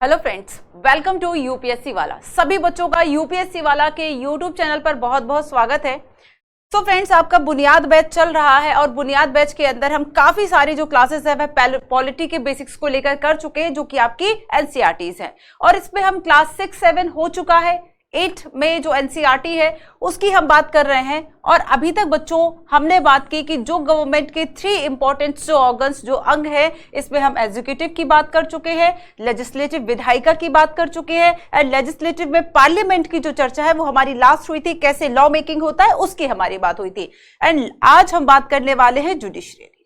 Hello friends, welcome to UPSC वाला। सभी बच्चों का यूपीएससी वाला के यूट्यूब चैनल पर बहुत बहुत स्वागत है। तो फ्रेंड्स, आपका बुनियाद बैच चल रहा है और बुनियाद बैच के अंदर हम काफी सारी जो क्लासेस है वह पॉलिटी के बेसिक्स को लेकर कर चुके हैं, जो कि आपकी एनसीईआरटीज है। और इसमें हम क्लास 6-7 हो चुका है। 8 में जो एनसीईआरटी है उसकी हम बात कर रहे हैं। और अभी तक बच्चों हमने बात की कि जो गवर्नमेंट के 3 इंपॉर्टेंट जो ऑर्गन्स जो अंग है, इसमें हम एग्जीक्यूटिव की बात कर चुके हैं, लेजिस्लेटिव विधायिका की बात कर चुके हैं, एंड लेजिस्लेटिव में पार्लियामेंट की जो चर्चा है वो हमारी लास्ट हुई थी, कैसे लॉ मेकिंग होता है उसकी हमारी बात हुई थी। एंड आज हम बात करने वाले हैं जुडिशरी।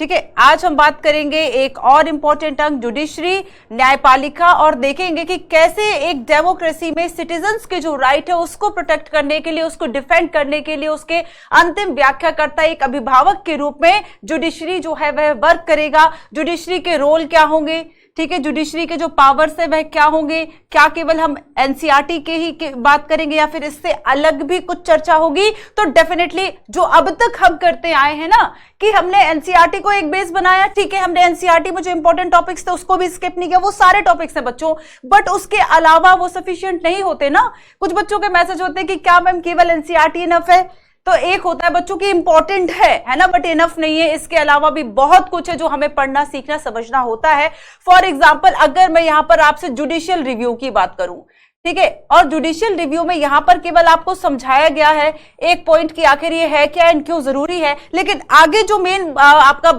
ठीक है, आज हम बात करेंगे एक और इंपॉर्टेंट अंग जुडिशरी, न्यायपालिका, और देखेंगे कि कैसे एक डेमोक्रेसी में सिटीजन्स के जो राइट है उसको प्रोटेक्ट करने के लिए, उसको डिफेंड करने के लिए उसके अंतिम व्याख्याकर्ता एक अभिभावक के रूप में जुडिशरी जो है वह वर्क करेगा। जुडिशरी के रोल क्या होंगे, ठीक है, जुडिशरी के जो पावर्स है वह क्या होंगे, क्या केवल हम एनसीईआरटी के ही बात करेंगे या फिर इससे अलग भी कुछ चर्चा होगी। तो डेफिनेटली जो अब तक हम करते आए हैं ना कि हमने एनसीईआरटी को एक बेस बनाया, ठीक है, हमने एनसीईआरटी में जो इंपॉर्टेंट टॉपिक्स थे उसको भी स्किप नहीं किया, वो सारे टॉपिक्स हैं बच्चों, बट उसके अलावा वो सफिशिएंट नहीं होते ना। कुछ बच्चों के मैसेज होते हैं कि क्या मैम केवल एनसीईआरटी इनफ है, तो एक होता है बच्चों की इंपॉर्टेंट है ना, बट इनफ नहीं है। इसके अलावा भी बहुत कुछ है जो हमें पढ़ना सीखना समझना होता है। फॉर एग्जांपल, अगर मैं यहां पर आपसे जुडिशियल रिव्यू की बात करूं, ठीक है, और जुडिशियल रिव्यू में यहां पर केवल आपको समझाया गया है एक पॉइंट की आखिर ये है क्या एंड क्यों जरूरी है, लेकिन आगे जो मेन आपका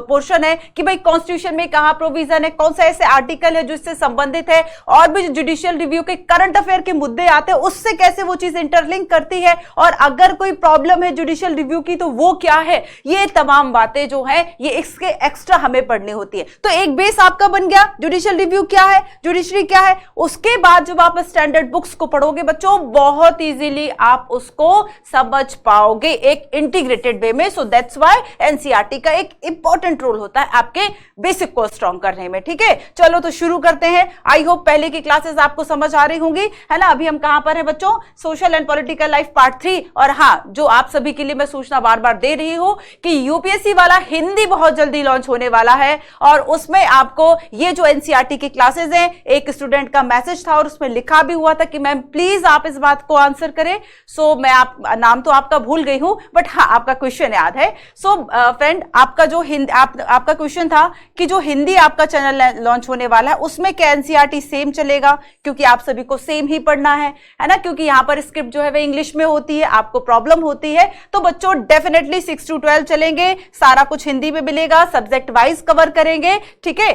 पोर्शन है कि भाई कॉन्स्टिट्यूशन में कहां प्रोविजन है, कौन सा ऐसे आर्टिकल है जो इससे संबंधित है, और भी जुडिशियल रिव्यू के करंट अफेयर के मुद्दे आते हैं उससे कैसे वो चीज इंटरलिंक करती है, और अगर कोई प्रॉब्लम है जुडिशियल रिव्यू की तो वो क्या है, ये तमाम बातें जो है ये इसके एक्स्ट्रा हमें पढ़नी होती है। तो एक बेस आपका बन गया, जुडिशियल रिव्यू क्या है, जुडिशरी क्या है। उसके बाद जब आप स्टैंडर्ड बुक्स को पढ़ोगे बच्चों, बहुत इजीली आप उसको समझ पाओगे एक इंटीग्रेटेड वे में। सो दैट्स व्हाई एनसीईआरटी का एक इंपॉर्टेंट रोल होता है आपके बेसिक को स्ट्रॉन्ग करने में। ठीक है, चलो तो शुरू करते हैं। आई होप पहले की क्लासेस आपको समझ आ रही होंगी, है ना। अभी हम कहां पर है बच्चों, social and political life part 3। और हाँ, जो आप सभी के लिए मैं सूचना बार बार दे रही हूं कि यूपीएससी वाला हिंदी बहुत जल्दी लॉन्च होने वाला है, और उसमें आपको ये जो एनसीईआरटी की क्लासेस हैं, एक स्टूडेंट का मैसेज था और उसमें लिखा भी हुआ था कि मैम प्लीज आप इस बात को आंसर करें। सो मैं आप नाम तो आपका भूल गई हूं, बट हाँ आपका क्वेश्चन याद है। सो फ्रेंड, आपका जो हिंदी आपका क्वेश्चन था कि जो हिंदी आपका चैनल लॉन्च होने वाला है उसमें क्या एनसीईआरटी सेम चलेगा, क्योंकि आप सभी को सेम ही पढ़ना है ना, क्योंकि यहां पर स्क्रिप्ट जो है वह इंग्लिश में होती है, आपको प्रॉब्लम होती है। तो बच्चों डेफिनेटली 6 to 12 चलेंगे, सारा कुछ हिंदी में मिलेगा, सब्जेक्ट वाइज कवर करेंगे। ठीक है,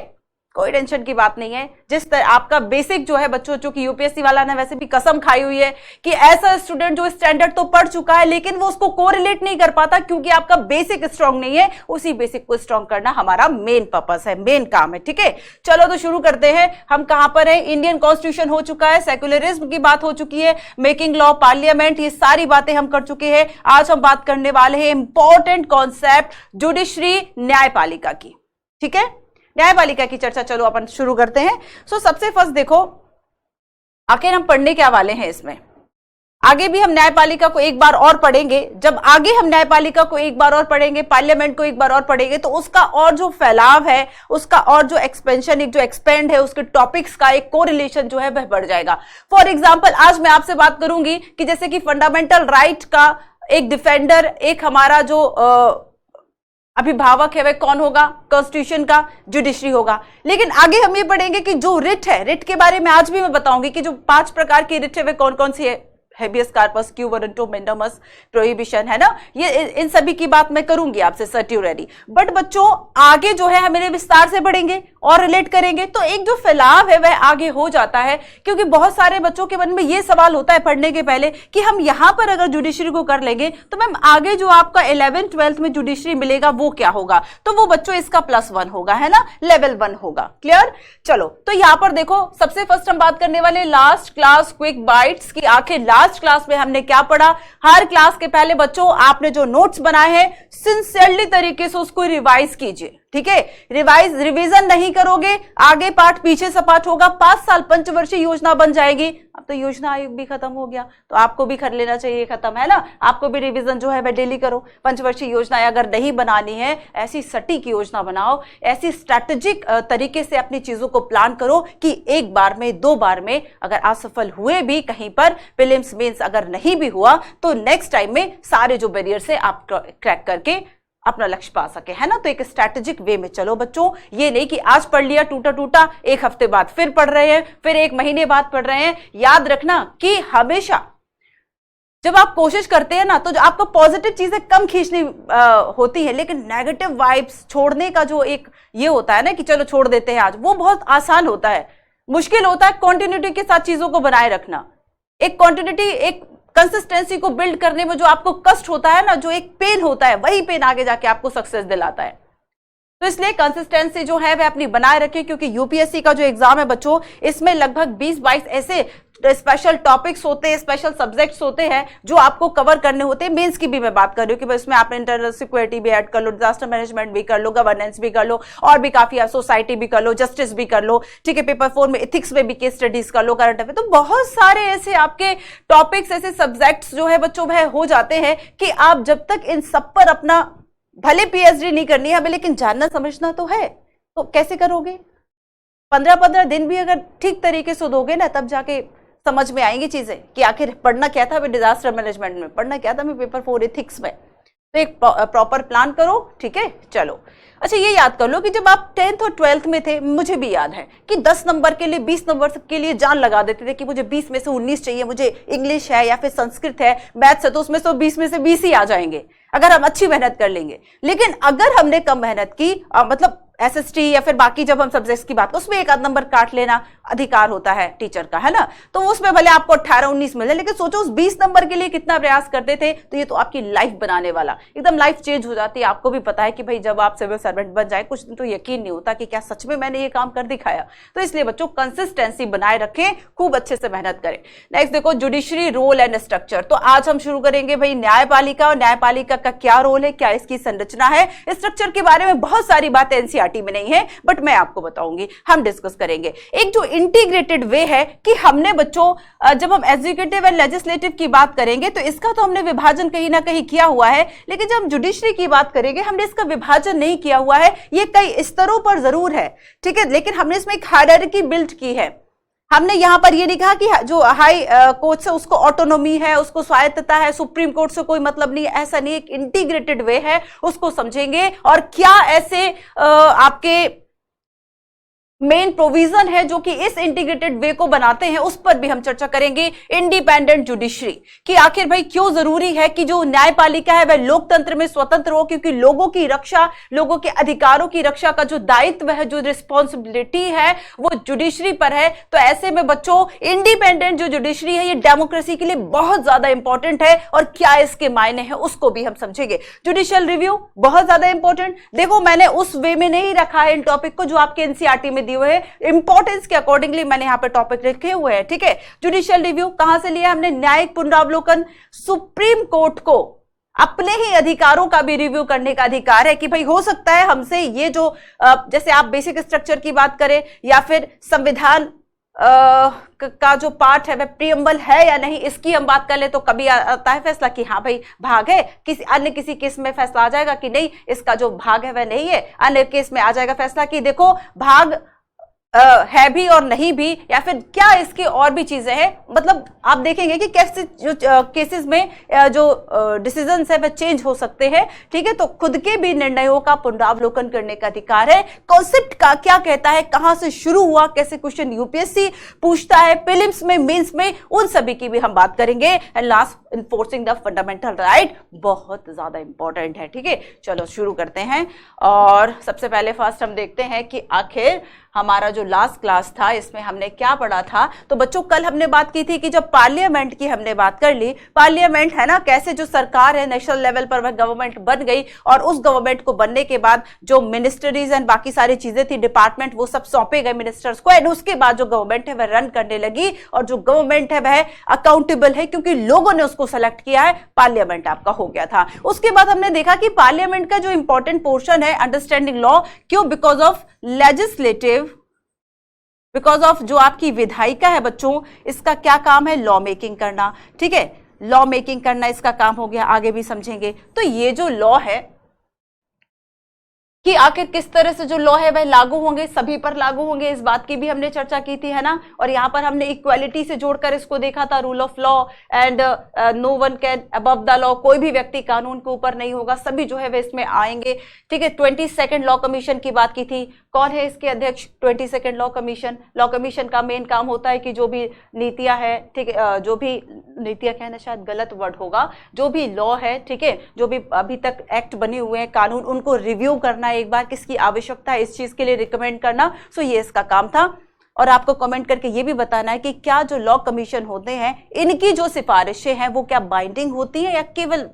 कोई टेंशन की बात नहीं है। जिस तरह आपका बेसिक जो है बच्चों, जो कि यूपीएससी वाला ने वैसे भी कसम खाई हुई है कि ऐसा स्टूडेंट जो स्टैंडर्ड तो पढ़ चुका है लेकिन वो उसको कोरिलेट नहीं कर पाता क्योंकि आपका बेसिक स्ट्रांग नहीं है। उसी बेसिक को स्ट्रांग करना हमारा मेन पर्पस है, मेन काम है। ठीक है, चलो तो शुरू करते हैं। हम कहां पर है, इंडियन कॉन्स्टिट्यूशन हो चुका है, सेक्युलरिज्म की बात हो चुकी है, मेकिंग लॉ, पार्लियामेंट, ये सारी बातें हम कर चुके हैं। आज हम बात करने वाले हैं इंपॉर्टेंट कॉन्सेप्ट जुडिशरी, न्यायपालिका की। ठीक है, न्यायपालिका की चर्चा चलो अपन शुरू करते हैं। सो सबसे फर्स्ट देखो आखिर हम पढ़ने क्या वाले हैं इसमें। आगे भी हम न्यायपालिका को एक बार और पढ़ेंगे। जब आगे हम न्यायपालिका को एक बार और पढ़ेंगे, पार्लियामेंट को एक बार और पढ़ेंगे, तो उसका और जो फैलाव है, उसका और जो एक्सपेंशन, एक जो एक्सपेंड है, उसके टॉपिक्स का एक कोरिलेशन जो है वह बढ़ जाएगा। फॉर एग्जाम्पल, आज मैं आपसे बात करूंगी कि जैसे कि फंडामेंटल राइट का एक डिफेंडर, एक हमारा जो अभिभावक है वह कौन होगा, कॉन्स्टिट्यूशन का जुडिशरी होगा। लेकिन आगे हम ये पढ़ेंगे कि जो रिट है, रिट के बारे में आज भी मैं बताऊंगी कि जो 5 प्रकार की रिट है वे कौन कौन सी है, habeas corpus, quo warranto, mandamus, prohibition, है ना। ये इन सभी की बात मैं करूंगी आपसे सर्ट्यूरेरी। बट बच्चों आगे जो है हमें विस्तार से पढ़ेंगे और रिलेट करेंगे, तो एक जो फैलाव है वह आगे हो जाता है। क्योंकि बहुत सारे बच्चों के मन में ये सवाल होता है पढ़ने के पहले कि हम यहां पर अगर जुडिशरी को कर लेंगे तो मैम आगे जो आपका 11th 12th में जुडिशरी मिलेगा वो क्या होगा। तो वो बच्चों इसका +1 होगा, है ना, लेवल 1 होगा। क्लियर, चलो तो यहां पर देखो सबसे फर्स्ट हम बात करने वाले लास्ट क्लास क्विक बाइट्स की। आखिर लास्ट क्लास में हमने क्या पढ़ा। हर क्लास के पहले बच्चों आपने जो नोट्स बनाए हैं सिंसियरली तरीके से उसको रिवाइज कीजिए। ठीक है। रिवीजन नहीं करोगे, आगे पाठ पीछे सपाट होगा, 5 साल पंचवर्षीय योजना बन जाएगी। अब तो योजना आयोग भी खत्म हो गया, तो आपको भी कर लेना चाहिए, खत्म है ना। आपको भी रिवीजन जो है वह डेली करो। पंचवर्षीय योजना अगर नहीं बनानी है, ऐसी सटीक योजना बनाओ, ऐसी स्ट्रैटेजिक तरीके से अपनी चीजों को प्लान करो कि एक बार में, 2 बार में अगर असफल हुए भी कहीं पर, प्रीलिम्स मेंस अगर नहीं भी हुआ, तो नेक्स्ट टाइम में सारे जो बैरियर से आप क्रैक करके अपना लक्ष्य पा सके, है ना। तो एक स्ट्रैटेजिक वे में चलो बच्चों, ये नहीं कि आज पढ़ लिया टूटा टूटा, एक हफ्ते बाद फिर पढ़ रहे हैं, फिर 1 महीने बाद पढ़ रहे हैं। याद रखना कि हमेशा जब आप कोशिश करते हैं ना, तो जो आपको पॉजिटिव चीजें कम खींचनी होती है, लेकिन नेगेटिव वाइब्स छोड़ने का जो एक ये होता है ना कि चलो छोड़ देते हैं आज, वो बहुत आसान होता है। मुश्किल होता है कंटिन्यूटी के साथ चीजों को बनाए रखना। एक कंटिन्यूटी, एक कंसिस्टेंसी को बिल्ड करने में जो आपको कष्ट होता है ना, जो एक पेन होता है, वही पेन आगे जाके आपको सक्सेस दिलाता है। तो इसलिए कंसिस्टेंसी जो है वह अपनी बनाए रखें, क्योंकि यूपीएससी का जो एग्जाम है बच्चों, इसमें लगभग 20-22 ऐसे स्पेशल टॉपिक्स होते हैं, स्पेशल सब्जेक्ट्स होते हैं जो आपको कवर करने होते हैं। मेंस की भी मैं बात कर रही हूँ कि इसमें आप इंटरनल सिक्योरिटी भी ऐड कर लो, डिजास्टर मैनेजमेंट भी कर लो, गवर्नेंस भी कर लो, और भी काफी, सोसाइटी भी कर लो, जस्टिस भी कर लो, ठीक है। पेपर 4 में एथिक्स में भी केस स्टडीज कर लो, करंट अफेयर। तो बहुत सारे ऐसे आपके टॉपिक्स, ऐसे सब्जेक्ट्स जो है बच्चों वह हो जाते हैं कि आप जब तक इन सब पर अपना, भले पीएचडी नहीं करनी है हमें, लेकिन जानना समझना तो है, तो कैसे करोगे? 15-15 दिन भी अगर ठीक तरीके से दोगे ना, तब जाके समझ में आएंगी चीजें कि आखिर पढ़ना क्या था हमें डिजास्टर मैनेजमेंट में, पढ़ना क्या था हमें पेपर 4 एथिक्स में। तो एक प्रॉपर प्लान करो, ठीक है। चलो अच्छा, ये याद कर लो कि जब आप 10th और 12th में थे, मुझे भी याद है कि 10 नंबर के लिए, 20 नंबर के लिए जान लगा देते थे कि मुझे 20 में से 19 चाहिए, मुझे इंग्लिश है या फिर संस्कृत है, मैथ्स है, तो उसमें से 20 में से 20 ही आ जाएंगे अगर हम अच्छी मेहनत कर लेंगे। लेकिन अगर हमने कम मेहनत की, मतलब एसएसटी या फिर बाकी जब हम सब्जेक्ट्स की बात करें, उसमें 1 आध नंबर काट लेना अधिकार होता है टीचर का, है ना। तो उसमें भले आपको 18-19 मिले, लेकिन सोचो उस 20 नंबर के लिए कितना प्रयास करते थे। तो ये तो आपकी लाइफ बनाने वाला, एकदम लाइफ चेंज हो जाती है। आपको भी पता है कि भाई जब आप सिविल सर्वेंट बन जाए, कुछ दिन तो यकीन नहीं होता कि क्या सच में मैंने ये काम कर दिखाया। तो इसलिए बच्चों कंसिस्टेंसी बनाए रखें, खूब अच्छे से मेहनत करें। नेक्स्ट देखो, जुडिशरी रोल एंड स्ट्रक्चर। तो आज हम शुरू करेंगे भाई न्यायपालिका, और न्यायपालिका का क्या रोल है, क्या इसकी संरचना है। स्ट्रक्चर के बारे में बहुत सारी बातें एनसीईआरटी में नहीं है, बट मैं आपको बताऊंगी, हम डिस्कस करेंगे। एक जो इंटीग्रेटेड वे है कि हमने बच्चों, जब हम एग्जीक्यूटिव एंड लेजिस्लेटिव की बात करेंगे तो इसका तो हमने विभाजन कहीं ना कहीं किया हुआ है, लेकिन जब हम जुडिशरी की बात करेंगे हमने इसका विभाजन नहीं किया हुआ है। ये कई स्तरों पर जरूर है, ठीक है, लेकिन हमने इसमें एक हायरार्की बिल्ड की है। हमने यहां पर ये नहीं कहा कि जो हाई कोर्ट से उसको ऑटोनॉमी है, उसको स्वायत्तता है, सुप्रीम कोर्ट से कोई मतलब नहीं, ऐसा नहीं। एक इंटीग्रेटेड वे है, उसको समझेंगे। और क्या ऐसे आपके मेन प्रोविजन है जो कि इस इंटीग्रेटेड वे को बनाते हैं, उस पर भी हम चर्चा करेंगे। इंडिपेंडेंट जुडिशरी कि आखिर भाई क्यों जरूरी है कि जो न्यायपालिका है वह लोकतंत्र में स्वतंत्र हो, क्योंकि लोगों की रक्षा, लोगों के अधिकारों की रक्षा का जो दायित्व है, जो रिस्पॉन्सिबिलिटी है, वो जुडिशरी पर है। तो ऐसे में बच्चों इंडिपेंडेंट जो जुडिशरी है, ये डेमोक्रेसी के लिए बहुत ज्यादा इंपॉर्टेंट है, और क्या इसके मायने हैं उसको भी हम समझेंगे। जुडिशियल रिव्यू बहुत ज्यादा इंपॉर्टेंट। देखो मैंने उस वे में नहीं रखा है इन टॉपिक को जो आपके एनसीईआरटी में हुए हैं, इंपॉर्टेंस के अकॉर्डिंगली मैंने यहां पे टॉपिक रखे हुए हैं, ठीक है। जुडिशियल रिव्यू कहां से लिया हमने? न्यायिक पुनरावलोकन। सुप्रीम कोर्ट को अपने ही अधिकारों का भी रिव्यू करने का अधिकार है कि भाई हो सकता है हमसे ये जो जैसे आप बेसिक स्ट्रक्चर की बात करें या फिर संविधान का जो पार्ट है वह प्रीएम्बल है या नहीं, इसकी हम बात कर ले तो कभी आता है फैसला कि हाँ भाई भाग है, किसी केस में फैसला आ जाएगा कि नहीं इसका जो भाग है वह नहीं है। अन्य केस में आ जाएगा फैसला कि देखो भाग है भी और नहीं भी, या फिर क्या इसकी और भी चीजें हैं। मतलब आप देखेंगे कि कैसे जो केसेस में जो डिसीजंस है वह चेंज हो सकते हैं, ठीक है। तो खुद के भी निर्णयों का पुनरावलोकन करने का अधिकार है। कॉन्सेप्ट का क्या कहता है, कहां से शुरू हुआ, कैसे क्वेश्चन यूपीएससी पूछता है, प्रीलिम्स में, मेंस में, उन सभी की भी हम बात करेंगे। And last, enforcing the fundamental right, बहुत ज्यादा इंपॉर्टेंट है, ठीक है। चलो शुरू करते हैं। और सबसे पहले फर्स्ट हम देखते हैं कि आखिर हमारा जो लास्ट क्लास था इसमें हमने क्या पढ़ा था? तो बच्चों कल हमने बात की थी कि जब पार्लियामेंट की हमने बात कर ली, पार्लियामेंट है ना, कैसे जो सरकार है नेशनल लेवल पर वह गवर्नमेंट बन गई और उस गवर्नमेंट को बनने के बाद जो मिनिस्ट्रीज एंड बाकी सारी चीजें थी, डिपार्टमेंट, वो सब सौंपे गए मिनिस्टर्स को एंड उसके बाद जो गवर्नमेंट है वह रन करने लगी और जो गवर्नमेंट है वह अकाउंटेबल है क्योंकि लोगों ने उसको सेलेक्ट किया है, पार्लियामेंट आपका हो गया था। उसके बाद हमने देखा कि पार्लियामेंट का जो इंपॉर्टेंट पोर्शन है अंडरस्टैंडिंग लॉ, क्यों? Because of legislative, because of जो आपकी विधायिका है बच्चों, इसका क्या काम है? लॉ मेकिंग करना, ठीक है, लॉ मेकिंग करना इसका काम हो गया, आगे भी समझेंगे। तो ये जो लॉ है कि आखिर किस तरह से जो लॉ है वह लागू होंगे, सभी पर लागू होंगे, इस बात की भी हमने चर्चा की थी, है ना। और यहां पर हमने इक्वालिटी से जोड़कर इसको देखा था, rule of law and no one can above the law, कोई भी व्यक्ति कानून के ऊपर नहीं होगा, सभी जो है वह इसमें आएंगे, ठीक है। 22nd लॉ कमीशन की बात की थी, कौन है इसके अध्यक्ष? 22nd law commission. Law commission का मेन काम होता है कि जो भी नीतियां है, ठीक है, जो भी नीतियां कहना शायद गलत वर्ड होगा, जो भी लॉ है, ठीक है, जो भी अभी तक एक्ट बने हुए हैं, कानून, उनको रिव्यू करना, एक बार किसकी आवश्यकता है इस चीज के लिए रिकमेंड करना। सो ये इसका काम था। और आपको कमेंट करके ये भी बताना है कि क्या जो लॉ कमीशन होते हैं इनकी जो सिफारिशें हैं वो क्या बाइंडिंग होती हैं या केवल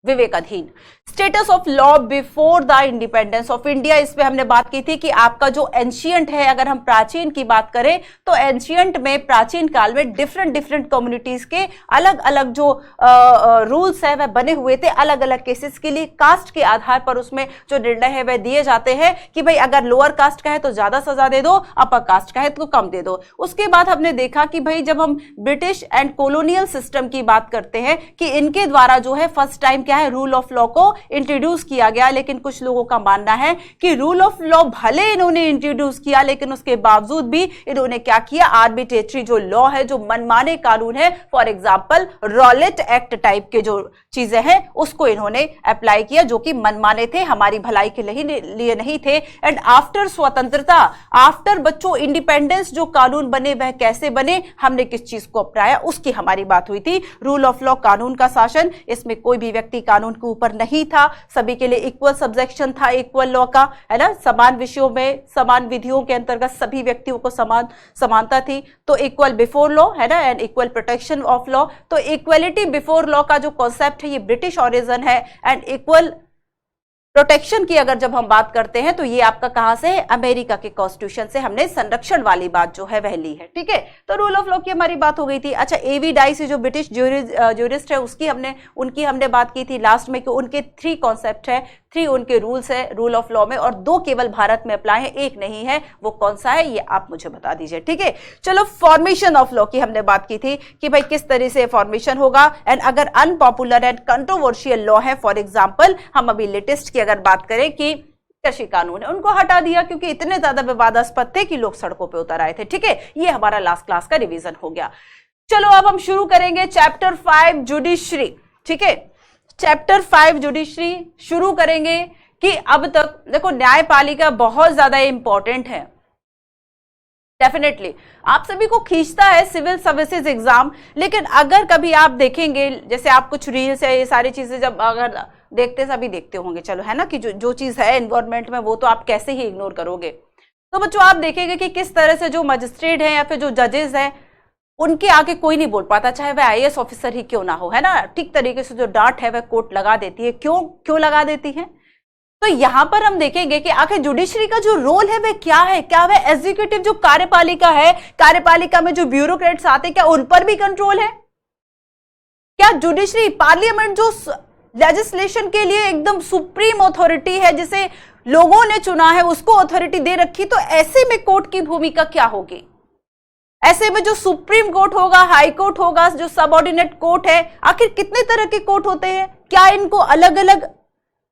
विवेकाधीन। Status of law before the independence of India, इस पे हमने बात की थी कि आपका जो एंशियंट है, अगर हम प्राचीन की बात करें तो एंशियंट में, प्राचीन काल में डिफरेंट कम्युनिटीज के अलग अलग जो रूल्स है वह बने हुए थे, अलग अलग केसेस के लिए कास्ट के आधार पर उसमें जो निर्णय है वह दिए जाते हैं कि भाई अगर लोअर कास्ट का है तो ज्यादा सजा दे दो, अपर कास्ट का है तो कम दे दो। उसके बाद हमने देखा कि भाई जब हम ब्रिटिश एंड कॉलोनियल सिस्टम की बात करते हैं कि इनके द्वारा जो है फर्स्ट टाइम क्या है, रूल ऑफ लॉ को इंट्रोड्यूस किया गया। लेकिन कुछ लोगों का मानना है कि रूल ऑफ लॉ भले इन्होंने इंट्रोड्यूस किया लेकिन उसके बावजूद भी इन्होंने क्या किया, आर्बिट्रेटरी जो लॉ है, जो मनमाने कानून है, for example Rowlatt act type के जो चीजें हैं उसको इन्होंने अप्लाई किया, जो कि मनमाने थे, हमारी भलाई के लिए नहीं थे। एंड आफ्टर स्वतंत्रता, आफ्टर बच्चों इंडिपेंडेंस, जो कानून बने वह कैसे बने, हमने किस चीज को अपनाया, उसकी हमारी बात हुई थी। रूल ऑफ लॉ, कानून का शासन, इसमें कोई भी व्यक्ति कानून के ऊपर नहीं था, सभी के लिए इक्वल सब्जेक्शन था, इक्वल लॉ का, है ना, समान विषयों में, समान विधियों के अंतर्गत सभी व्यक्तियों को समानता थी। तो इक्वल बिफोर लॉ, है ना, and equal protection of law. तो इक्वलिटी बिफोर लॉ का जो कॉन्सेप्ट है ये ब्रिटिश ओरिजिन है एंड इक्वल प्रोटेक्शन की अगर जब हम बात करते हैं तो ये आपका कहां से है, अमेरिका के कॉन्स्टिट्यूशन से हमने संरक्षण वाली बात जो है वह ली है, ठीक है। तो रूल ऑफ लॉ की हमारी बात हो गई थी। अच्छा, एवी डाइस जो ब्रिटिश ज्यूरिस्ट है उनकी हमने बात की थी लास्ट में कि उनके 3 कॉन्सेप्ट है, 3 उनके रूल्स है रूल ऑफ लॉ में और 2 केवल भारत में अप्लाई है, एक नहीं है। वो कौन सा है ये आप मुझे बता दीजिए, ठीक है। चलो, फॉर्मेशन ऑफ लॉ की हमने बात की थी कि भाई किस तरह से फॉर्मेशन होगा एंड अगर अनपॉपुलर एंड कंट्रोवर्शियल लॉ है, फॉर एग्जाम्पल हम अभी लेटेस्ट की अगर बात करें कि कृषि कानून है, उनको हटा दिया क्योंकि इतने ज्यादा विवादास्पद थे कि लोग सड़कों पे उतर आए थे, ठीक है। ये हमारा लास्ट क्लास का रिवीजन हो गया। चलो अब हम शुरू करेंगे चैप्टर 5 जुडिशरी, ठीक है। चैप्टर 5 जुडिशरी शुरू करेंगे कि अब तक देखो न्यायपालिका बहुत ज्यादा इंपॉर्टेंट है, डेफिनेटली आप सभी को खींचता है सिविल सर्विसेज एग्जाम। लेकिन अगर कभी आप देखेंगे, जैसे आप कुछ रील्स है, ये सारी चीजें जब अगर देखते, सभी देखते होंगे, चलो, है ना, कि जो चीज है एनवायरमेंट में वो तो आप कैसे ही इग्नोर करोगे। तो बच्चों आप देखेंगे कि किस तरह से जो मजिस्ट्रेट हैं या फिर जो जजेस हैं उनके आगे कोई नहीं बोल पाता, चाहे वह IAS ऑफिसर ही क्यों ना हो, है ना। ठीक तरीके से जो डांट है वह कोर्ट लगा देती है। क्यों लगा देती है? तो यहां पर हम देखेंगे कि आखिर जुडिशरी का जो रोल है वह क्या है, क्या वह एग्जीक्यूटिव जो कार्यपालिका है, कार्यपालिका में जो ब्यूरोक्रेट्स आते हैं क्या उन पर भी कंट्रोल है? क्या जुडिशरी, पार्लियामेंट जो लेजिस्लेशन के लिए एकदम सुप्रीम अथॉरिटी है, जिसे लोगों ने चुना है, उसको अथॉरिटी दे रखी, तो ऐसे में कोर्ट की भूमिका क्या होगी? ऐसे में जो सुप्रीम कोर्ट होगा, हाई कोर्ट होगा, जो सबऑर्डिनेट कोर्ट है, आखिर कितने तरह के कोर्ट होते हैं? क्या इनको अलग अलग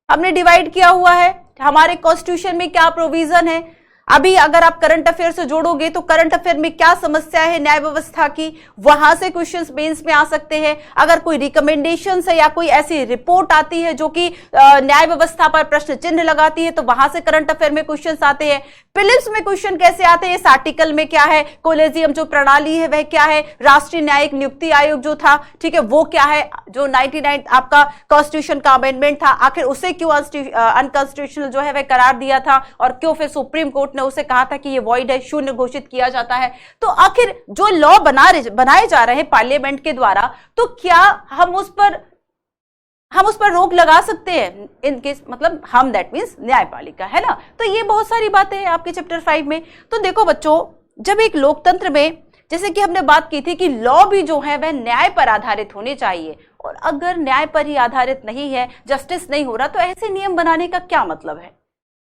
हमने डिवाइड किया हुआ है? हमारे कॉन्स्टिट्यूशन में क्या प्रोविजन है? अभी अगर आप करंट अफेयर से जोड़ोगे तो करंट अफेयर में क्या समस्या है न्याय व्यवस्था की, वहां से क्वेश्चंस मेंस में आ सकते हैं। अगर कोई रिकमेंडेशन है या कोई ऐसी रिपोर्ट आती है जो कि न्याय व्यवस्था पर प्रश्न चिन्ह लगाती है, तो वहां से करंट अफेयर में क्वेश्चंस आते हैं। प्रीलिम्स में क्वेश्चन कैसे आते हैं, इस आर्टिकल में क्या है, कोलेजियम जो प्रणाली है वह क्या है, राष्ट्रीय न्यायिक नियुक्ति आयोग जो था, ठीक है, वो क्या है, जो 99 आपका कॉन्स्टिट्यूशन का अमेंडमेंट था, आखिर उसे क्यों अनकॉन्स्टिट्यूशनल जो है वह करार दिया था और क्यों फिर सुप्रीम कोर्ट ने उसे कहा था कि ये वॉइड है, शून्य घोषित किया जाता है। तो आखिर जो लॉ बनाए जा रहे हैं पार्लियामेंट के द्वारा, तो क्या हम उस पर रोक लगा सकते हैं इन केस, मतलब हम दैट मीन्स न्यायपालिका, है ना। तो ये बहुत सारी बातें हैं आपके चैप्टर 5 में। तो देखो बच्चों, जब एक लोकतंत्र में, जैसे कि हमने बात की थी कि लॉ भी जो है वह न्याय पर आधारित होने चाहिए, और अगर न्याय पर ही आधारित नहीं है, जस्टिस नहीं हो रहा, तो ऐसे नियम बनाने का क्या मतलब है।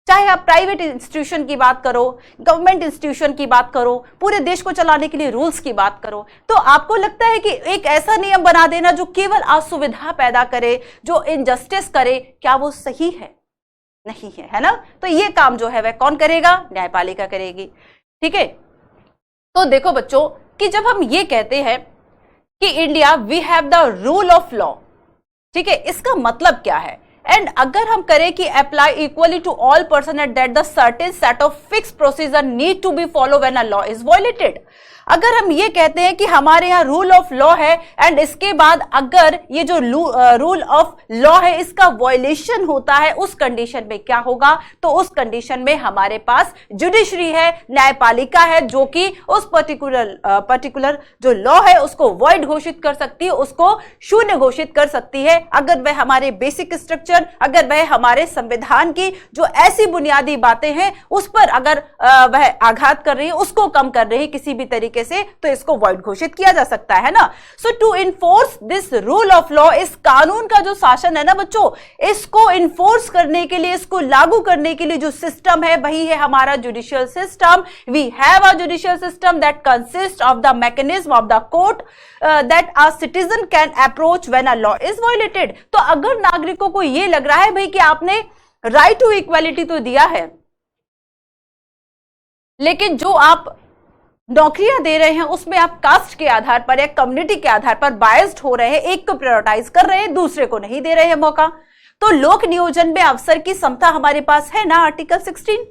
चाहे आप प्राइवेट इंस्टीट्यूशन की बात करो, गवर्नमेंट इंस्टीट्यूशन की बात करो, पूरे देश को चलाने के लिए रूल्स की बात करो, तो आपको लगता है कि एक ऐसा नियम बना देना जो केवल असुविधा पैदा करे, जो इनजस्टिस करे, क्या वो सही है? नहीं है ना। तो ये काम जो है वह कौन करेगा? न्यायपालिका करेगी। ठीक है। तो देखो बच्चों कि जब हम ये कहते हैं कि India we have the rule of law, ठीक है, इसका मतलब क्या है? एंड अगर हम करें कि apply equally to all person at that the certain set of fix procedure need to be follow when a law is violated, अगर हम ये कहते हैं कि हमारे यहाँ रूल ऑफ लॉ है एंड इसके बाद अगर ये जो रूल ऑफ लॉ है इसका वायलेशन होता है, उस कंडीशन में क्या होगा? तो उस कंडीशन में हमारे पास जुडिशरी है, न्यायपालिका है, जो कि उस पर्टिकुलर जो लॉ है उसको वॉइड घोषित कर सकती है, उसको शून्य घोषित कर सकती है, अगर वह हमारे बेसिक स्ट्रक्चर, अगर वह हमारे संविधान की जो ऐसी बुनियादी बातें हैं उस पर अगर वह आघात कर रही है, उसको कम कर रही है किसी भी तरीके से, तो इसको वॉइड घोषित किया जा सकता है ना। So to enforce this rule of law, इस कानून का जो शासन है ना बच्चों, इसको इन्फोर्स करने के लिए, इसको लागू करने के लिए जो सिस्टम है वही है हमारा judicial system. We have a judicial system that consist of the mechanism of the court that a citizen can approach when a law is violated. तो अगर नागरिकों को यह लग रहा है भाई कि आपने राइट टू इक्वालिटी तो दिया है, लेकिन जो आप नौकरियां दे रहे हैं उसमें आप कास्ट के आधार पर या कम्युनिटी के आधार पर बायस्ड हो रहे हैं, एक को प्रायोरिटाइज कर रहे हैं, दूसरे को नहीं दे रहे हैं मौका। तो लोक नियोजन में अवसर की समता हमारे पास है ना, आर्टिकल 16,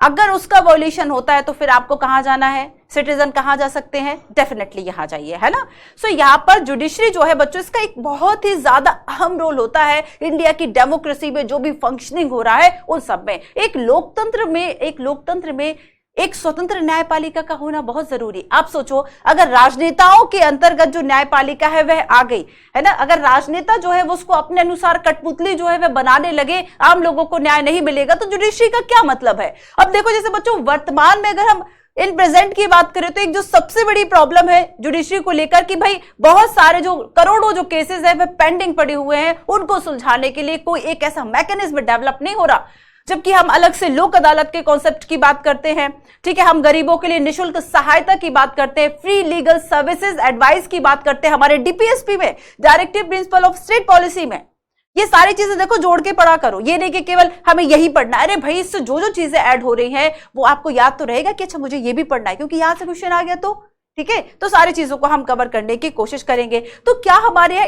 अगर उसका वॉल्यूशन होता है तो फिर आपको कहां जाना है? सिटीजन कहां जा सकते हैं? डेफिनेटली यहां जाइए, है ना। सो यहां पर जुडिशरी जो है बच्चों, इसका एक बहुत ही ज्यादा अहम रोल होता है इंडिया की डेमोक्रेसी में, जो भी फंक्शनिंग हो रहा है उन सब में। एक लोकतंत्र में एक स्वतंत्र न्यायपालिका का होना बहुत जरूरी। आप सोचो, अगर राजनेताओं के अंतर्गत जो न्यायपालिका है वह आ गई, है ना, अगर राजनेता जो है वो उसको अपने अनुसार कठपुतली जो है वह बनाने लगे, आम लोगों को न्याय नहीं मिलेगा, तो जुडिशरी का क्या मतलब है? अब देखो जैसे बच्चों, वर्तमान में अगर हम इन प्रेजेंट की बात करें तो एक जो सबसे बड़ी प्रॉब्लम है जुडिशरी को लेकर कि भाई बहुत सारे जो करोड़ों जो केसेस है वह पेंडिंग पड़े हुए हैं, उनको सुलझाने के लिए कोई एक ऐसा मैकेनिज्म डेवलप नहीं हो रहा। जबकि हम अलग से लोक अदालत के कॉन्सेप्ट की बात करते हैं, ठीक है, हम गरीबों के लिए निःशुल्क सहायता की बात करते हैं, फ्री लीगल सर्विसेज एडवाइस की बात करते हैं, हमारे डीपीएसपी में, directive principle of state policy में। ये सारी चीजें देखो जोड़ के पढ़ा करो, ये नहीं कि केवल हमें यही पढ़ना है। अरे भाई, इससे जो जो चीजें ऐड हो रही हैं वो आपको याद तो रहेगा कि अच्छा मुझे ये भी पढ़ना है, क्योंकि यहां से क्वेश्चन आ गया तो ठीक है। तो सारी चीजों को हम कवर करने की कोशिश करेंगे। तो क्या हमारे यहाँ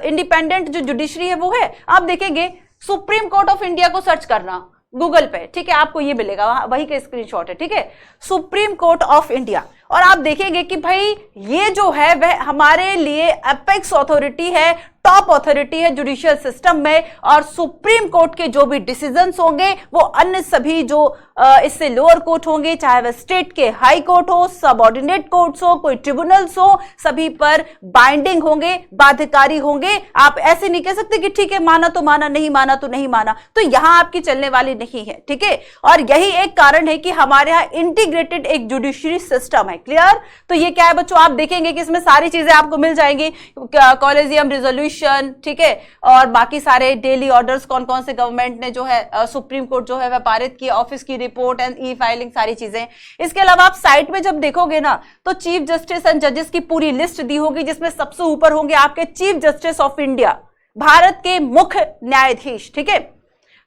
इंडिपेंडेंट जो जुडिशरी है वो है? आप देखेंगे सुप्रीम कोर्ट ऑफ इंडिया को सर्च करना गूगल पे, ठीक है, आपको ये मिलेगा, वही का स्क्रीनशॉट है, ठीक है, सुप्रीम कोर्ट ऑफ इंडिया। और आप देखेंगे कि भाई ये जो है वह हमारे लिए एपेक्स अथॉरिटी है, टॉप अथॉरिटी है जुडिशियल सिस्टम में, और सुप्रीम कोर्ट के जो भी डिसीजंस होंगे वो अन्य सभी जो इससे लोअर कोर्ट होंगे, चाहे वह स्टेट के हाई कोर्ट हो, सबऑर्डिनेट कोर्ट्स हो, कोई ट्रिब्यूनल्स हो, सभी पर बाइंडिंग होंगे, बाध्यकारी होंगे। आप ऐसे नहीं कह सकते कि ठीक है माना तो माना, नहीं माना तो नहीं माना, तो यहां आपकी चलने वाली नहीं है, ठीक है। और यही एक कारण है कि हमारे यहां इंटीग्रेटेड एक जुडिशरी सिस्टम है। क्लियर? तो ये क्या है बच्चों, आप देखेंगे कि इसमें सारी चीजें आपको मिल जाएंगी, कॉलेजियम रिजोल्यूशन, ठीक है, और बाकी सारे डेली ऑर्डर्स कौन कौन से गवर्नमेंट ने जो है सुप्रीम कोर्ट जो है वह पारित की, ऑफिस की रिपोर्ट एंड ई फाइलिंग, सारी चीजें। इसके अलावा आप साइट में जब देखोगे ना तो चीफ जस्टिस एंड जजेस की पूरी लिस्ट दी होगी, जिसमें सबसे ऊपर होंगे आपके चीफ जस्टिस ऑफ इंडिया, भारत के मुख्य न्यायाधीश, ठीक है,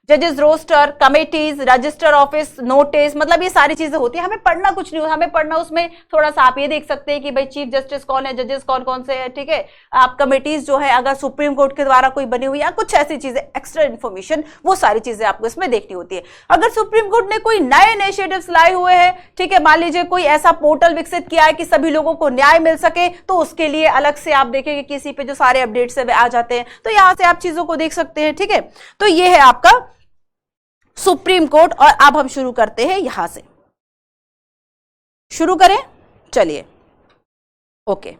जजेस roster, committees, register office, notice, मतलब ये सारी चीजें होती है। हमें पढ़ना कुछ नहीं होता, हमें पढ़ना उसमें थोड़ा सा आप ये देख सकते हैं कि भाई चीफ जस्टिस कौन है, जजेस कौन कौन से हैं, ठीक है, आप कमेटीज जो है अगर सुप्रीम कोर्ट के द्वारा कोई बनी हुई या कुछ ऐसी चीजें, एक्स्ट्रा इन्फॉर्मेशन, वो सारी चीजें आपको इसमें देखनी होती है। अगर सुप्रीम कोर्ट ने कोई नए इनिशिएटिव्स लाए हुए हैं, ठीक है, मान लीजिए कोई ऐसा पोर्टल विकसित किया है कि सभी लोगों को न्याय मिल सके, तो उसके लिए अलग से आप देखेंगे किसी पे जो सारे अपडेट्स है वे आ जाते हैं, तो यहां से आप चीजों को देख सकते हैं, ठीक है। तो ये है आपका सुप्रीम कोर्ट। और अब हम शुरू करते हैं यहां से, शुरू करें, चलिए। ओके,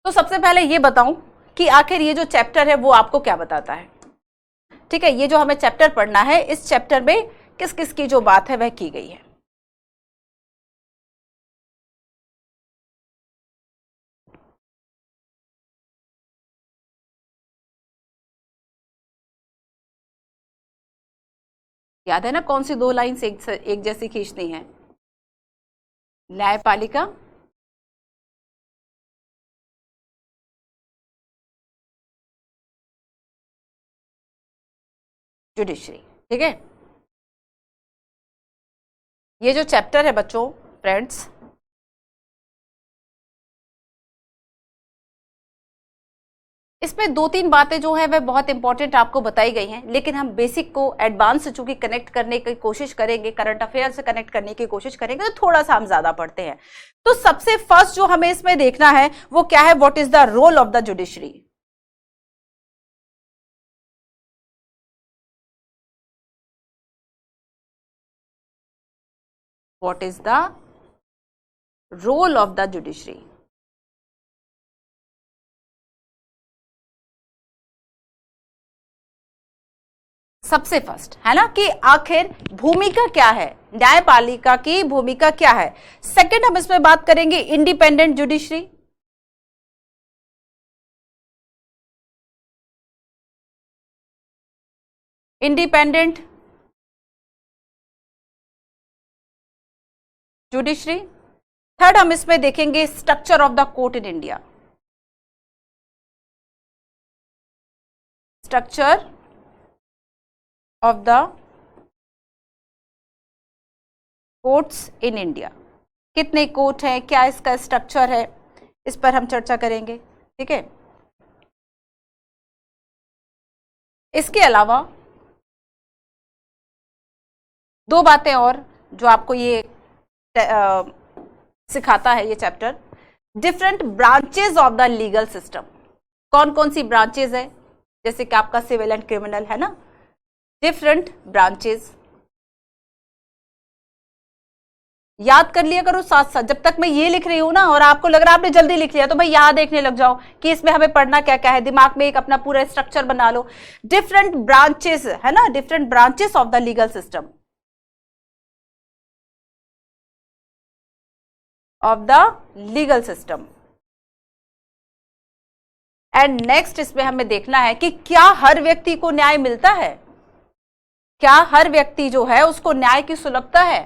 तो सबसे पहले ये बताऊं कि आखिर ये जो चैप्टर है वो आपको क्या बताता है। ठीक है, ये जो हमें चैप्टर पढ़ना है, इस चैप्टर में किस किस की जो बात है वह की गई है। याद है ना कौन सी 2 लाइन्स एक जैसी खींचनी है? न्यायपालिका, जुडिशरी। ठीक है, ये जो चैप्टर है बच्चों, फ्रेंड्स, इसमें 2-3 बातें जो है वह बहुत इंपॉर्टेंट आपको बताई गई हैं, लेकिन हम बेसिक को एडवांस से चूंकि कनेक्ट करने की कोशिश करेंगे, करंट अफेयर से कनेक्ट करने की कोशिश करेंगे, तो थोड़ा सा हम ज्यादा पढ़ते हैं। तो सबसे फर्स्ट जो हमें इसमें देखना है वो क्या है? What is the role of the judiciary. What is the role of the judiciary. सबसे फर्स्ट है ना कि आखिर भूमिका क्या है, न्यायपालिका की भूमिका क्या है। सेकंड हम इसमें बात करेंगे independent judiciary. Independent judiciary. Third हम इसमें देखेंगे structure of the court in India. Structure of the courts in India. कितने कोर्ट हैं, क्या इसका स्ट्रक्चर है, इस पर हम चर्चा करेंगे। ठीक है, इसके अलावा 2 बातें और जो आपको ये सिखाता है ये chapter, different branches of the legal system. कौन कौन सी ब्रांचेस है, जैसे कि आपका सिविल एंड क्रिमिनल है ना, डिफरेंट ब्रांचेस। याद कर लिया करो साथ साथ, जब तक मैं ये लिख रही हूं ना और आपको लग रहा है आपने जल्दी लिख लिया, तो भाई यहां देखने लग जाओ कि इसमें हमें पढ़ना क्या क्या है, दिमाग में एक अपना पूरा स्ट्रक्चर बना लो। डिफरेंट ब्रांचेस है ना, different branches of the legal system, of the legal system. And next इसमें हमें देखना है कि क्या हर व्यक्ति को न्याय मिलता है, क्या हर व्यक्ति जो है उसको न्याय की सुलभता है।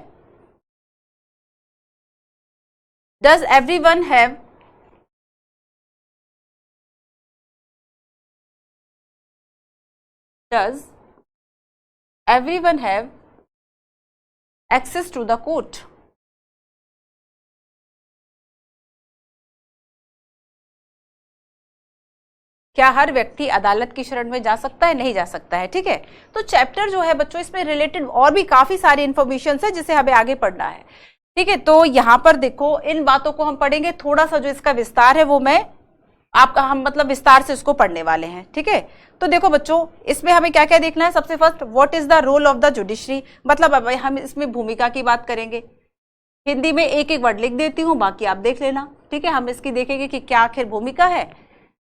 Does everyone have does everyone have access to the court. क्या हर व्यक्ति अदालत की शरण में जा सकता है, नहीं जा सकता है। ठीक है, तो चैप्टर जो है बच्चों इसमें रिलेटेड और भी काफी सारी इंफॉर्मेशन है जिसे हमें आगे पढ़ना है। ठीक है, तो यहां पर देखो इन बातों को हम पढ़ेंगे, थोड़ा सा जो इसका विस्तार है वो मैं आपका हम मतलब विस्तार से इसको पढ़ने वाले हैं। ठीक है, तो देखो बच्चों इसमें हमें क्या क्या देखना है। सबसे first, what is the role of the judiciary, मतलब अब हम इसमें भूमिका की बात करेंगे। हिंदी में एक एक वर्ड लिख देती हूँ, बाकी आप देख लेना। ठीक है, हम इसकी देखेंगे कि क्या आखिर भूमिका है,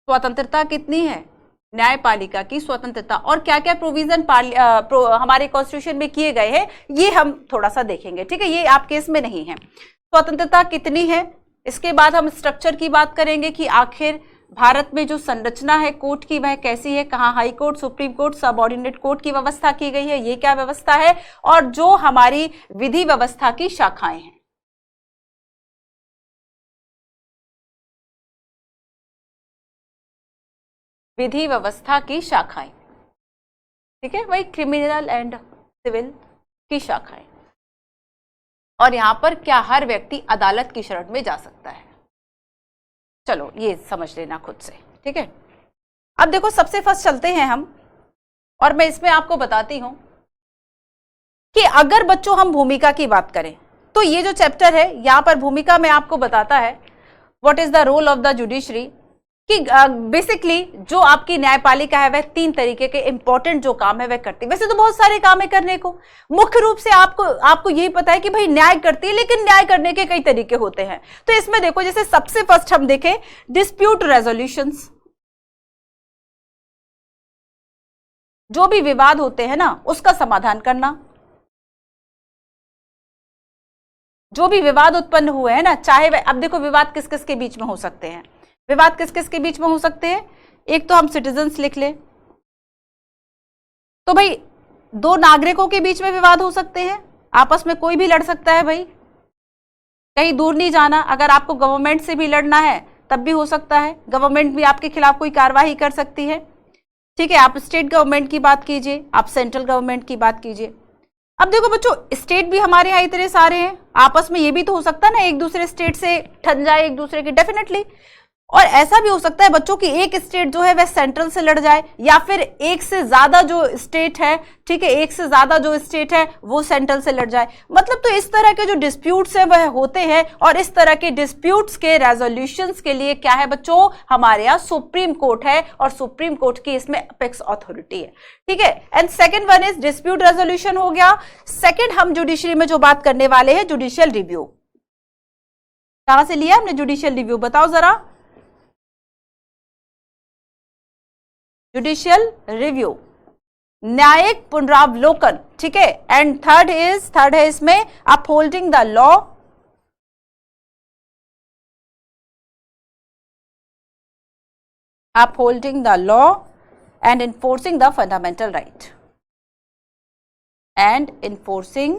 स्वतंत्रता कितनी है, न्यायपालिका की स्वतंत्रता, और क्या क्या प्रोविजन हमारे कॉन्स्टिट्यूशन में किए गए हैं, ये हम थोड़ा सा देखेंगे। ठीक है, ये आपके इसमें नहीं है। स्वतंत्रता कितनी है, इसके बाद हम स्ट्रक्चर की बात करेंगे कि आखिर भारत में जो संरचना है कोर्ट की वह कैसी है, कहाँ high court, supreme court, subordinate court की व्यवस्था की गई है, ये क्या व्यवस्था है, और जो हमारी विधि व्यवस्था की शाखाएं हैं। विधि व्यवस्था की शाखाएं, ठीक है, वही क्रिमिनल एंड सिविल की शाखाएं। और यहां पर क्या हर व्यक्ति अदालत की शरण में जा सकता है। चलो ये समझ लेना खुद से। ठीक है, अब देखो सबसे फर्स्ट चलते हैं हम, और मैं इसमें आपको बताती हूं कि अगर बच्चों हम भूमिका की बात करें तो ये जो चैप्टर है यहां पर भूमिका में आपको बताता है what is the role of the judiciary, कि बेसिकली जो आपकी न्यायपालिका है वह 3 तरीके के इंपॉर्टेंट जो काम है वह करती है। वैसे तो बहुत सारे काम है करने को, मुख्य रूप से आपको यही पता है कि भाई न्याय करती है, लेकिन न्याय करने के कई तरीके होते हैं। तो इसमें देखो, जैसे सबसे फर्स्ट हम देखें डिस्प्यूट रेजोल्यूशंस, जो भी विवाद होते हैं ना उसका समाधान करना। जो भी विवाद उत्पन्न हुए हैं ना, चाहे वह, अब देखो विवाद किस किस के बीच में हो सकते हैं, विवाद किस किस के बीच में हो सकते हैं। एक तो हम सिटीजन्स लिख ले, तो भाई 2 नागरिकों के बीच में विवाद हो सकते हैं, आपस में कोई भी लड़ सकता है भाई, कहीं दूर नहीं जाना। अगर आपको गवर्नमेंट से भी लड़ना है तब भी हो सकता है, गवर्नमेंट भी आपके खिलाफ कोई कार्रवाई कर सकती है, ठीक है। आप स्टेट गवर्नमेंट की बात कीजिए, आप सेंट्रल गवर्नमेंट की बात कीजिए। अब देखो बच्चों, स्टेट भी हमारे यहाँ इतने सारे हैं, आपस में ये भी तो हो सकता है ना एक दूसरे स्टेट से ठन जाए एक दूसरे की, डेफिनेटली। और ऐसा भी हो सकता है बच्चों की एक स्टेट जो है वह सेंट्रल से लड़ जाए, या फिर एक से ज्यादा जो स्टेट है, ठीक है, एक से ज्यादा जो स्टेट है वो सेंट्रल से लड़ जाए। मतलब तो इस तरह के जो डिस्प्यूट्स है वह होते हैं, और इस तरह के डिस्प्यूट्स के रेजोल्यूशंस के लिए क्या है बच्चों, हमारे यहाँ सुप्रीम कोर्ट है, और सुप्रीम कोर्ट की इसमें अपेक्स अथॉरिटी है, ठीक है। And second one is dispute resolution हो गया। सेकेंड हम जुडिशरी में जो बात करने वाले हैं, जुडिशियल रिव्यू। कहां से लिया हमने जुडिशियल रिव्यू, बताओ जरा। जुडिशियल रिव्यू, न्यायिक पुनरावलोकन, ठीक है। एंड थर्ड है इसमें upholding the law, upholding the law and enforcing the fundamental right, and enforcing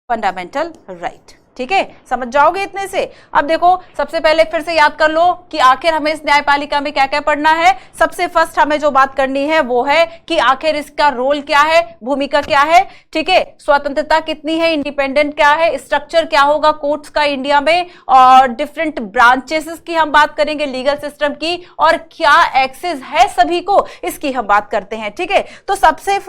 fundamental right, ठीक है। समझ जाओगे इतने से। अब देखो, सबसे पहले फिर से याद कर लो कि आखिर हमें इस न्यायपालिका में क्या क्या पढ़ना है। सबसे फर्स्ट हमें जो बात करनी है वो है कि आखिर इसका रोल क्या है, भूमिका क्या है, ठीक है, स्वतंत्रता कितनी है, इंडिपेंडेंट क्या है, स्ट्रक्चर क्या होगा कोर्ट्स का इंडिया में, और डिफरेंट ब्रांचेस की हम बात करेंगे, लीगल सिस्टम की, और क्या एक्सेस है सभी को, इसकी हम बात करते हैं, ठीक है। तो सबसे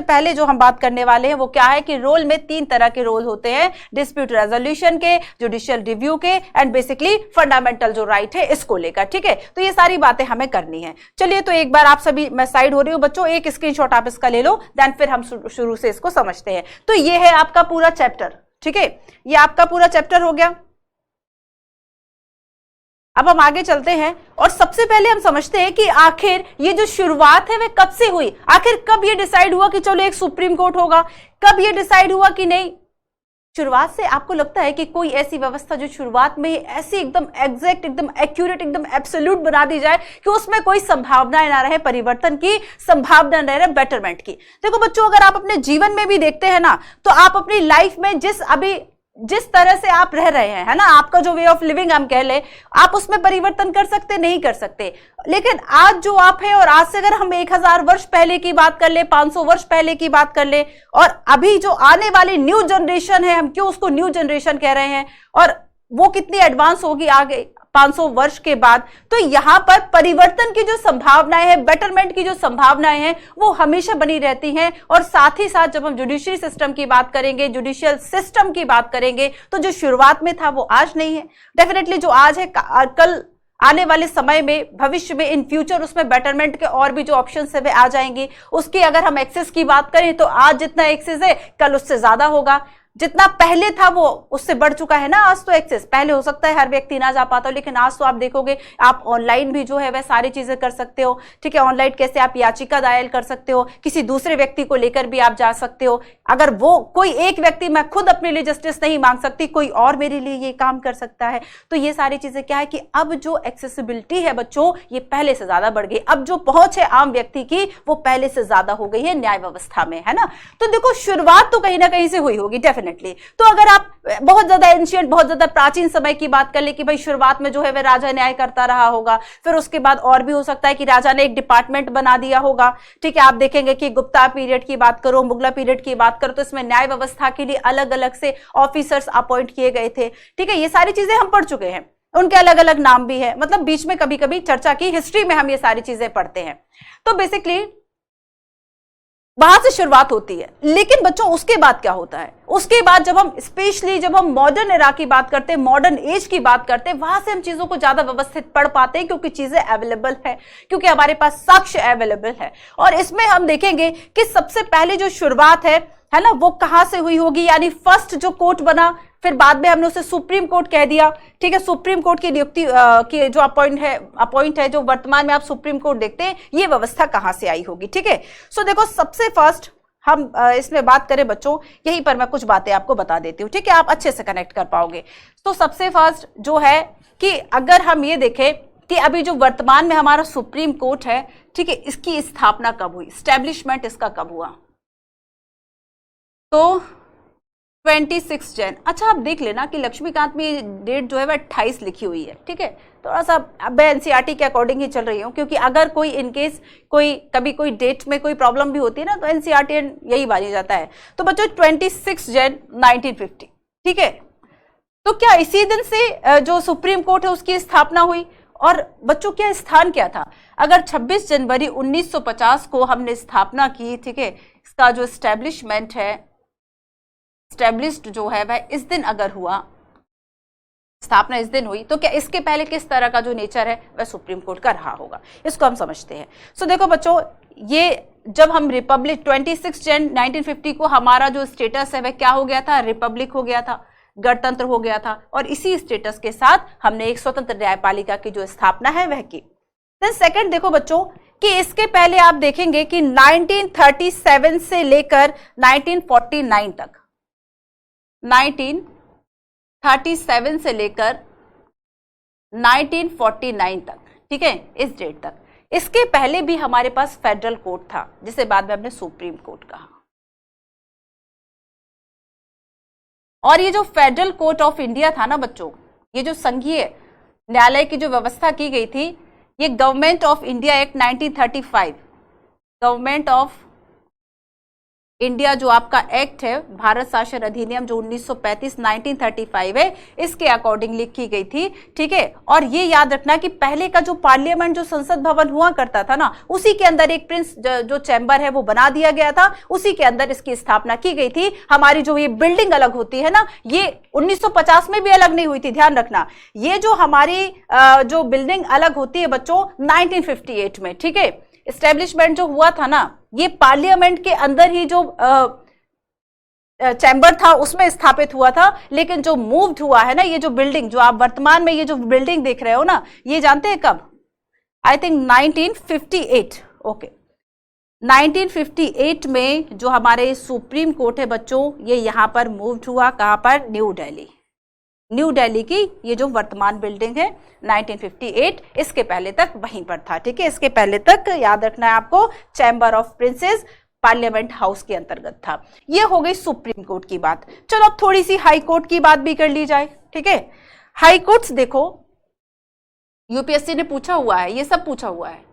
पहले जो हम बात करने वाले हैं वो क्या है कि रोल में 3 तरह के रोल होते हैं, डिस्प्यूट रेजोल्यूशन के, जुडिशियल रिव्यू के, एंड बेसिकली फंडामेंटल जो राइट है इसको लेकर, ठीक है। तो ये सारी बातें हमें करनी है। चलिए, तो एक बार आप सभी, मैं साइड हो रही हूं बच्चों, एक स्क्रीनशॉट आप इसका ले लो, देन फिर हम शुरू से इसको समझते हैं। तो ये है आपका पूरा चैप्टर, ठीक है, ये आपका पूरा चैप्टर हो गया। अब हम आगे चलते हैं, और सबसे पहले हम समझते हैं कि आखिर ये जो शुरुआत है वह कब से हुई, आखिर कब ये डिसाइड हुआ कि चलो एक सुप्रीम कोर्ट होगा, कब ये डिसाइड हुआ कि नहीं। शुरुआत से आपको लगता है कि कोई ऐसी व्यवस्था जो शुरुआत में ऐसी एकदम एग्जैक्ट, एकदम एक्यूरेट, एकदम एब्सोल्यूट बना दी जाए कि उसमें कोई संभावनाएं ना रहे परिवर्तन की, संभावना ना रहे बेटरमेंट की। देखो बच्चों, अगर आप अपने जीवन में भी देखते हैं ना, तो आप अपनी लाइफ में जिस तरह से आप रह रहे हैं, है ना, आपका जो वे ऑफ लिविंग हम कह ले, आप उसमें परिवर्तन कर सकते, नहीं कर सकते। लेकिन आज जो आप है, और आज से अगर हम 1000 वर्ष पहले की बात कर ले, 500 वर्ष पहले की बात कर ले, और अभी जो आने वाली न्यू जनरेशन है, हम क्यों उसको न्यू जनरेशन कह रहे हैं, और वो कितनी एडवांस होगी आगे 500 वर्ष के बाद, तो यहां पर परिवर्तन की जो संभावनाएं हैं, बेटरमेंट की जो संभावनाएं हैं, वो हमेशा बनी रहती हैं। और साथ ही साथ जब हम जुडिशरी सिस्टम की बात करेंगे, जुडिशियल सिस्टम की बात करेंगे, तो जो शुरुआत में था वो आज नहीं है, डेफिनेटली जो आज है कल आने वाले समय में, भविष्य में, इन फ्यूचर उसमें बेटरमेंट के और भी जो ऑप्शंस है वे आ जाएंगे। उसकी अगर हम एक्सेस की बात करें तो आज जितना एक्सेस है कल उससे ज्यादा होगा, जितना पहले था वो उससे बढ़ चुका है ना आज तो एक्सेस। पहले हो सकता है हर व्यक्ति ना जा पाता हो, लेकिन आज तो आप देखोगे आप ऑनलाइन भी जो है वह सारी चीजें कर सकते हो, ठीक है। ऑनलाइन कैसे आप याचिका दायर कर सकते हो, किसी दूसरे व्यक्ति को लेकर भी आप जा सकते हो। अगर वो कोई एक व्यक्ति, मैं खुद अपने लिए जस्टिस नहीं मांग सकती, कोई और मेरे लिए ये काम कर सकता है। तो ये सारी चीजें क्या है कि अब जो एक्सेसिबिलिटी है बच्चों, ये पहले से ज्यादा बढ़ गई। अब जो पहुंच है आम व्यक्ति की वो पहले से ज्यादा हो गई है न्याय व्यवस्था में, है ना। तो देखो, शुरुआत तो कहीं ना कहीं से हुई होगी डेफिनेटली। तो अगर आप बहुत ज्यादा एंशिएंट, बहुत ज्यादा प्राचीन समय की बात कर ले कि भाई शुरुआत में जो है वह राजा न्याय करता रहा होगा, फिर उसके बाद और भी हो सकता है कि राजा ने एक डिपार्टमेंट बना दिया होगा, ठीक है। आप देखेंगे कि गुप्ता पीरियड की बात करो, मुगला पीरियड की बात करो, तो इसमें न्याय व्यवस्था के लिए अलग अलग से ऑफिसर्स अपॉइंट किए गए थे, ठीक है। ये सारी चीजें हम पढ़ चुके हैं, उनके अलग अलग नाम भी है, मतलब बीच में कभी कभी चर्चा की, हिस्ट्री में हम ये सारी चीजें पढ़ते हैं। तो बेसिकली वहां से शुरुआत होती है। लेकिन बच्चों उसके बाद क्या होता है, उसके बाद जब हम स्पेशली जब हम मॉडर्न एरा की बात करते हैं, मॉडर्न एज की बात करते हैं, वहां से हम चीजों को ज्यादा व्यवस्थित पढ़ पाते हैं, क्योंकि चीजें अवेलेबल है, क्योंकि हमारे पास साक्ष्य अवेलेबल है। और इसमें हम देखेंगे कि सबसे पहले जो शुरुआत है ना, वो कहां से हुई होगी, यानी फर्स्ट जो कोर्ट बना, फिर बाद में हमने उसे सुप्रीम कोर्ट कह दिया। ठीक है, सुप्रीम कोर्ट की नियुक्ति की जो अपॉइंट है, जो वर्तमान में आप सुप्रीम कोर्ट देखते हैं, ये व्यवस्था कहां से आई होगी। ठीक है, सो देखो सबसे फर्स्ट हम इसमें बात करें बच्चों, यहीं पर मैं कुछ बातें आपको बता देती हूँ। ठीक है, आप अच्छे से कनेक्ट कर पाओगे। तो सबसे फर्स्ट जो है कि अगर हम ये देखें कि अभी जो वर्तमान में हमारा सुप्रीम कोर्ट है, ठीक है, इसकी स्थापना कब हुई, स्टैब्लिशमेंट इसका कब हुआ, तो 26 जैन। अच्छा आप देख लेना कि लक्ष्मीकांत में ये डेट जो है वह 28 लिखी हुई है। ठीक है, थोड़ा सा अब मैं एनसीईआरटी के अकॉर्डिंग ही चल रही हूँ, क्योंकि अगर कोई इनकेस कभी कोई डेट में कोई प्रॉब्लम भी होती है ना, तो एनसीईआरटी यही मानी जाता है। तो बच्चों 26 जैन 1950। ठीक है, तो क्या इसी दिन से जो सुप्रीम कोर्ट है उसकी स्थापना हुई? और बच्चों क्या स्थान क्या था? अगर 26 जनवरी 1950 को हमने स्थापना की, ठीक है, इसका जो एस्टेब्लिशमेंट है, एस्टेब्लिश्ड जो है वह इस दिन अगर हुआ, स्थापना इस दिन हुई, तो क्या इसके पहले किस तरह का जो नेचर है वह सुप्रीम कोर्ट का रहा होगा, इसको हम समझते हैं। सो देखो बच्चों, ये जब हम रिपब्लिक 26 जन 1950 को हमारा जो स्टेटस है वह क्या हो गया था, रिपब्लिक हो गया था, गणतंत्र हो गया था, और इसी स्टेटस के साथ हमने एक स्वतंत्र न्यायपालिका की जो स्थापना है वह की। देन सेकंड देखो बच्चों कि इसके पहले आप देखेंगे कि 1937 से लेकर 1949 तक, 1937 से लेकर 1949 तक, ठीक है, इस डेट तक, इसके पहले भी हमारे पास फेडरल कोर्ट था, जिसे बाद में हमने सुप्रीम कोर्ट कहा। और ये जो फेडरल कोर्ट ऑफ इंडिया था ना बच्चों, ये जो संघीय न्यायालय की जो व्यवस्था की गई थी, ये government of India act 1935, government of India जो आपका एक्ट है, भारत शासन अधिनियम जो 1935 1935 है, इसके अकॉर्डिंग लिखी गई थी। ठीक है, और ये याद रखना कि पहले का जो पार्लियामेंट, जो संसद भवन हुआ करता था ना, उसी के अंदर एक प्रिंस जो चैम्बर है वो बना दिया गया था, उसी के अंदर इसकी स्थापना की गई थी। हमारी जो ये बिल्डिंग अलग होती है ना, ये 1950 में भी अलग नहीं हुई थी, ध्यान रखना। ये जो हमारी जो बिल्डिंग अलग होती है बच्चों 1958 में, ठीक है, एस्टेब्लिशमेंट जो हुआ था ना, ये पार्लियामेंट के अंदर ही जो चैम्बर था उसमें स्थापित हुआ था। लेकिन जो मूव्ड हुआ है ना, ये जो बिल्डिंग जो आप वर्तमान में ये जो बिल्डिंग देख रहे हो ना, ये जानते हैं कब? I think 1958। ओके, 1958 में जो हमारे सुप्रीम कोर्ट है बच्चों, ये यहां पर मूव्ड हुआ। कहां पर? न्यू दिल्ली। न्यू दिल्ली की ये जो वर्तमान बिल्डिंग है 1958, इसके पहले तक वहीं पर था। ठीक है, इसके पहले तक याद रखना है आपको, chamber of princess parliament house के अंतर्गत था। ये हो गई सुप्रीम कोर्ट की बात। चलो अब थोड़ी सी हाई कोर्ट की बात भी कर ली जाए। ठीक है, हाई कोर्ट्स देखो, यूपीएससी ने पूछा हुआ है, ये सब पूछा हुआ है।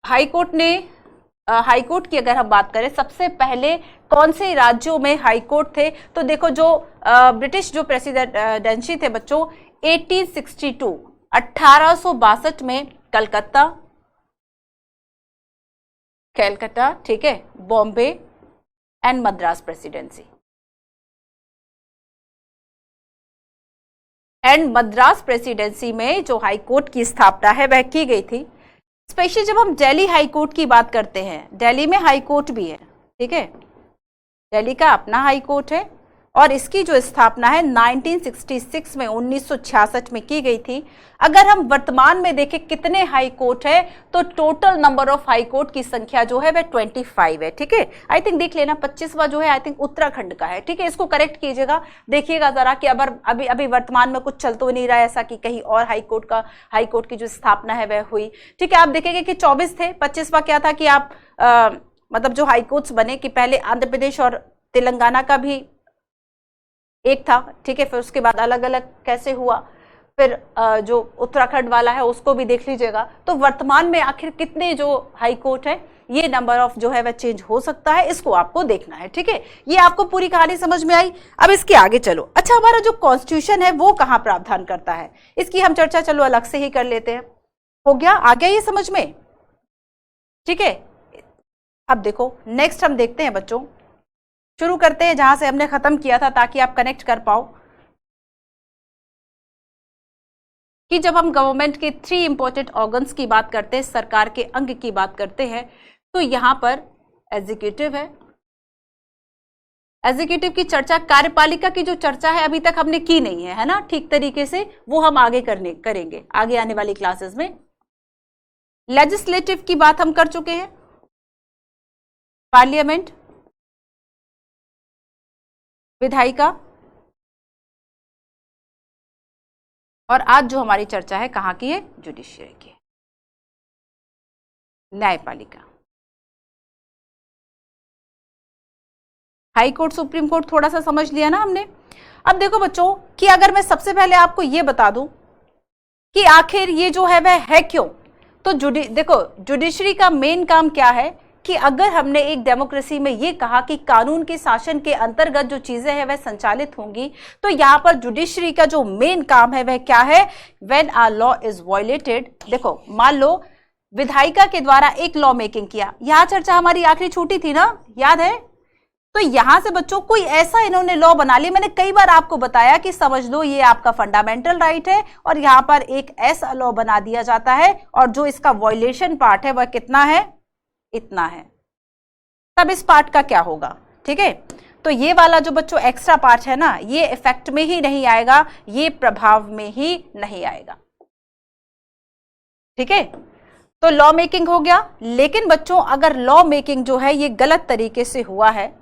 हाई कोर्ट की अगर हम बात करें, सबसे पहले कौन से राज्यों में हाई कोर्ट थे, तो देखो जो ब्रिटिश जो प्रेसिडेंसी थे बच्चों 1862 1862 में कलकत्ता, ठीक है, Bombay and Madras presidency. And Madras presidency में जो हाई कोर्ट की स्थापना है वह की गई थी। स्पेशली जब हम दिल्ली हाई कोर्ट की बात करते हैं, दिल्ली में हाई कोर्ट भी है। ठीक है, दिल्ली का अपना हाई कोर्ट है, और इसकी जो स्थापना है 1966 में 1966 में की गई थी। अगर हम वर्तमान में देखें कितने हाई कोर्ट है, तो total number of high court की संख्या जो है वह 25 है। ठीक है, आई थिंक देख लेना 25वां जो है आई थिंक उत्तराखंड का है। ठीक है, इसको करेक्ट कीजिएगा, देखिएगा जरा कि अभी वर्तमान में कुछ चल तो नहीं रहा है ऐसा कि कहीं और हाई कोर्ट की जो स्थापना है वह हुई। ठीक है, आप देखेंगे कि 24 थे, 25वां क्या था कि आप मतलब जो हाई कोर्ट्स बने कि पहले आंध्र प्रदेश और तेलंगाना का भी एक था। ठीक है, फिर उसके बाद अलग अलग कैसे हुआ, फिर जो उत्तराखंड वाला है उसको भी देख लीजिएगा। तो वर्तमान में आखिर कितने जो हाई कोर्ट है, ये नंबर ऑफ जो है वह चेंज हो सकता है, इसको आपको देखना है। ठीक है, ये आपको पूरी कहानी समझ में आई। अब इसके आगे चलो। अच्छा, हमारा जो कॉन्स्टिट्यूशन है वो कहाँ प्रावधान करता है, इसकी हम चर्चा चलो अलग से ही कर लेते हैं। हो गया, आ गया ये समझ में? ठीक है, अब देखो नेक्स्ट हम देखते हैं बच्चों, शुरू करते हैं जहां से हमने खत्म किया था ताकि आप कनेक्ट कर पाओ कि जब हम गवर्नमेंट के 3 इंपॉर्टेंट ऑर्गन्स की बात करते हैं, सरकार के अंग की बात करते हैं, तो यहां पर एग्जीक्यूटिव है। एग्जीक्यूटिव की चर्चा, कार्यपालिका की जो चर्चा है अभी तक हमने की नहीं है ना ठीक तरीके से, वो हम आगे करेंगे आगे आने वाली क्लासेस में। लेजिस्लेटिव की बात हम कर चुके हैं, पार्लियामेंट, विधायिका, और आज जो हमारी चर्चा है कहां की है, जुडिशियरी की, न्यायपालिका। हाई कोर्ट, सुप्रीम कोर्ट थोड़ा सा समझ लिया ना हमने। अब देखो बच्चों कि अगर मैं सबसे पहले आपको यह बता दूं कि आखिर ये जो है वह है क्यों, तो देखो जुडिशरी का मेन काम क्या है कि अगर हमने एक डेमोक्रेसी में ये कहा कि कानून के शासन के अंतर्गत जो चीजें हैं वह संचालित होंगी, तो यहां पर जुडिशरी का जो मेन काम है वह क्या है, when a law is violated. देखो मान लो विधायिका के द्वारा एक लॉ मेकिंग किया, यहां चर्चा हमारी आखिरी छूटी थी ना, याद है, तो यहां से बच्चों कोई ऐसा इन्होंने लॉ बना लिया, मैंने कई बार आपको बताया कि समझ लो ये आपका फंडामेंटल राइट है और यहां पर एक ऐसा लॉ बना दिया जाता है और जो इसका वायलेशन पार्ट है वह कितना है, इतना है, तब इस पार्ट का क्या होगा, ठीक है। तो ये वाला जो बच्चों एक्स्ट्रा पार्ट है ना, ये इफेक्ट में ही नहीं आएगा, ये प्रभाव में ही नहीं आएगा, ठीक है। तो लॉ मेकिंग हो गया, लेकिन बच्चों अगर लॉ मेकिंग जो है ये गलत तरीके से हुआ है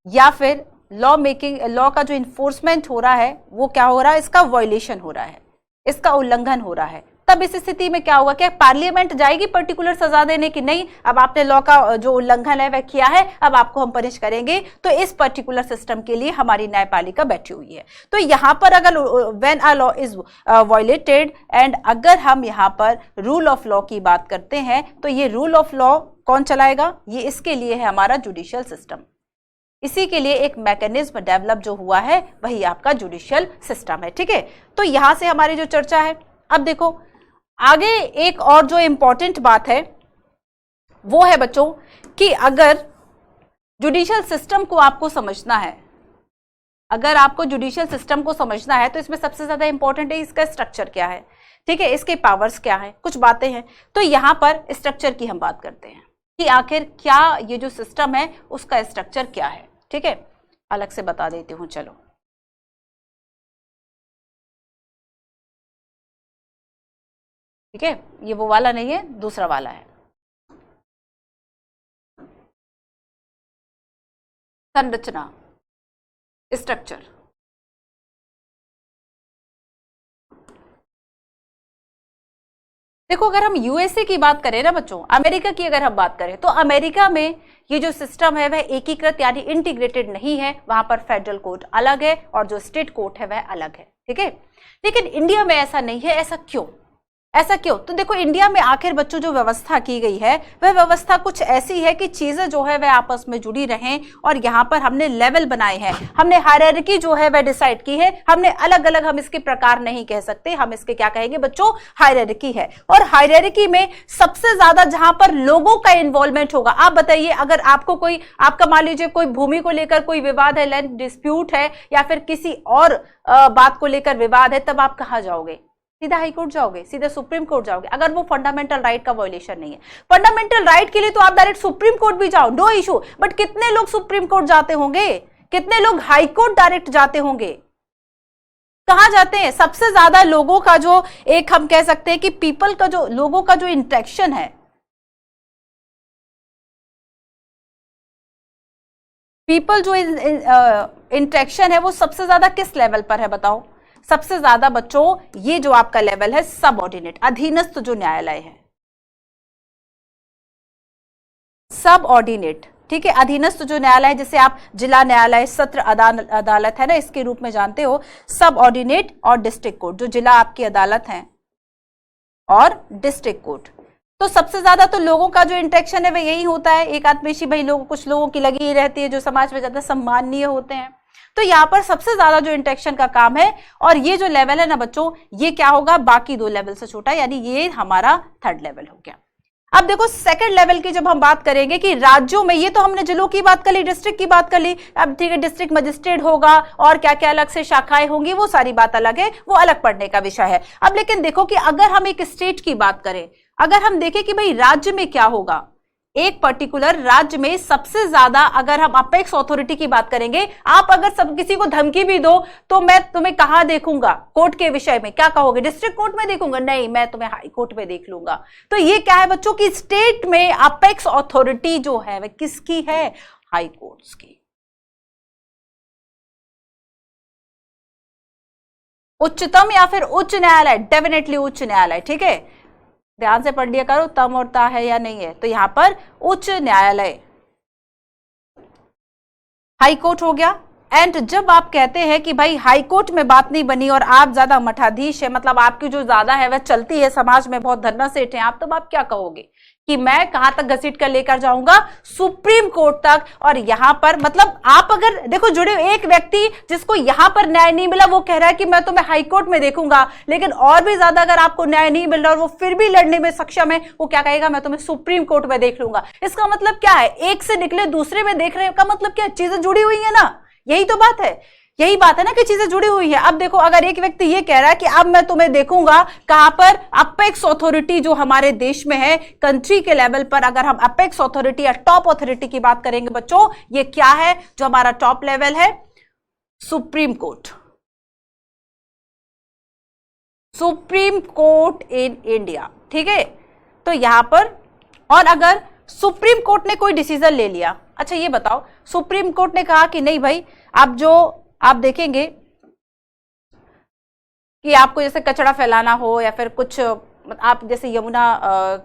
या फिर लॉ का जो इन्फोर्समेंट हो रहा है वो क्या हो रहा है, इसका वायलेशन हो रहा है, इसका उल्लंघन हो रहा है, तब इस स्थिति में क्या होगा, क्या पार्लियामेंट जाएगी पर्टिकुलर सजा देने की, नहीं, अब आपने लॉ का जो उल्लंघन है वह किया है, अब आपको हम पनिश करेंगे, तो इस पर्टिकुलर सिस्टम के लिए हमारी न्यायपालिका बैठी हुई है। तो यहां पर अगर when a law is violated and अगर हम यहां पर रूल ऑफ लॉ की बात करते हैं, तो ये रूल ऑफ लॉ कौन चलाएगा, ये इसके लिए है हमारा जुडिशियल सिस्टम, इसी के लिए एक मैकेनिज्म डेवलप जो हुआ है वही आपका जुडिशियल सिस्टम है, ठीक है। तो यहां से हमारी जो चर्चा है, अब देखो आगे एक और जो इंपॉर्टेंट बात है वो है बच्चों कि अगर जुडिशियल सिस्टम को आपको समझना है, अगर आपको जुडिशियल सिस्टम को समझना है तो इसमें सबसे ज्यादा इंपॉर्टेंट है इसका स्ट्रक्चर क्या है, ठीक है, इसके पावर्स क्या है, कुछ बातें हैं। तो यहां पर स्ट्रक्चर की हम बात करते हैं कि आखिर क्या ये जो सिस्टम है उसका स्ट्रक्चर क्या है, ठीक है, अलग से बता देती हूं, चलो। ठीक है, ये वो वाला नहीं है, दूसरा वाला है, संरचना, स्ट्रक्चर। देखो अगर हम यूएसए की बात करें ना बच्चों, अमेरिका की अगर हम बात करें, तो अमेरिका में ये जो सिस्टम है वह एकीकृत यानी इंटीग्रेटेड नहीं है, वहां पर फेडरल कोर्ट अलग है और जो स्टेट कोर्ट है वह अलग है, ठीक है। लेकिन इंडिया में ऐसा नहीं है, ऐसा क्यों, ऐसा क्यों, तो देखो इंडिया में आखिर बच्चों जो व्यवस्था की गई है वह व्यवस्था कुछ ऐसी है कि चीजें जो है वह आपस में जुड़ी रहें, और यहाँ पर हमने लेवल बनाए हैं, हमने हायरार्की जो है वह डिसाइड की है, हमने अलग अलग, हम इसके प्रकार नहीं कह सकते, हम इसके क्या कहेंगे बच्चों, हायरार्की है। और हायरार्की में सबसे ज्यादा जहां पर लोगों का इन्वॉल्वमेंट होगा, आप बताइए अगर आपको कोई, आपका मान लीजिए कोई भूमि को लेकर कोई विवाद है, लैंड डिस्प्यूट है, या फिर किसी और बात को लेकर विवाद है, तब आप कहां जाओगे, सीधा हाई कोर्ट जाओगे, सीधे सुप्रीम कोर्ट जाओगे, अगर वो फंडामेंटल राइट का वायलेशन नहीं है। फंडामेंटल राइट के लिए तो आप डायरेक्ट सुप्रीम कोर्ट भी जाओ, नो इशू, बट कितने लोग सुप्रीम कोर्ट जाते होंगे, कितने लोग हाई कोर्ट डायरेक्ट जाते होंगे, कहां जाते हैं। सबसे ज्यादा लोगों का जो एक हम कह सकते हैं कि पीपल का जो, लोगों का जो इंटरेक्शन है, पीपल जो इंटरेक्शन है वो सबसे ज्यादा किस लेवल पर है बताओ, सबसे ज्यादा बच्चों ये जो आपका लेवल है सब ऑर्डिनेट, अधीनस्थ जो न्यायालय है, सब ऑर्डिनेट, ठीक है, अधीनस्थ जो न्यायालय है, जैसे आप जिला न्यायालय, सत्र अदालत है ना, इसके रूप में जानते हो, सब ऑर्डिनेट और डिस्ट्रिक्ट कोर्ट, जो जिला आपकी अदालत है और डिस्ट्रिक्ट कोर्ट। तो सबसे ज्यादा तो लोगों का जो इंटरेक्शन है वह यही होता है, एक आत्मेशी भाई लोग, कुछ लोगों की लगी रहती है जो समाज में ज्यादा सम्माननीय होते हैं, तो यहाँ पर सबसे ज्यादा जो इंटरेक्शन का काम है, और ये जो लेवल है ना बच्चों, ये क्या होगा, बाकी दो लेवल से छोटा, यानी ये हमारा थर्ड लेवल हो गया। अब देखो सेकंड लेवल की जब हम बात करेंगे कि राज्यों में, ये तो हमने जिलों की बात कर ली, डिस्ट्रिक्ट की बात कर ली, अब ठीक है डिस्ट्रिक्ट मजिस्ट्रेट होगा और क्या क्या अलग से शाखाएं होंगी, वो सारी बात अलग है, वो अलग पढ़ने का विषय है। अब लेकिन देखो कि अगर हम एक स्टेट की बात करें, अगर हम देखें कि भाई राज्य में क्या होगा, एक पर्टिकुलर राज्य में सबसे ज्यादा, अगर हम अपेक्स अथॉरिटी की बात करेंगे, आप अगर सब किसी को धमकी भी दो तो मैं तुम्हें कहां देखूंगा, कोर्ट के विषय में क्या कहोगे, डिस्ट्रिक्ट कोर्ट में देखूंगा, नहीं मैं तुम्हें हाई कोर्ट में देख लूंगा। तो ये क्या है बच्चों की, स्टेट में अपेक्स अथॉरिटी जो है वह किसकी है, हाई कोर्ट्स की। उच्चतम या फिर उच्च न्यायालय, डेफिनेटली उच्च न्यायालय, ठीक है, ध्यान से पढ़ लिया करो, तम और ता है या नहीं है, तो यहां पर उच्च न्यायालय, हाई कोर्ट हो गया। एंड जब आप कहते हैं कि भाई हाई कोर्ट में बात नहीं बनी और आप ज्यादा मठाधीश है, मतलब आपकी जो ज्यादा है वह चलती है समाज में, बहुत धन्ना सेठ हैं आप, तब आप क्या कहोगे कि मैं कहां तक घसीट कर लेकर जाऊंगा, सुप्रीम कोर्ट तक। और यहां पर मतलब आप अगर देखो जुड़े, एक व्यक्ति जिसको यहां पर न्याय नहीं मिला वो कह रहा है कि मैं तुम्हें हाई कोर्ट में देखूंगा, लेकिन और भी ज्यादा अगर आपको न्याय नहीं मिल रहा और वो फिर भी लड़ने में सक्षम है, वो क्या कहेगा, मैं तुम्हें सुप्रीम कोर्ट में देख लूंगा। इसका मतलब क्या है, एक से निकले दूसरे में देख रहे का मतलब क्या, चीजें जुड़ी हुई है ना, यही तो बात है, यही बात है ना कि चीजें जुड़ी हुई है। अब देखो अगर एक व्यक्ति ये कह रहा है कि अब मैं तुम्हें देखूंगा कहां पर, अपेक्स अथॉरिटी जो हमारे देश में है, कंट्री के लेवल पर अगर हम अपेक्स अथॉरिटी या टॉप अथॉरिटी की बात करेंगे बच्चों, ये क्या है जो हमारा टॉप लेवल है, supreme court, supreme court in India, ठीक है। तो यहां पर, और अगर सुप्रीम कोर्ट ने कोई डिसीजन ले लिया, अच्छा ये बताओ सुप्रीम कोर्ट ने कहा कि नहीं भाई, अब जो आप देखेंगे कि आपको जैसे कचरा फैलाना हो या फिर कुछ, आप जैसे यमुना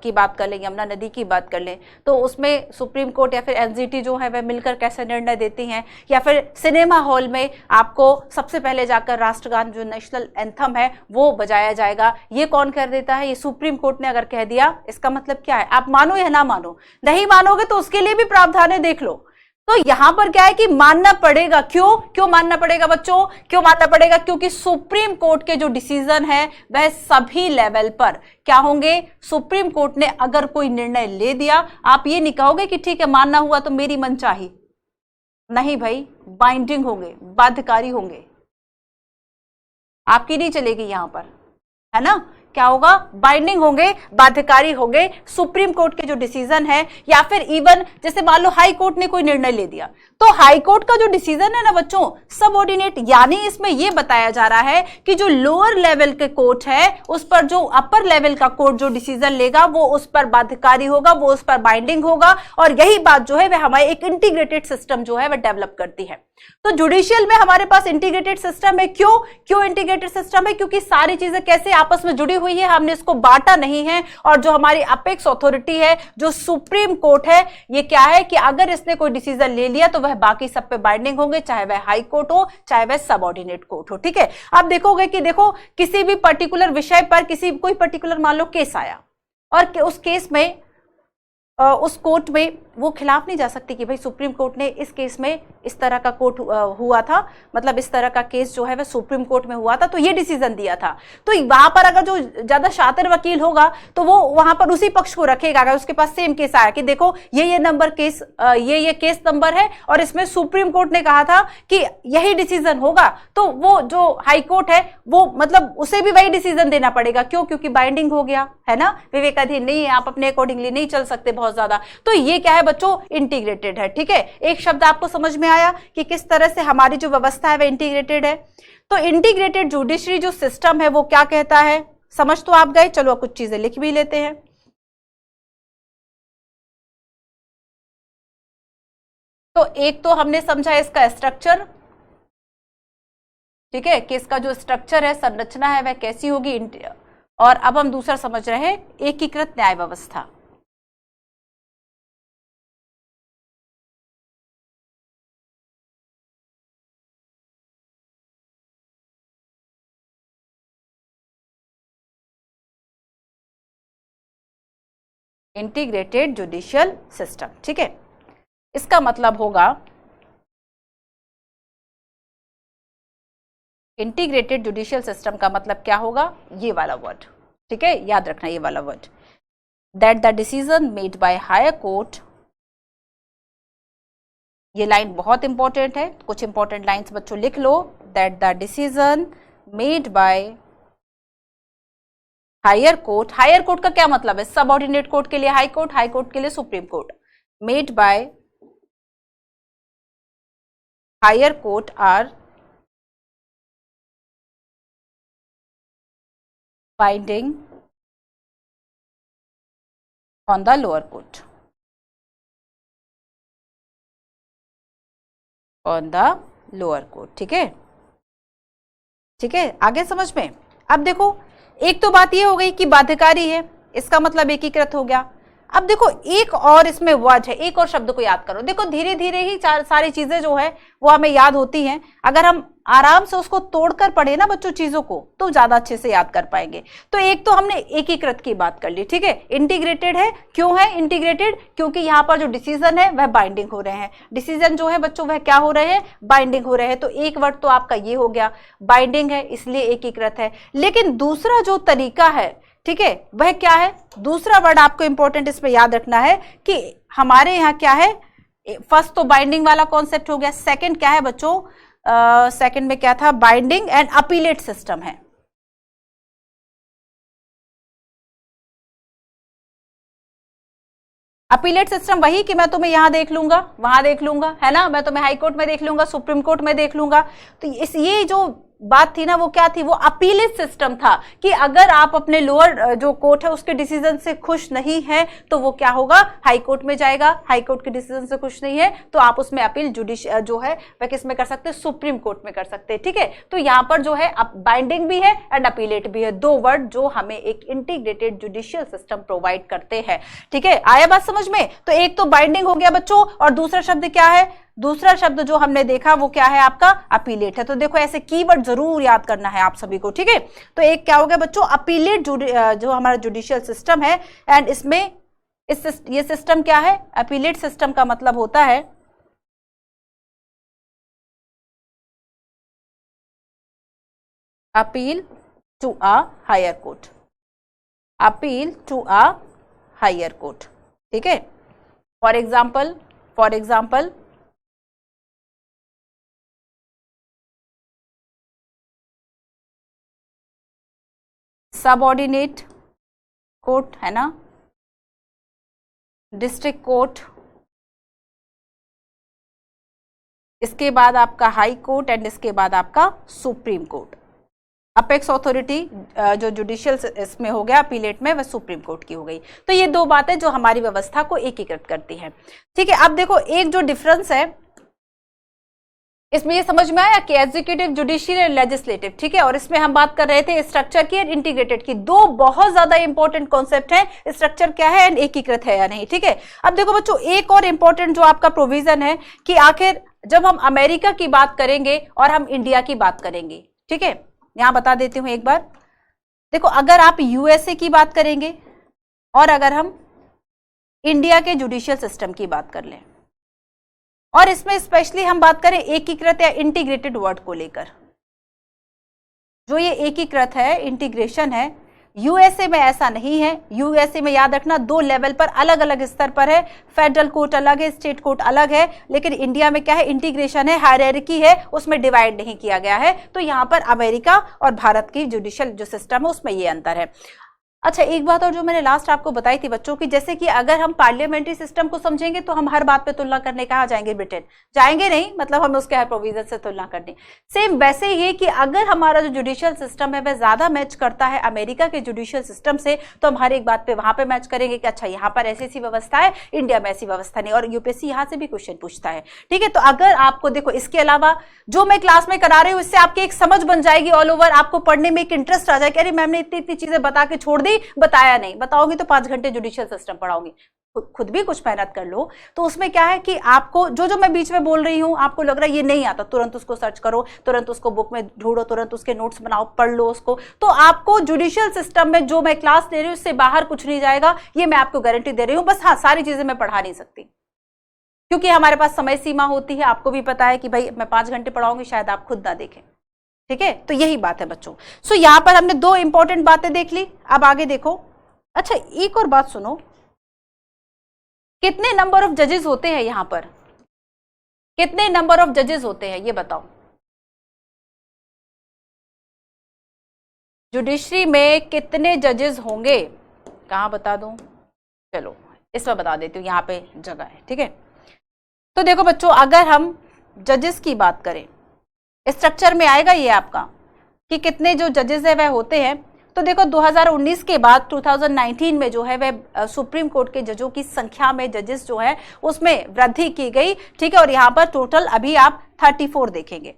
की बात कर लें, यमुना नदी की बात कर लें, तो उसमें सुप्रीम कोर्ट या फिर एनजीटी जो है वह मिलकर कैसे निर्णय देती हैं, या फिर सिनेमा हॉल में आपको सबसे पहले जाकर राष्ट्रगान जो नेशनल एंथम है वो बजाया जाएगा, ये कौन कर देता है, ये सुप्रीम कोर्ट ने अगर कह दिया। इसका मतलब क्या है, आप मानो या ना मानो, नहीं मानोगे तो उसके लिए भी प्रावधान है, देख लो। तो यहां पर क्या है कि मानना पड़ेगा, क्यों मानना पड़ेगा बच्चों, क्यों मानना पड़ेगा, क्योंकि सुप्रीम कोर्ट के जो डिसीजन है वह सभी लेवल पर क्या होंगे, सुप्रीम कोर्ट ने अगर कोई निर्णय ले दिया, आप ये नहीं कहोगे कि ठीक है मानना हुआ तो मेरी मनचाही, नहीं भाई, बाइंडिंग होंगे, बाध्यकारी होंगे, आपकी नहीं चलेगी यहां पर, है ना, क्या होगा, बाइंडिंग होंगे, बाध्यकारी होंगे, सुप्रीम कोर्ट के जो डिसीजन है। या फिर इवन जैसे मान लो हाई कोर्ट ने कोई निर्णय ले दिया, तो हाई कोर्ट का जो डिसीजन है ना बच्चों, सबऑर्डिनेट, यानी इसमें यह बताया जा रहा है कि जो लोअर लेवल के कोर्ट है उस पर जो अपर लेवल का कोर्ट जो डिसीजन लेगा वो उस पर बाध्यकारी होगा, वो उस पर बाइंडिंग होगा। और यही बात जो है वह हमारे एक इंटीग्रेटेड सिस्टम जो है वह डेवलप करती है। तो जुडिशियल में हमारे पास इंटीग्रेटेड सिस्टम है, क्यों इंटीग्रेटेड सिस्टम है, क्योंकि सारी चीजें कैसे आपस में जुड़ी हुई है, हमने इसको बांटा नहीं है। और जो हमारी अपेक्स अथॉरिटी है, जो सुप्रीम कोर्ट है, ये क्या है कि अगर इसने कोई डिसीजन ले लिया तो वह बाकी सब पे बाइंडिंग होंगे, चाहे वह हाई कोर्ट हो चाहे वह सबऑर्डिनेट कोर्ट हो, ठीक है। आप देखोगे कि देखो किसी भी पर्टिकुलर विषय पर कोई पर्टिकुलर मान लो केस आया और उस केस में उस कोर्ट में वो खिलाफ नहीं जा सकती कि भाई सुप्रीम कोर्ट ने इस केस में इस तरह का कोर्ट हुआ था, मतलब इस तरह का केस जो है वह सुप्रीम कोर्ट में हुआ था तो ये डिसीजन दिया था। तो वहां पर अगर जो ज्यादा शातिर वकील होगा तो वो वहां पर उसी पक्ष को रखेगा। अगर उसके पास सेम केस आया कि देखो ये नंबर केस, ये केस नंबर है और इसमें सुप्रीम कोर्ट ने कहा था कि यही डिसीजन होगा, तो वो जो हाई कोर्ट है वो मतलब उसे भी वही डिसीजन देना पड़ेगा। क्यों? क्योंकि बाइंडिंग हो गया है ना, विवेकाधीन नहीं है, आप अपने अकॉर्डिंगली नहीं चल सकते बहुत ज्यादा। तो ये क्या है बच्चों, इंटीग्रेटेड है, ठीक है। एक शब्द आपको समझ में आया कि किस तरह से हमारी जो व्यवस्था है वह इंटीग्रेटेड है। तो इंटीग्रेटेड जुडिशरी जो सिस्टम है वो क्या कहता है, समझ तो आप गए, चलो कुछ चीजें लिख भी लेते हैं। तो एक तो हमने समझा इसका स्ट्रक्चर, ठीक है, कि इसका जो स्ट्रक्चर है, संरचना है, वह कैसी होगी। और अब हम दूसरा समझ रहे हैं एकीकृत न्याय व्यवस्था। इंटीग्रेटेड जुडिशियल सिस्टम, ठीक है। इसका मतलब होगा इंटीग्रेटेड जुडिशियल सिस्टम का मतलब क्या होगा, ये वाला वर्ड, ठीक है, याद रखना ये वाला word. That the decision made by higher court, ये लाइन बहुत इंपॉर्टेंट है, कुछ इंपॉर्टेंट लाइंस बच्चों लिख लो, that the decision made by higher court, higher court का क्या मतलब है, सबऑर्डिनेट कोर्ट के लिए हाई कोर्ट, हाई कोर्ट के लिए supreme court, made by higher court are binding on the lower court, on the lower court. ठीक है, ठीक है, आगे समझ में। अब देखो, एक तो बात ये हो गई कि बाध्यकारी है, इसका मतलब एकीकृत हो गया। अब देखो एक और इसमें वर्ड है, एक और शब्द को याद करो। देखो धीरे धीरे ही सारी चीजें जो है वो हमें याद होती हैं, अगर हम आराम से उसको तोड़कर पढ़े ना बच्चों चीजों को, तो ज्यादा अच्छे से याद कर पाएंगे। तो एक तो हमने एकीकृत की बात कर ली, ठीक है। इंटीग्रेटेड है, क्यों है इंटीग्रेटेड, क्योंकि यहाँ पर जो डिसीजन है वह बाइंडिंग हो रहे हैं, डिसीजन जो है बच्चों वह क्या हो रहे हैं, बाइंडिंग हो रहे हैं। तो एक वर्ड तो आपका ये हो गया, बाइंडिंग है इसलिए एकीकृत है। लेकिन दूसरा जो तरीका है, ठीक है, वह क्या है, दूसरा वर्ड आपको इंपॉर्टेंट इसमें याद रखना है कि हमारे यहाँ क्या है, फर्स्ट तो बाइंडिंग वाला कॉन्सेप्ट हो गया, सेकंड क्या है बच्चों, सेकंड में क्या था, बाइंडिंग एंड अपीलेट सिस्टम है। अपीलेट सिस्टम वही कि मैं तुम्हें यहां देख लूंगा, वहां देख लूंगा, है ना, मैं तुम्हें हाई कोर्ट में देख लूंगा, सुप्रीम कोर्ट में देख लूंगा। तो ये जो बात थी ना वो क्या थी, वो अपीलेट सिस्टम था कि अगर आप अपने लोअर जो कोर्ट है उसके डिसीजन से खुश नहीं है तो वो क्या होगा, हाई कोर्ट में जाएगा। हाई कोर्ट के डिसीजन से खुश नहीं है तो आप उसमें अपील जो है वह किस में कर सकते हैं, सुप्रीम कोर्ट में कर सकते हैं। ठीक है, तो यहां पर जो है बाइंडिंग भी है एंड अपीलेट भी है, दो वर्ड जो हमें एक इंटीग्रेटेड जुडिशियल सिस्टम प्रोवाइड करते हैं। ठीक है, आया बात समझ में। तो एक तो बाइंडिंग हो गया बच्चों, और दूसरा शब्द क्या है, दूसरा शब्द जो हमने देखा वो क्या है आपका, अपीलेट है। तो देखो ऐसे कीवर्ड जरूर याद करना है आप सभी को। ठीक है, तो एक क्या हो गया बच्चों, अपीलेट जो हमारा जुडिशियल सिस्टम है, एंड इसमें ये सिस्टम क्या है, अपीलेट सिस्टम का मतलब होता है appeal to a higher court, appeal to a higher court. ठीक है, फॉर एग्जाम्पल सबऑर्डिनेट कोर्ट है ना, डिस्ट्रिक्ट कोर्ट, इसके बाद आपका हाई कोर्ट एंड इसके बाद आपका सुप्रीम कोर्ट। अपेक्स अथॉरिटी जो जुडिशियल इसमें हो गया अपीलेट में, वह सुप्रीम कोर्ट की हो गई। तो ये दो बातें जो हमारी व्यवस्था को एकीकृत करती हैं। ठीक है, अब देखो एक जो डिफरेंस है इसमें ये समझ में आया कि एग्जीक्यूटिव, जुडिशियल और लेजिस्लेटिव। ठीक है, और इसमें हम बात कर रहे थे स्ट्रक्चर की और इंटीग्रेटेड की, दो बहुत ज्यादा इंपॉर्टेंट कॉन्सेप्ट हैं, स्ट्रक्चर क्या है एंड एकीकृत है या नहीं। ठीक है, अब देखो बच्चों एक और इंपॉर्टेंट जो आपका प्रोविजन है कि आखिर जब हम अमेरिका की बात करेंगे और हम इंडिया की बात करेंगे, ठीक है, यहां बता देती हूं एक बार। देखो अगर आप यूएसए की बात करेंगे और अगर हम इंडिया के जुडिशियल सिस्टम की बात कर लें, और इसमें स्पेशली हम बात करें एकीकृत या इंटीग्रेटेड वर्ड को लेकर, जो ये एकीकृत है, इंटीग्रेशन है, यूएसए में ऐसा नहीं है। यूएसए में याद रखना दो लेवल पर, अलग अलग स्तर पर है, फेडरल कोर्ट अलग है, स्टेट कोर्ट अलग है। लेकिन इंडिया में क्या है, इंटीग्रेशन है, हायरार्की है, उसमें डिवाइड नहीं किया गया है। तो यहां पर अमेरिका और भारत की जुडिशियल जो सिस्टम है उसमें ये अंतर है। अच्छा एक बात और जो मैंने लास्ट आपको बताई थी बच्चों की, जैसे कि अगर हम पार्लियामेंट्री सिस्टम को समझेंगे तो हम हर बात पे तुलना करने कहाँ जाएंगे, ब्रिटेन जाएंगे नहीं, मतलब हम उसके हर प्रोविजन से तुलना करने। सेम वैसे ही कि अगर हमारा जो जुडिशियल सिस्टम है वह ज्यादा मैच करता है अमेरिका के जुडिशियल सिस्टम से, तो हम हर एक बात पे वहां पे मैच करेंगे कि अच्छा यहाँ पर ऐसी व्यवस्था है, इंडिया में ऐसी व्यवस्था नहीं। और यूपीएससी यहाँ से भी क्वेश्चन पूछता है। ठीक है, तो अगर आपको देखो इसके अलावा जो मैं क्लास में करा रही हूँ इससे आपकी एक समझ बन जाएगी ऑल ओवर, आपको पढ़ने में एक इंटरेस्ट आ जाएगा, अरे मैम ने इतनी इतनी चीजें बता के छोड़ दी, बताया नहीं, बताओगी तो 5 घंटे जुडिशियल सिस्टम पढ़ाऊंगी। खुद भी कुछ मेहनत कर लो। तो उसमें क्या है कि आपको जो मैं बीच में बोल रही हूं आपको लग रहा है ये नहीं आता, तुरंत उसको सर्च करो, तुरंत उसको बुक में ढूंढो, तुरंत उसके नोट्स बनाओ, पढ़ लो उसको। तो आपको जुडिशियल सिस्टम में जो मैं क्लास ले रही हूं उससे बाहर कुछ नहीं जाएगा, ये मैं आपको गारंटी दे रही हूं। बस हाँ, सारी चीजें मैं पढ़ा नहीं सकती क्योंकि हमारे पास समय सीमा होती है। आपको भी पता है कि भाई मैं 5 घंटे पढ़ाऊंगी, शायद आप खुद ना देखें। ठीक है, तो यही बात है बच्चों। सो यहां पर हमने 2 इंपॉर्टेंट बातें देख ली। अब आगे देखो, अच्छा एक और बात सुनो, कितने नंबर ऑफ जजेस होते हैं यहां पर, कितने नंबर ऑफ जजेस होते हैं ये बताओ। जुडिशरी में कितने जजेस होंगे, कहां बता दूं, चलो इसमें बता देती हूँ, यहाँ पे जगह है, ठीक है। तो देखो बच्चों, अगर हम जजेस की बात करें, स्ट्रक्चर में आएगा ये आपका कि कितने जो जजेस है वह होते हैं। तो देखो 2019 के बाद 2019 में जो है वह सुप्रीम कोर्ट के जजों की संख्या में जजेस जो है उसमें वृद्धि की गई, ठीक है। और यहाँ पर टोटल अभी आप 34 देखेंगे।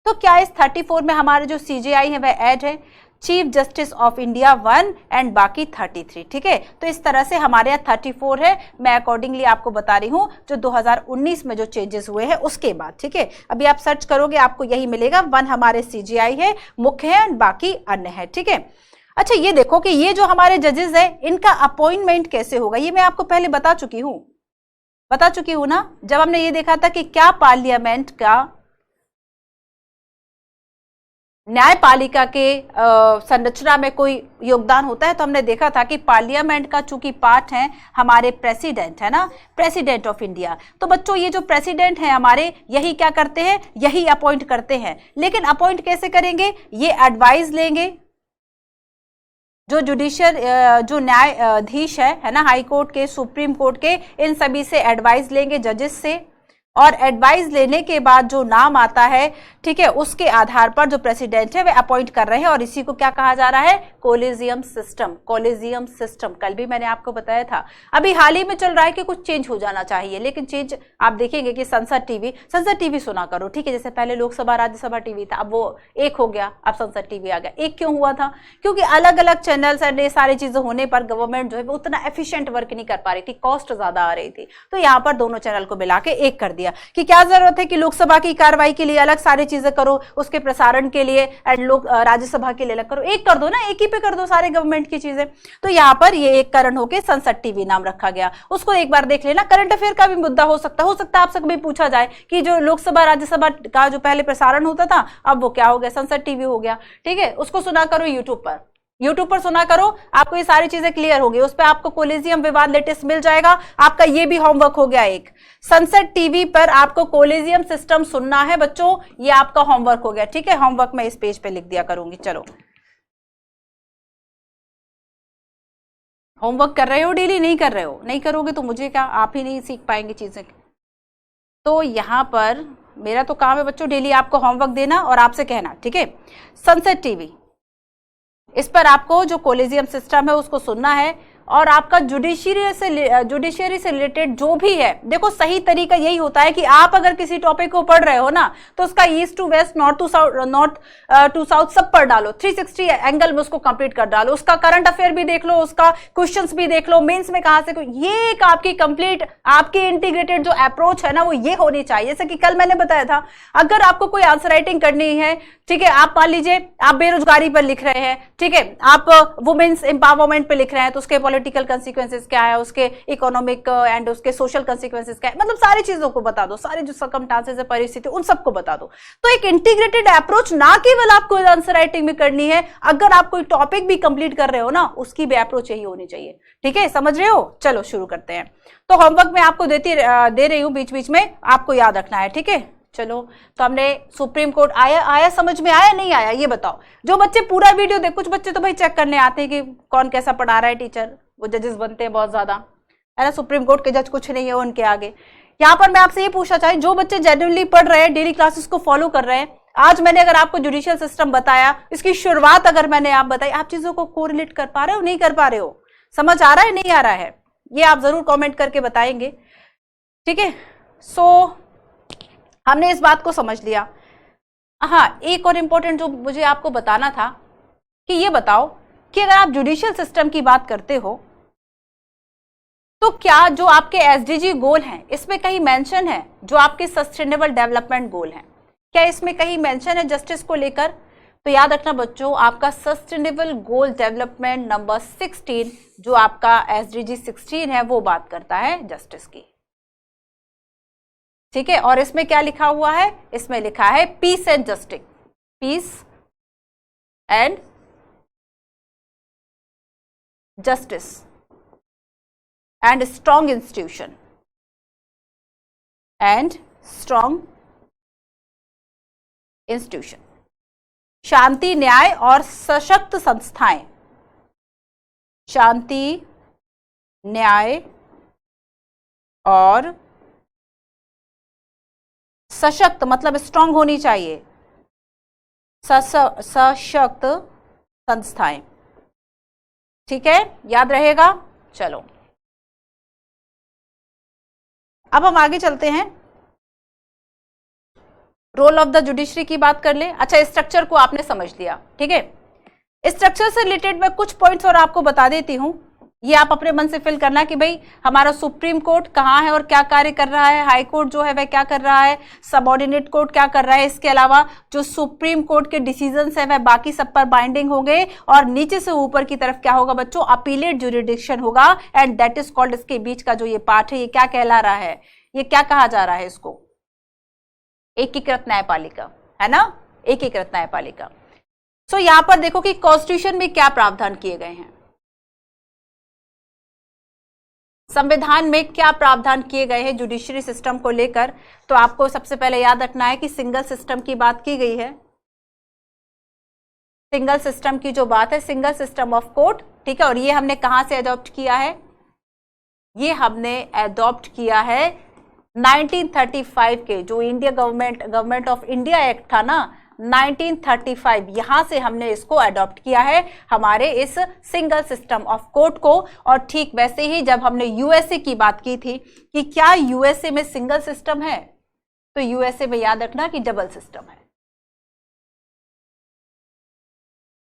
तो क्या इस 34 में हमारे जो सीजेआई है वह ऐड है, chief justice of India 1 and बाकी 33, ठीक है। तो इस तरह से हमारे यहाँ 34 है, मैं अकॉर्डिंगली आपको बता रही हूँ जो 2019 में जो चेंजेस हुए हैं उसके बाद, ठीक है। अभी आप सर्च करोगे आपको यही मिलेगा, 1 हमारे सीजीआई है, मुख्य है, बाकी अन्य है, ठीक है। अच्छा ये देखो कि ये जो हमारे जजेस है इनका अपॉइंटमेंट कैसे होगा, ये मैं आपको पहले बता चुकी हूं ना, जब हमने ये देखा था कि क्या पार्लियामेंट का न्यायपालिका के संरचना में कोई योगदान होता है। तो हमने देखा था कि पार्लियामेंट का चूंकि पार्ट है हमारे प्रेसिडेंट, है ना, प्रेसिडेंट ऑफ इंडिया। तो बच्चों ये जो प्रेसिडेंट है हमारे, यही क्या करते हैं, यही अपॉइंट करते हैं। लेकिन अपॉइंट कैसे करेंगे, ये एडवाइस लेंगे, जो जुडिशियल जो न्यायाधीश है ना, हाई कोर्ट के, सुप्रीम कोर्ट के, इन सभी से एडवाइस लेंगे, जजेस से। और एडवाइस लेने के बाद जो नाम आता है, ठीक है, उसके आधार पर जो प्रेसिडेंट है वे अपॉइंट कर रहे हैं। और इसी को क्या कहा जा रहा है, कोलिजियम सिस्टम, कोलिजियम सिस्टम। कल भी मैंने आपको बताया था। अभी हाल ही में चल रहा है कि कुछ चेंज हो जाना चाहिए, लेकिन चेंज आप देखेंगे कि संसद टीवी सुना करो, ठीक है। जैसे पहले लोकसभा राज्यसभा टीवी था, अब वो एक हो गया, अब संसद टीवी आ गया। एक क्यों हुआ था, क्योंकि अलग अलग चैनल्स और ये सारी चीजें होने पर गवर्नमेंट जो है वो उतना एफिशिएंट वर्क नहीं कर पा रही थी, कॉस्ट ज्यादा आ रही थी। तो यहाँ पर दोनों चैनल को मिला के एक कर दिया कि क्या जरूरत है कि लोकसभा की कार्रवाई के लिए अलग सारी चीजें करो, उसके प्रसारण के लिए एंड लोक राज्यसभा के लिए अलग करो, एक कर दो ना, एक ही पे कर दो सारे गवर्नमेंट की चीजें। तो यहाँ पर ये एक कारण होके संसद टीवी नाम रखा गया। उसको एक बार देख लेना, करंट अफेयर का भी मुद्दा हो सकता है आपसे कभी पूछा जाए कि जो लोकसभा राज्यसभा का जो पहले प्रसारण होता था अब वो क्या हो गया, संसद टीवी हो गया, ठीक है। उसको सुना करो यूट्यूब पर सुना करो, आपको ये सारी चीजें क्लियर होगी। उस पर आपको कोलिजियम विवाद लेटेस्ट मिल जाएगा। आपका ये भी होमवर्क हो गया एक, संसद टीवी पर आपको कोलिजियम सिस्टम सुनना है बच्चों, ये आपका होमवर्क हो गया, ठीक है। होमवर्क मैं इस पेज पे लिख दिया करूंगी। चलो होमवर्क कर रहे हो डेली, नहीं कर रहे हो, नहीं करोगे तो मुझे क्या, आप ही नहीं सीख पाएंगे चीजें। तो यहां पर मेरा तो काम है बच्चों डेली आपको होमवर्क देना और आपसे कहना, ठीक है। संसद टीवी, इस पर आपको जो कोलिजियम सिस्टम है उसको सुनना है। और आपका जुडिशियरी से रिलेटेड जो भी है, देखो सही तरीका यही होता है कि आप अगर किसी टॉपिक को पढ़ रहे हो ना तो उसका east to west, north to south सब पढ़ डालो, 360 एंगल में उसको कंप्लीट कर डालो। उसका करंट अफेयर भी देख लो, उसका क्वेश्चंस भी देख लो, मेंस में कहां से, ये एक आपकी कंप्लीट आपकी इंटीग्रेटेड जो अप्रोच है ना वो ये होनी चाहिए। जैसे कि कल मैंने बताया था, अगर आपको कोई आंसर राइटिंग करनी है, ठीक है, आप मान लीजिए आप बेरोजगारी पर लिख रहे हैं, ठीक है, आप वुमेन्स एम्पावरमेंट पे लिख रहे हैं, तो उसके पॉलिटिकल कंसीक्वेंसेस क्या है, उसके इकोनॉमिक एंड उसके सोशल कंसीक्वेंसेस क्या है, मतलब सारी चीजों को बता दो, सारे जो सर्कमस्टांसेस है, परिस्थिति, उन सबको बता दो। तो एक इंटीग्रेटेड अप्रोच ना केवल आपको आंसर राइटिंग में करनी है, अगर आप कोई टॉपिक भी कंप्लीट कर रहे हो ना उसकी भी अप्रोच यही होनी चाहिए, ठीक है, समझ रहे हो। चलो शुरू करते हैं। तो होमवर्क मैं आपको दे रही हूं, बीच बीच में आपको याद रखना है, ठीक है। चलो, तो हमने सुप्रीम कोर्ट आया समझ में आया नहीं आया ये बताओ। जो बच्चे पूरा वीडियो देख, कुछ बच्चे तो भाई चेक करने आते हैं कि कौन कैसा पढ़ा रहा है टीचर, वो जजेस बनते हैं बहुत ज्यादा, है ना, सुप्रीम कोर्ट के जज कुछ नहीं है उनके आगे। यहाँ पर मैं आपसे ये पूछना चाहिए, जो बच्चे जेन्युइनली पढ़ रहे हैं, डेली क्लासेस को फॉलो कर रहे हैं, आज मैंने अगर आपको जुडिशियल सिस्टम बताया, इसकी शुरुआत अगर मैंने आप बताई, आप चीजों को कोरिलेट कर पा रहे हो, नहीं कर पा रहे हो, समझ आ रहा है नहीं आ रहा है, ये आप जरूर कॉमेंट करके बताएंगे, ठीक है। सो हमने इस बात को समझ लिया। हाँ, एक और इंपॉर्टेंट जो मुझे आपको बताना था कि ये बताओ कि अगर आप जुडिशियल सिस्टम की बात करते हो तो क्या जो आपके एसडीजी गोल हैं इसमें कहीं मेंशन है, जो आपके सस्टेनेबल डेवलपमेंट गोल हैं, क्या इसमें कहीं मेंशन है जस्टिस को लेकर? तो याद रखना बच्चों, आपका सस्टेनेबल गोल डेवलपमेंट नंबर 16 जो आपका एसडीजी 16 है वो बात करता है जस्टिस की, ठीक है। और इसमें क्या लिखा हुआ है, इसमें लिखा है peace and justice, peace and justice and strong institution and strong institution, शांति, न्याय और सशक्त संस्थाएं, शांति, न्याय और सशक्त मतलब स्ट्रांग होनी चाहिए, सशक्त संस्थाएं। ठीक है, याद रहेगा। चलो अब हम आगे चलते हैं, रोल ऑफ द जुडिशरी की बात कर ले। अच्छा, स्ट्रक्चर को आपने समझ लिया, ठीक है। स्ट्रक्चर से रिलेटेड मैं कुछ पॉइंट्स और आपको बता देती हूं, ये आप अपने मन से फिल करना कि भाई हमारा सुप्रीम कोर्ट कहाँ है और क्या कार्य कर रहा है, हाई कोर्ट जो है वह क्या कर रहा है, सबऑर्डिनेट कोर्ट क्या कर रहा है। इसके अलावा जो सुप्रीम कोर्ट के डिसीजंस है वह बाकी सब पर बाइंडिंग होंगे, और नीचे से ऊपर की तरफ क्या होगा बच्चों, अपीलेट ज्यूरिडिक्शन होगा, एंड दैट इज कॉल्ड, इसके बीच का जो ये पार्ट है ये क्या कहला रहा है, ये क्या कहा जा रहा है, इसको एकीकृत न्यायपालिका, है ना, एकीकृत न्यायपालिका। सो यहां पर देखो कि कॉन्स्टिट्यूशन में क्या प्रावधान किए गए हैं, संविधान में क्या प्रावधान किए गए हैं जुडिशरी सिस्टम को लेकर। तो आपको सबसे पहले याद रखना है कि सिंगल सिस्टम की बात की गई है, सिंगल सिस्टम की जो बात है, सिंगल सिस्टम ऑफ कोर्ट, ठीक है। और ये हमने कहां से अडॉप्ट किया है, ये हमने अडॉप्ट किया है 1935 के जो India government of India act था ना, 1935, यहां से हमने इसको अडॉप्ट किया है हमारे इस सिंगल सिस्टम ऑफ कोर्ट को। और ठीक वैसे ही जब हमने यूएसए की बात की थी कि क्या यूएसए में सिंगल सिस्टम है, तो यूएसए में याद रखना कि डबल सिस्टम है,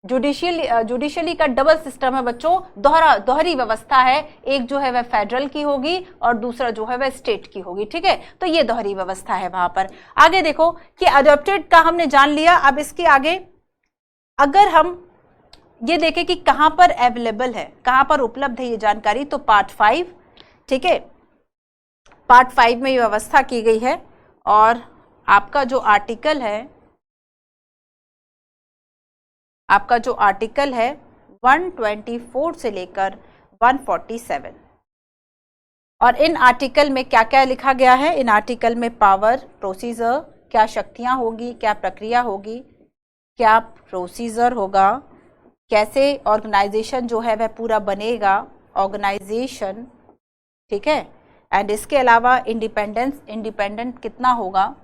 जुडिशियली का डबल सिस्टम है बच्चों, दोहरी व्यवस्था है, एक जो है वह फेडरल की होगी और दूसरा जो है वह स्टेट की होगी, ठीक है। तो ये दोहरी व्यवस्था है वहां पर। आगे देखो कि अडॉप्टेड का हमने जान लिया। अब इसके आगे अगर हम ये देखें कि कहां पर अवेलेबल है, कहां पर उपलब्ध है ये जानकारी, तो पार्ट 5, ठीक है, पार्ट 5 में ये व्यवस्था की गई है। और आपका जो आर्टिकल है, आपका जो आर्टिकल है 124 से लेकर 147, और इन आर्टिकल में क्या क्या लिखा गया है, इन आर्टिकल में पावर, प्रोसीजर, क्या शक्तियां होगी, क्या प्रक्रिया होगी, क्या प्रोसीजर होगा, कैसे ऑर्गेनाइजेशन जो है वह पूरा बनेगा, ऑर्गेनाइजेशन, ठीक है। एंड इसके अलावा इंडिपेंडेंट कितना होगा,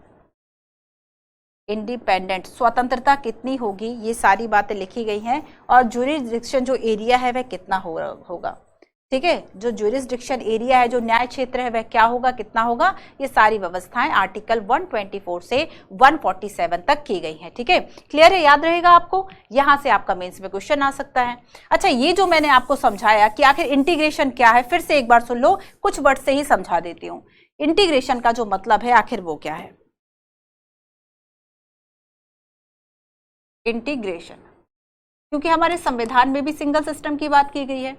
इंडिपेंडेंट स्वतंत्रता कितनी होगी, ये सारी बातें लिखी गई हैं। और ज्यूरिसडिक्शन जो एरिया है वह कितना होगा, ठीक है, जो ज्यूरिसडिक्शन एरिया है, जो न्याय क्षेत्र है वह क्या होगा, कितना होगा, ये सारी व्यवस्थाएं आर्टिकल 124 से 147 तक की गई हैं, ठीक है। क्लियर है, याद रहेगा आपको, यहां से आपका मेंस में क्वेश्चन आ सकता है। अच्छा, ये जो मैंने आपको समझाया कि आखिर इंटीग्रेशन क्या है, फिर से एक बार सुन लो, कुछ वर्ड से ही समझा देती हूं। इंटीग्रेशन का जो मतलब है आखिर वो क्या है, इंटीग्रेशन, क्योंकि हमारे संविधान में भी सिंगल सिस्टम की बात की गई है।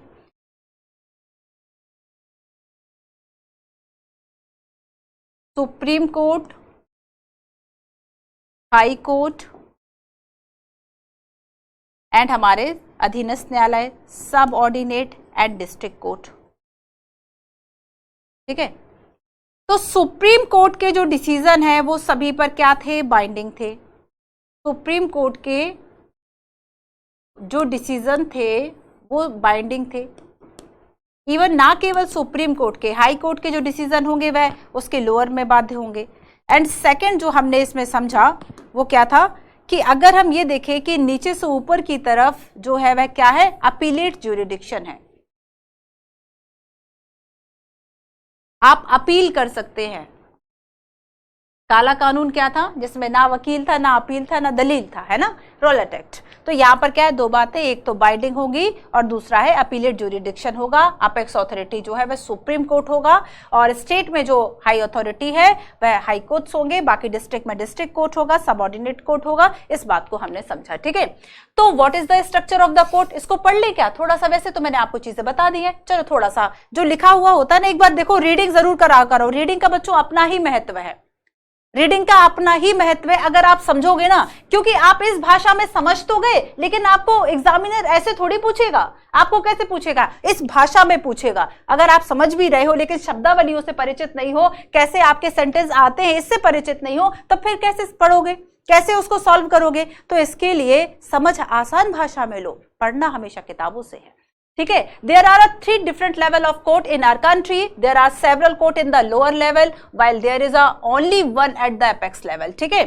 Supreme court, high court and हमारे अधीनस्थ न्यायालय, सब ऑर्डिनेट एंड डिस्ट्रिक्ट कोर्ट, ठीक है। तो सुप्रीम कोर्ट के जो डिसीजन है वो सभी पर क्या थे, बाइंडिंग थे। सुप्रीम कोर्ट के जो डिसीजन थे वो बाइंडिंग थे। इवन ना केवल सुप्रीम कोर्ट के, हाई कोर्ट के जो डिसीजन होंगे वह उसके लोअर में बाध्य होंगे। एंड सेकंड जो हमने इसमें समझा वो क्या था कि अगर हम ये देखें कि नीचे से ऊपर की तरफ जो है वह क्या है, अपीलेट ज्यूरिडिक्शन है, आप अपील कर सकते हैं। काला कानून क्या था, जिसमें ना वकील था, ना अपील था, ना दलील था, है ना, रॉलेट एक्ट। तो यहाँ पर क्या है, दो बातें, एक तो बाइंडिंग होगी और दूसरा है अपीलेट ज्यूरिडिक्शन होगा। अपेक्स अथॉरिटी जो है वह सुप्रीम कोर्ट होगा, और स्टेट में जो हाई अथॉरिटी है वह हाई कोर्ट्स होंगे, बाकी डिस्ट्रिक्ट में डिस्ट्रिक्ट कोर्ट होगा, सबऑर्डिनेट कोर्ट होगा। इस बात को हमने समझा, ठीक है। तो what is the structure of the court, इसको पढ़ ले क्या थोड़ा सा, वैसे तो मैंने आपको चीजें बता दी है। चलो थोड़ा सा जो लिखा हुआ होता है ना, एक बार देखो, रीडिंग जरूर करा करो, रीडिंग का बच्चों अपना ही महत्व है। रीडिंग का अपना ही महत्व है अगर आप समझोगे ना, क्योंकि आप इस भाषा में समझ तो गए, लेकिन आपको एग्जामिनर ऐसे थोड़ी पूछेगा। आपको कैसे पूछेगा? इस भाषा में पूछेगा। अगर आप समझ भी रहे हो लेकिन शब्दावलियों से परिचित नहीं हो, कैसे आपके सेंटेंस आते हैं इससे परिचित नहीं हो, तब फिर कैसे पढ़ोगे, कैसे उसको सॉल्व करोगे? तो इसके लिए समझ आसान भाषा में लो, पढ़ना हमेशा किताबों से है। ठीक है, there are 3 different level of court in our country, there are several court in the lower level while there is only one at the apex level. ठीक है,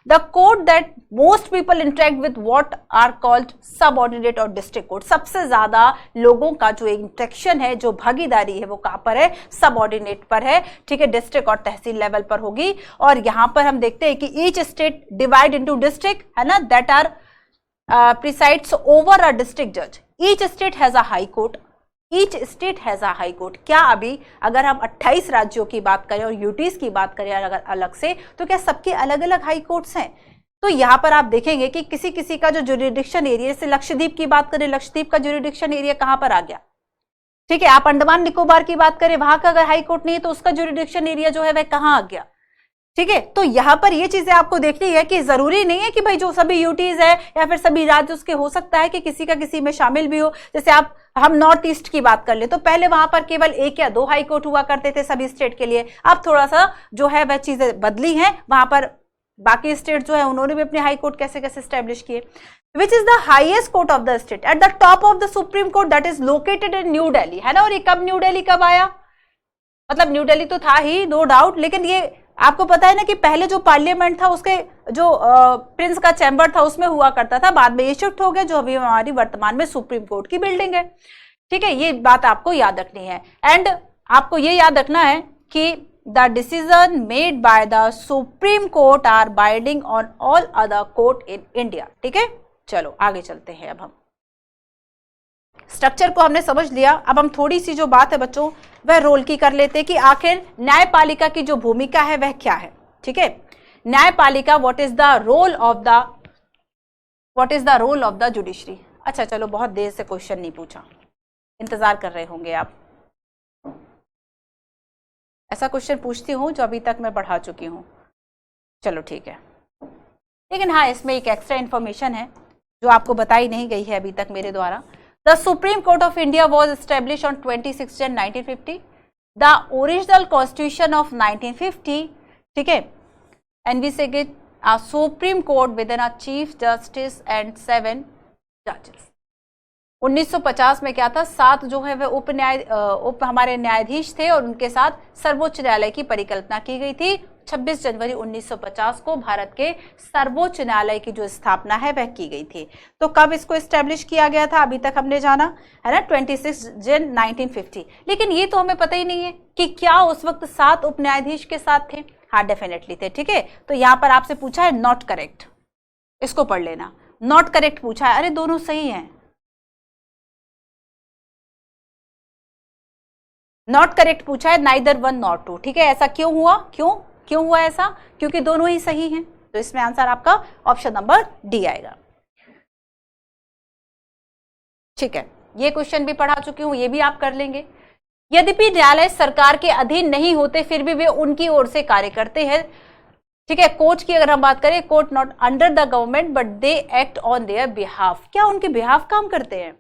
the court that most people interact with what are called subordinate और district court. सबसे ज्यादा लोगों का जो interaction है, जो भागीदारी है, वो कहां पर है? सबऑर्डिनेट पर है। ठीक है, डिस्ट्रिक्ट और तहसील लेवल पर होगी। और यहां पर हम देखते हैं कि each state divide into district, है ना, that are presides over a district जज। Each state has a high court, each state has a high court. क्या अभी अगर हम 28 राज्यों की बात करें और यूटीज की बात करें अगर अलग से, तो क्या सबके अलग अलग हाई कोर्ट्स हैं? तो यहां पर आप देखेंगे कि किसी किसी का जो ज्यूरिडिक्शन एरिया, जैसे लक्षद्वीप की बात करें, लक्षद्वीप का ज्यूरिडिक्शन एरिया कहां पर आ गया? ठीक है, आप अंडमान निकोबार की बात करें, वहां का अगर हाई कोर्ट नहीं है तो उसका ज्यूरिडिक्शन एरिया जो है वह कहां आ गया? ठीक है, तो यहां पर ये चीजें आपको देखनी है कि जरूरी नहीं है कि भाई जो सभी यूटीज है या फिर सभी राज्य उसके, हो सकता है कि किसी का किसी में शामिल भी हो। जैसे हम नॉर्थ ईस्ट की बात कर ले तो पहले वहां पर केवल 1 या 2 हाई कोर्ट हुआ करते थे सभी स्टेट के लिए। अब थोड़ा सा जो है वह चीजें बदली हैं, वहां पर बाकी स्टेट जो है उन्होंने भी अपने हाई कोर्ट कैसे कैसे स्टैब्लिश किए। Which is the highest court of the state at the top of the supreme court that is located in new Delhi, है ना। और ये कब न्यू दिल्ली कब आया? मतलब न्यू दिल्ली तो था ही, नो डाउट, लेकिन ये आपको पता है ना कि पहले जो पार्लियामेंट था उसके जो प्रिंस का चैम्बर था उसमें हुआ करता था, बाद में ये शिफ्ट हो गया जो अभी हमारी वर्तमान में सुप्रीम कोर्ट की बिल्डिंग है। ठीक है, ये बात आपको याद रखनी है। एंड आपको ये याद रखना है कि the decision made by the supreme court are binding on all other court in India. ठीक है, चलो आगे चलते हैं। अब हम स्ट्रक्चर को हमने समझ लिया, अब हम थोड़ी सी जो बात है बच्चों वह रोल की कर लेते हैं कि आखिर न्यायपालिका की जो भूमिका है वह क्या है। ठीक है, न्यायपालिका, what is the role of the judiciary. अच्छा चलो, बहुत देर से क्वेश्चन नहीं पूछा, इंतजार कर रहे होंगे आप। ऐसा क्वेश्चन पूछती हूं जो अभी तक मैं पढ़ा चुकी हूं। चलो ठीक है, लेकिन हाँ इसमें एक एक्स्ट्रा इंफॉर्मेशन है जो आपको बताई नहीं गई है अभी तक मेरे द्वारा। The Supreme Court of India was established on 26 Jan 1950. The original Constitution of 1950, ठीक है, and we say it a Supreme Court within a Chief Justice and 7 judges. 1950 में क्या था? 7 जो है वह हमारे न्यायाधीश थे और उनके साथ सर्वोच्च न्यायालय की परिकल्पना की गई थी। 26 जनवरी 1950 को भारत के सर्वोच्च न्यायालय की जो स्थापना है वह की गई थी। तो कब इसको एस्टेब्लिश किया गया था अभी तक हमने जाना है ना, 26 जन 1950। लेकिन ये तो हमें पता ही नहीं है कि क्या उस वक्त 7 उप न्यायाधीश के साथ थे। हाँ डेफिनेटली थे। ठीक है, तो यहां पर आपसे पूछा है नॉट करेक्ट, इसको पढ़ लेना। नॉट करेक्ट पूछा है, अरे दोनों सही हैं। नॉट करेक्ट पूछा है, नाइदर 1 नॉर 2। ठीक है, ऐसा क्यों हुआ? क्यों हुआ ऐसा? क्योंकि दोनों ही सही हैं। तो इसमें आंसर आपका ऑप्शन नंबर डी आएगा। ठीक है, ये क्वेश्चन भी पढ़ा चुकी हूं, ये भी आप कर लेंगे। यद्यपि न्यायालय सरकार के अधीन नहीं होते फिर भी वे उनकी ओर से कार्य करते हैं। ठीक है, कोर्ट की अगर हम बात करें, court not under the government but they act on their behalf. क्या उनके बिहाफ काम करते हैं?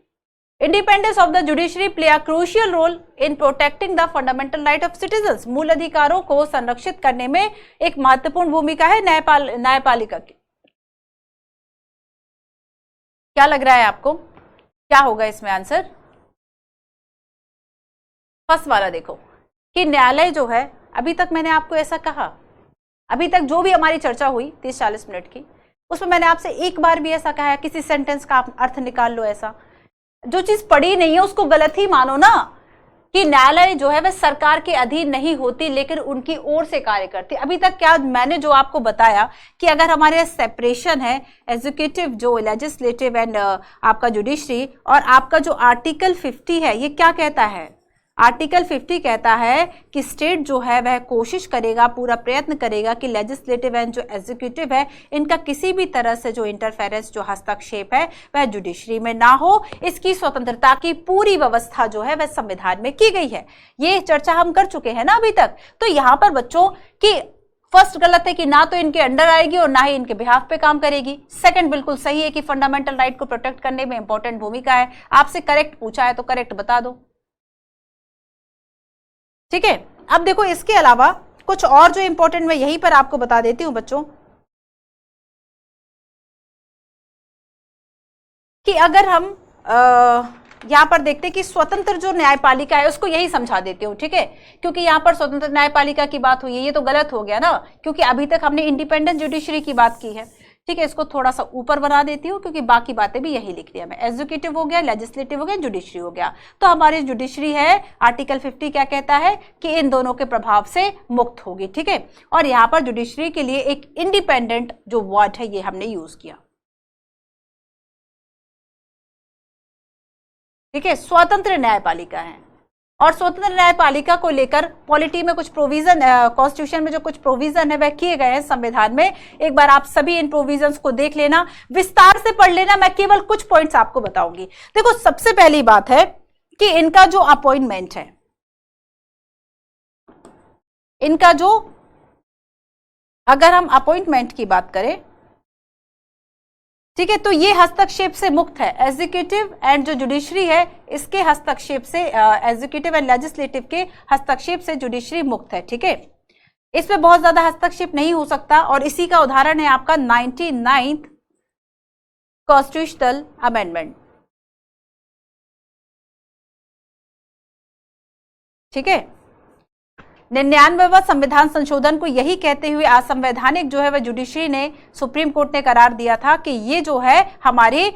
Independence of the judiciary play a crucial role in protecting the fundamental right of citizens. मूल अधिकारों को संरक्षित करने में एक महत्वपूर्ण भूमिका है न्यायपालिका की। क्या लग रहा है आपको, क्या होगा इसमें आंसर? फर्स्ट वाला देखो कि न्यायालय जो है, अभी तक मैंने आपको ऐसा कहा, अभी तक जो भी हमारी चर्चा हुई 30-40 मिनट की, उसमें मैंने आपसे एक बार भी ऐसा कहा है किसी सेंटेंस का आप अर्थ निकाल लो। ऐसा जो चीज पढ़ी नहीं है उसको गलत ही मानो ना, कि न्यायालय जो है वह सरकार के अधीन नहीं होती लेकिन उनकी ओर से कार्य करती। अभी तक क्या मैंने जो आपको बताया कि अगर हमारे सेपरेशन है एग्जीक्यूटिव जो लेजिस्लेटिव एंड आपका जुडिशरी, और आपका जो आर्टिकल 50 है ये क्या कहता है? आर्टिकल 50 कहता है कि स्टेट जो है वह कोशिश करेगा, पूरा प्रयत्न करेगा कि लेजिस्लेटिव एंड जो एग्जीक्यूटिव है इनका किसी भी तरह से जो इंटरफेरेंस, जो हस्तक्षेप है वह जुडिशरी में ना हो। इसकी स्वतंत्रता की पूरी व्यवस्था जो है वह संविधान में की गई है। ये चर्चा हम कर चुके हैं ना अभी तक। तो यहां पर बच्चों की फर्स्ट गलत है कि ना तो इनके अंडर आएगी और ना ही इनके बिहाफ पे काम करेगी। सेकंड बिल्कुल सही है कि फंडामेंटल राइट को प्रोटेक्ट करने में इंपॉर्टेंट भूमिका है। आपसे करेक्ट पूछा है तो करेक्ट बता दो, ठीक है। अब देखो इसके अलावा कुछ और जो इंपॉर्टेंट मैं यहीं पर आपको बता देती हूं बच्चों, कि अगर हम यहां पर देखते हैं कि स्वतंत्र जो न्यायपालिका है उसको यही समझा देती हूँ, ठीक है, क्योंकि यहां पर स्वतंत्र न्यायपालिका की बात हुई है, ये तो गलत हो गया ना, क्योंकि अभी तक हमने इंडिपेंडेंट जुडिशरी की बात की है, ठीक है। इसको थोड़ा सा ऊपर बना देती हूँ क्योंकि बाकी बातें भी यही लिख दिया मैं। एग्जीक्यूटिव हो गया, लेजिस्लेटिव हो गया, जुडिशरी हो गया। तो हमारी जुडिशरी है, आर्टिकल 50 क्या कहता है कि इन दोनों के प्रभाव से मुक्त होगी, ठीक है। और यहाँ पर जुडिशरी के लिए एक इंडिपेंडेंट जो वर्ड है ये हमने यूज किया, ठीक है। स्वतंत्र न्यायपालिका है और स्वतंत्र न्यायपालिका को लेकर पॉलिटी में कुछ प्रोविजन, कॉन्स्टिट्यूशन में जो कुछ प्रोविजन है वह किए गए हैं संविधान में। एक बार आप सभी इन प्रोविजंस को देख लेना, विस्तार से पढ़ लेना, मैं केवल कुछ पॉइंट्स आपको बताऊंगी। देखो सबसे पहली बात है कि इनका जो अपॉइंटमेंट है, इनका जो, अगर हम अपॉइंटमेंट की बात करें, ठीक है, तो ये हस्तक्षेप से मुक्त है। एग्जीक्यूटिव एंड जो जुडिशरी है इसके हस्तक्षेप से, एग्जीक्यूटिव एंड लेजिस्लेटिव के हस्तक्षेप से जुडिशरी मुक्त है, ठीक है। इसमें बहुत ज्यादा हस्तक्षेप नहीं हो सकता और इसी का उदाहरण है आपका 99th कॉन्स्टिट्यूशनल अमेंडमेंट, ठीक है। 99वां संविधान संशोधन को यही कहते हुए असंवैधानिक जो है वह जुडिशरी ने, सुप्रीम कोर्ट ने करार दिया था कि ये जो है हमारी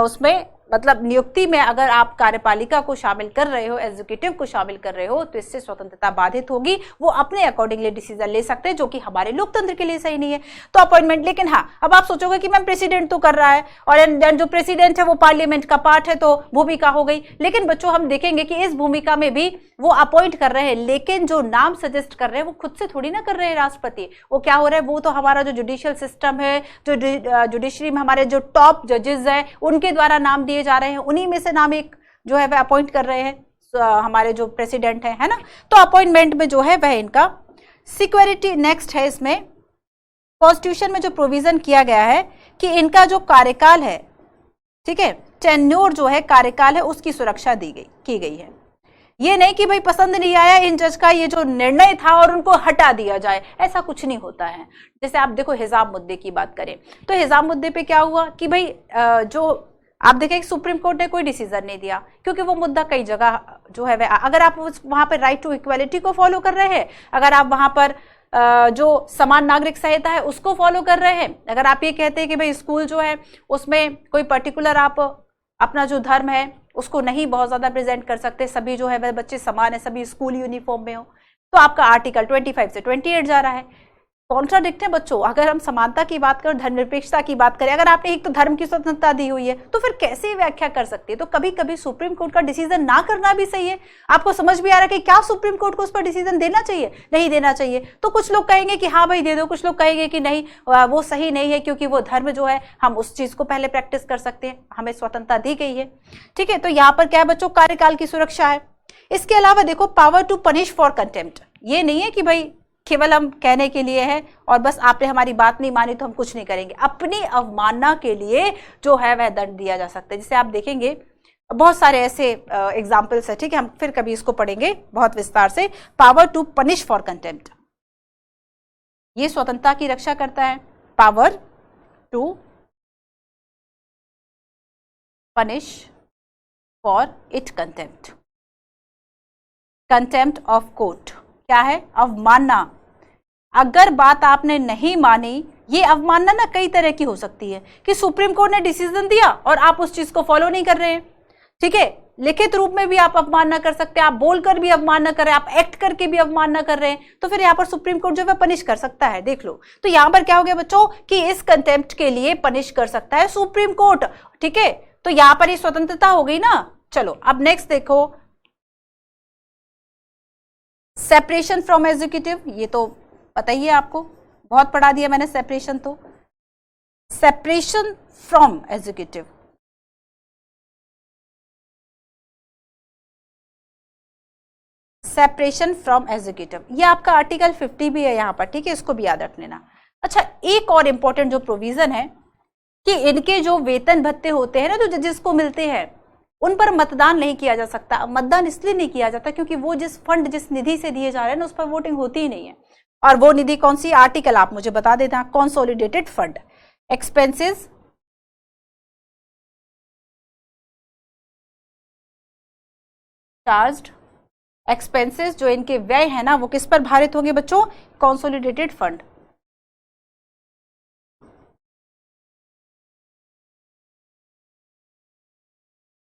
उसमें मतलब नियुक्ति में अगर आप कार्यपालिका को शामिल कर रहे हो, एग्जीक्यूटिव को शामिल कर रहे हो, तो इससे स्वतंत्रता बाधित होगी। वो अपने अकॉर्डिंगली डिसीजन ले सकते हैं, जो कि हमारे लोकतंत्र के लिए सही नहीं है। तो अपॉइंटमेंट, लेकिन हाँ, अब आप सोचोगे कि मैम प्रेसिडेंट तो कर रहा है और जो प्रेसिडेंट है वो पार्लियामेंट का पार्ट है, तो भूमिका हो गई। लेकिन बच्चों हम देखेंगे कि इस भूमिका में भी वो अपॉइंट कर रहे हैं, लेकिन जो नाम सजेस्ट कर रहे हैं वो खुद से थोड़ी ना कर रहे हैं राष्ट्रपति। वो क्या हो रहा है, वो तो हमारा जो जुडिशियल सिस्टम है, जो जुडिशरी में हमारे जो टॉप जजेस हैं उनके द्वारा नाम दिए जा रहे हैं, उन्हीं में से नाम एक जो है वह अपॉइंट कर रहे हैं हमारे जो प्रेसिडेंट है ना। तो अपॉइंटमेंट में जो है वह इनका सिक्योरिटी नेक्स्ट है। इसमें कॉन्स्टिट्यूशन में जो प्रोविजन किया गया है कि इनका जो कार्यकाल है, ठीक है, टेन्योर जो है कार्यकाल है, उसकी सुरक्षा की गई है। ये नहीं कि भाई पसंद नहीं आया इन जज का ये जो निर्णय था और उनको हटा दिया जाए, ऐसा कुछ नहीं होता है। जैसे आप देखो हिजाब मुद्दे की बात करें तो हिजाब मुद्दे पे क्या हुआ कि भाई जो आप देखें सुप्रीम कोर्ट ने कोई डिसीजन नहीं दिया, क्योंकि वो मुद्दा कई जगह जो है अगर आप वहां पर राइट टू इक्वालिटी को फॉलो कर रहे हैं, अगर आप वहां पर जो समान नागरिक संहिता है उसको फॉलो कर रहे हैं, अगर आप ये कहते हैं कि भाई स्कूल जो है उसमें कोई पर्टिकुलर आप अपना जो धर्म है उसको नहीं बहुत ज्यादा प्रेजेंट कर सकते, सभी जो है वह बच्चे समान है, सभी स्कूल यूनिफॉर्म में हो, तो आपका आर्टिकल 25 से 28 जा रहा है। कॉन्ट्राडिक्ट है बच्चों। अगर हम समानता की बात करें, धर्मनिरपेक्षता की बात करें, अगर आपने एक तो धर्म की स्वतंत्रता दी हुई है तो फिर कैसे व्याख्या कर सकती है। तो कभी कभी सुप्रीम कोर्ट का डिसीजन ना करना भी सही है। आपको समझ भी आ रहा है कि क्या सुप्रीम कोर्ट को उस पर डिसीजन देना चाहिए, नहीं देना चाहिए। तो कुछ लोग कहेंगे कि हाँ भाई दे दो, कुछ लोग कहेंगे कि नहीं वो सही नहीं है, क्योंकि वो धर्म जो है हम उस चीज को पहले प्रैक्टिस कर सकते हैं, हमें स्वतंत्रता दी गई है, ठीक है। तो यहाँ पर क्या है बच्चों, कार्यकाल की सुरक्षा है। इसके अलावा देखो power to punish for contempt, ये नहीं है कि भाई केवल हम कहने के लिए है और बस आपने हमारी बात नहीं मानी तो हम कुछ नहीं करेंगे। अपनी अवमानना के लिए जो है वह दंड दिया जा सकता है। जिसे आप देखेंगे बहुत सारे ऐसे एग्जाम्पल्स है, ठीक है, हम फिर कभी इसको पढ़ेंगे बहुत विस्तार से। Power to punish for contempt, ये स्वतंत्रता की रक्षा करता है। Power to punish for it contempt, contempt of court क्या है, अवमानना। अगर बात आपने नहीं मानी, ये अवमानना ना कई तरह की हो सकती है कि सुप्रीम कोर्ट ने डिसीजन दिया और आप उस चीज को फॉलो नहीं कर रहे हैं, ठीक है। लिखित रूप में भी आप अवमानना कर सकते हैं, आप बोलकर भी अवमानना कर रहे हैं, आप एक्ट करके भी अवमानना कर रहे हैं, तो फिर यहाँ पर सुप्रीम कोर्ट जो है पनिश कर सकता है। देख लो, तो यहाँ पर क्या हो गया बच्चों कि इस कंटेम्प्ट के लिए पनिश कर सकता है सुप्रीम कोर्ट, ठीक है। तो यहाँ पर ये स्वतंत्रता हो गई ना। चलो अब नेक्स्ट देखो, सेपरेशन फ्रॉम एग्जीक्यूटिव, ये तो पता ही है आपको, बहुत पढ़ा दिया मैंने सेपरेशन। तो separation from executive, separation from executive, ये आपका आर्टिकल 50 भी है यहाँ पर, ठीक है, इसको भी याद रख लेना। अच्छा, एक और इंपॉर्टेंट जो प्रोविजन है कि इनके जो वेतन भत्ते होते हैं ना, जो जजेस को मिलते हैं, उन पर मतदान नहीं किया जा सकता। मतदान इसलिए नहीं किया जाता क्योंकि वो जिस फंड, जिस निधि से दिए जा रहे हैं ना, उस पर वोटिंग होती ही नहीं है। और वो निधि कौन सी, आर्टिकल आप मुझे बता देना, consolidated fund, expenses charged, expenses जो इनके व्यय है ना, वो किस पर भारित होंगे बच्चों, कंसोलिडेटेड फंड।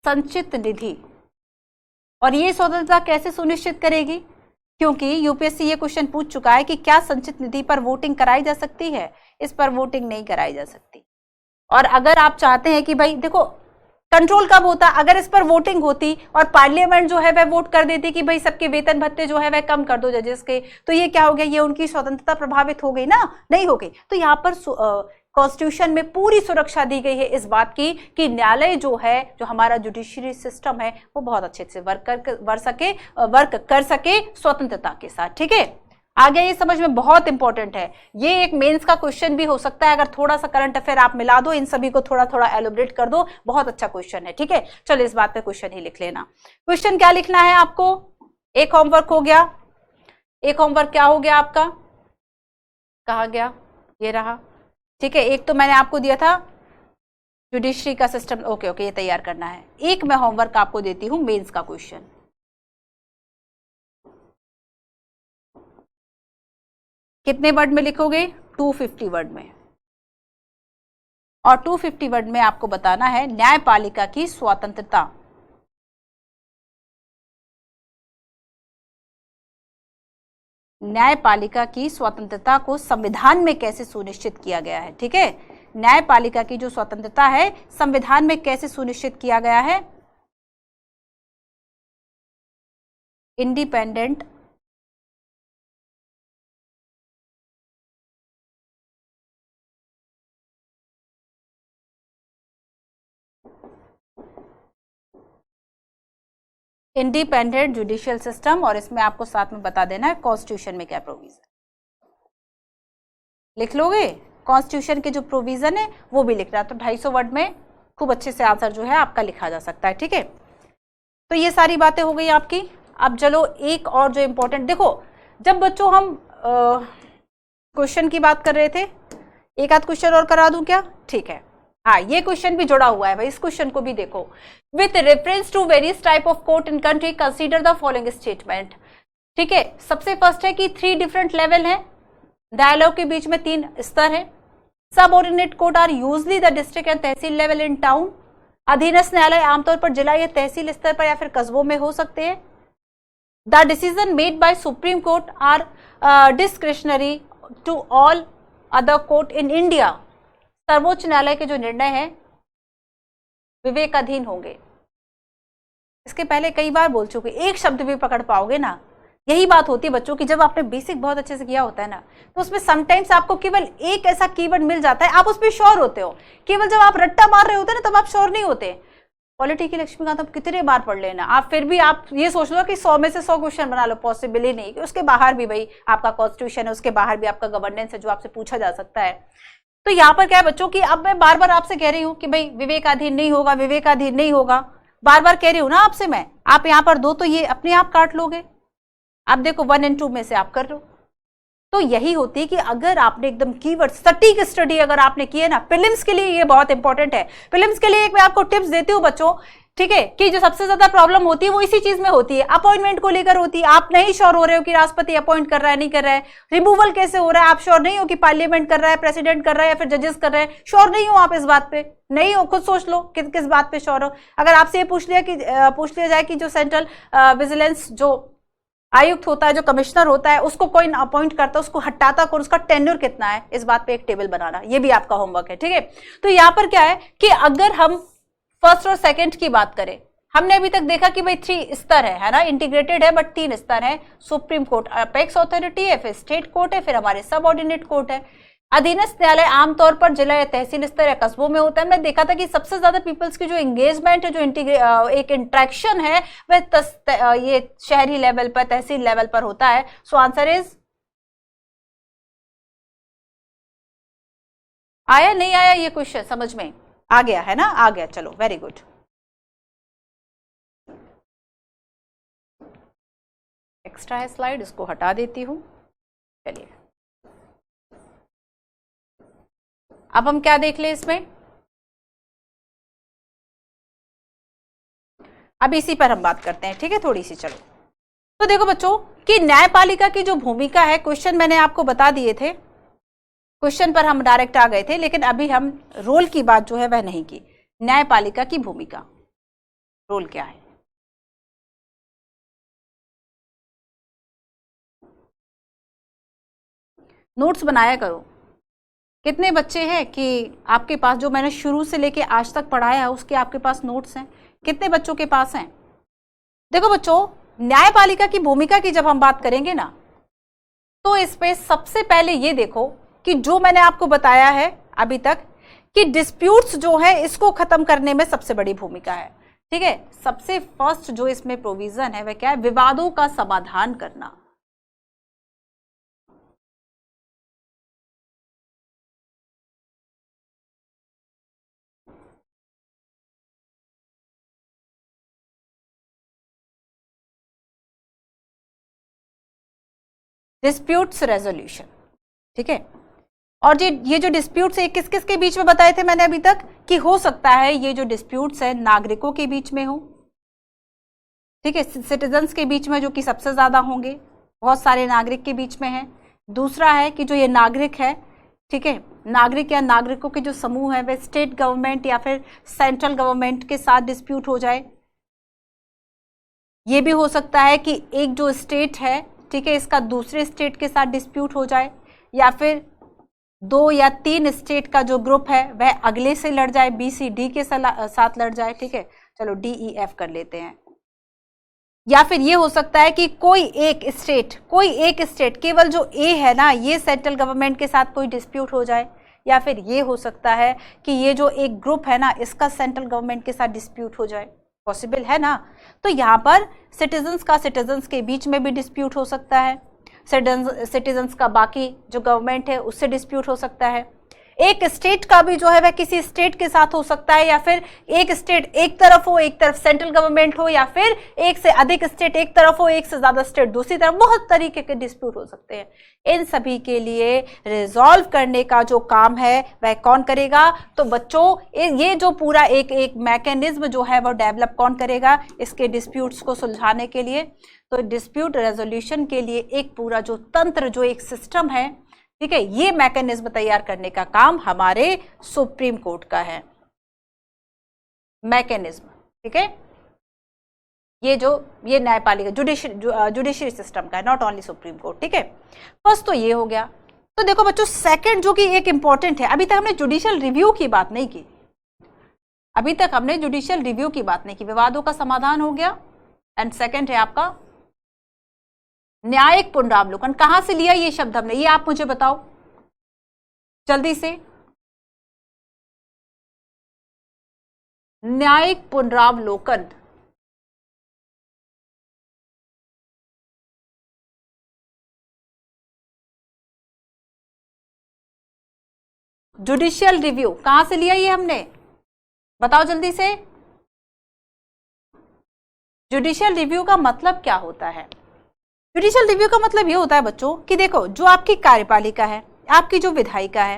संचित निधि। और ये स्वतंत्रता कैसे सुनिश्चित करेगी, क्योंकि यूपीएससी ये क्वेश्चन पूछ चुका है कि क्या संचित निधि पर वोटिंग कराई जा सकती है, इस पर वोटिंग नहीं कराई जा सकती। और अगर आप चाहते हैं कि भाई देखो, कंट्रोल कब होता, अगर इस पर वोटिंग होती और पार्लियामेंट जो है वह वोट कर देती कि भाई सबके वेतन भत्ते जो है वह कम कर दो जजेस के, तो ये क्या हो गया, ये उनकी स्वतंत्रता प्रभावित हो गई ना, नहीं हो गई। तो यहाँ पर कॉन्स्टिट्यूशन में पूरी सुरक्षा दी गई है इस बात की कि न्यायालय जो है, जो हमारा जुडिशरी सिस्टम है, वो बहुत अच्छे से वर्क कर सके स्वतंत्रता के साथ, ठीक है। आगे ये समझ में बहुत इंपॉर्टेंट है, ये एक मेंस का क्वेश्चन भी हो सकता है, अगर थोड़ा सा करंट अफेयर आप मिला दो, इन सभी को थोड़ा थोड़ा एलोबरेट कर दो, बहुत अच्छा क्वेश्चन है, ठीक है। चलो इस बात पे क्वेश्चन ही लिख लेना। क्वेश्चन क्या लिखना है आपको, एक होमवर्क हो गया, एक होमवर्क क्या हो गया आपका, कहा गया, ये रहा, ठीक है। एक तो मैंने आपको दिया था जुडिशरी का सिस्टम, ओके ओके, ये तैयार करना है। एक मैं होमवर्क आपको देती हूं, मेंस का क्वेश्चन। कितने वर्ड में लिखोगे, 250 वर्ड में। और 250 वर्ड में आपको बताना है न्यायपालिका की स्वतंत्रता। न्यायपालिका की स्वतंत्रता को संविधान में कैसे सुनिश्चित किया गया है, ठीक है। न्यायपालिका की जो स्वतंत्रता है संविधान में कैसे सुनिश्चित किया गया है, इंडिपेंडेंट इंडिपेंडेंट जुडिशियल सिस्टम। और इसमें आपको साथ में बता देना है कॉन्स्टिट्यूशन में क्या प्रोविजन, लिख लोगे, कॉन्स्टिट्यूशन के जो प्रोविजन है वो भी लिखना। तो 250 वर्ड में खूब अच्छे से आंसर जो है आपका लिखा जा सकता है, ठीक है। तो ये सारी बातें हो गई आपकी। अब चलो एक और जो इंपॉर्टेंट, देखो जब बच्चों हम क्वेश्चन की बात कर रहे थे, एक आध क्वेश्चन और करा दूं क्या, ठीक है। हाँ, ये क्वेश्चन भी जुड़ा हुआ है भाई, इस क्वेश्चन को भी देखो। With reference to various type of court in country consider the following statement, ठीक है। सबसे फर्स्ट है कि 3 डिफरेंट लेवल है, डायलॉग के बीच में 3 स्तर है। Subordinate court are usually the district and tehsil level in town. अधीनस्थ न्यायालय आमतौर पर जिला या तहसील स्तर पर या फिर कस्बों में हो सकते हैं। The decision made by supreme court are discretionary to all other court in India. सर्वोच्च न्यायालय के जो निर्णय हैं विवेकाधीन होंगे। इसके पहले कई बार बोल चुके, एक शब्द भी पकड़ पाओगे ना, यही बात होती है बच्चों की, जब आपने बेसिक बहुत अच्छे से किया होता है ना, तो उसमें समटाइम्स आपको केवल एक ऐसा कीवर्ड मिल जाता है, आप उस पर श्योर होते हो। केवल जब आप रट्टा मार रहे होते हैं ना, तब आप श्योर नहीं होते। पॉलिटी की लक्ष्मीकांत आप कितने बार पढ़ लेना, आप फिर भी आप ये सोच लो कि 100 में से 100 क्वेश्चन बना लो, पॉसिबल ही नहीं। उसके बाहर भी भाई आपका कॉन्स्टिट्यूशन है, उसके बाहर भी आपका गवर्नेंस है जो आपसे पूछा जा सकता है। तो यहाँ पर क्या है बच्चों की, अब मैं बार बार आपसे कह रही हूँ कि भाई विवेकाधीन नहीं होगा, विवेकाधीन नहीं होगा, बार बार कह रही हूँ ना आपसे मैं। आप यहाँ पर 2 तो ये अपने आप काट लोगे, आप देखो 1 और 2 में से आप कर लो। तो यही होती है कि अगर आपने एकदम कीवर्ड सटीक स्टडी अगर आपने की है ना, प्रीलिम्स के लिए ये बहुत इंपॉर्टेंट है। प्रीलिम्स के लिए एक मैं आपको टिप्स देती हूँ बच्चों, ठीक है, कि जो सबसे ज्यादा प्रॉब्लम होती है वो इसी चीज में होती है, अपॉइंटमेंट को लेकर होती है। आप नहीं श्योर हो रहे हो कि राष्ट्रपति अपॉइंट कर रहा है नहीं कर रहा है, रिमूवल कैसे हो रहा है, आप श्योर नहीं हो कि पार्लियामेंट कर रहा है, प्रेसिडेंट कर रहा है या फिर जजेस कर रहे हैं, श्योर नहीं हो आप इस बात पे, नहीं हो, खुद सोच लो किस बात पे श्योर हो। अगर आपसे ये पूछ लिया जाए कि जो सेंट्रल विजिलेंस जो आयुक्त होता है, जो कमिश्नर होता है, उसको कोई अपॉइंट करता है, उसको हटाता कौन, उसका टेन्योर कितना है, इस बात पे एक टेबल बनाना, ये भी आपका होमवर्क है, ठीक है। तो यहाँ पर क्या है कि अगर हम फर्स्ट और सेकंड की बात करें, हमने अभी तक देखा कि भाई 3 स्तर है ना, इंटीग्रेटेड है बट 3 स्तर है। सुप्रीम कोर्ट अपेक्स अथॉरिटी है, फिर स्टेट कोर्ट है, फिर हमारे सबऑर्डिनेट कोर्ट है। अधीनस्थ न्यायालय आमतौर पर जिला या तहसील स्तर या कस्बों में होता है। मैंने देखा था कि सबसे ज्यादा पीपल्स की जो एंगेजमेंट है, जो एक इंटरेक्शन है, वह ये शहरी लेवल पर, तहसील लेवल पर होता है। सो आंसर इज, आया नहीं आया ये क्वेश्चन समझ में आ गया है ना? आ गया, चलो वेरी गुड। एक्स्ट्रा है स्लाइड, इसको हटा देती हूं। चलिए अब हम क्या देख ले इसमें, अब इसी पर हम बात करते हैं, ठीक है, थोड़ी सी। चलो तो देखो बच्चों कि न्यायपालिका की जो भूमिका है, क्वेश्चन मैंने आपको बता दिए थे, क्वेश्चन पर हम डायरेक्ट आ गए थे, लेकिन अभी हम रोल की बात जो है वह नहीं की। न्यायपालिका की भूमिका, रोल क्या है? नोट्स बनाया करो। कितने बच्चे हैं कि आपके पास, जो मैंने शुरू से लेके आज तक पढ़ाया है उसके आपके पास नोट्स हैं? कितने बच्चों के पास हैं? देखो बच्चों, न्यायपालिका की भूमिका की जब हम बात करेंगे ना, तो इस पे सबसे पहले ये देखो कि जो मैंने आपको बताया है अभी तक कि डिस्प्यूट्स जो है इसको खत्म करने में सबसे बड़ी भूमिका है, ठीक है। सबसे फर्स्ट जो इसमें प्रोविजन है वह क्या है? विवादों का समाधान करना। डिस्प्यूट्स रेजोल्यूशन, ठीक है। और ये जो डिस्प्यूट्स है किस किस के बीच में बताए थे मैंने अभी तक कि हो सकता है ये जो डिस्प्यूट्स है नागरिकों के बीच में हो, ठीक है, सिटीजन्स के बीच में जो कि सबसे ज्यादा होंगे, बहुत सारे नागरिक के बीच में है। दूसरा है कि जो ये नागरिक है, ठीक है, नागरिक या नागरिकों के जो समूह है वह स्टेट गवर्नमेंट या फिर सेंट्रल गवर्नमेंट के साथ डिस्प्यूट हो जाए। ये भी हो सकता है कि एक जो स्टेट है, ठीक है, इसका दूसरे स्टेट के साथ डिस्प्यूट हो जाए, या फिर 2 या 3 स्टेट का जो ग्रुप है वह अगले से लड़ जाए, बी सी डी के साथ लड़ जाए, ठीक है। चलो डी ई एफ कर लेते हैं। या फिर ये हो सकता है कि कोई एक स्टेट केवल जो ए है ना, ये सेंट्रल गवर्नमेंट के साथ कोई डिस्प्यूट हो जाए। या फिर ये हो सकता है कि ये जो एक ग्रुप है ना, इसका सेंट्रल गवर्नमेंट के साथ डिस्प्यूट हो जाए। पॉसिबल है ना? तो यहाँ पर सिटीजन्स के बीच में भी डिस्प्यूट हो सकता है, सिटीजन्स का बाकी जो गवर्नमेंट है उससे डिस्प्यूट हो सकता है, एक स्टेट का भी जो है वह किसी स्टेट के साथ हो सकता है, या फिर एक स्टेट एक तरफ हो, एक तरफ सेंट्रल गवर्नमेंट हो, या फिर एक से अधिक स्टेट एक तरफ हो, एक से ज्यादा स्टेट दूसरी तरफ, बहुत तरीके के डिस्प्यूट हो सकते हैं। इन सभी के लिए रिजॉल्व करने का जो काम है वह कौन करेगा? तो बच्चों ये जो पूरा एक मैकेनिज्म जो है वो डेवलप कौन करेगा इसके डिस्प्यूट्स को सुलझाने के लिए? तो डिस्प्यूट रेजोल्यूशन के लिए एक पूरा जो तंत्र, जो एक सिस्टम है, ठीक है, ये मैकेनिज्म तैयार करने का काम हमारे सुप्रीम कोर्ट का है। मैकेनिज्म, ठीक है, ये न्यायपालिका जुडिशरी सिस्टम का है, नॉट ओनली सुप्रीम कोर्ट, ठीक है। फर्स्ट तो ये हो गया। तो देखो बच्चों, सेकंड जो कि एक इंपॉर्टेंट है, अभी तक हमने जुडिशियल रिव्यू की बात नहीं की, विवादों का समाधान हो गया। एंड सेकंड है आपका न्यायिक पुनरावलोकन। कहां से लिया ये शब्द हमने, ये आप मुझे बताओ जल्दी से। न्यायिक पुनरावलोकन, जुडिशियल रिव्यू कहां से लिया ये हमने, बताओ जल्दी से। जुडिशियल रिव्यू का मतलब क्या होता है? जुडिशियल रिव्यू का मतलब ये होता है बच्चों कि देखो, जो आपकी कार्यपालिका है, आपकी जो विधायिका है,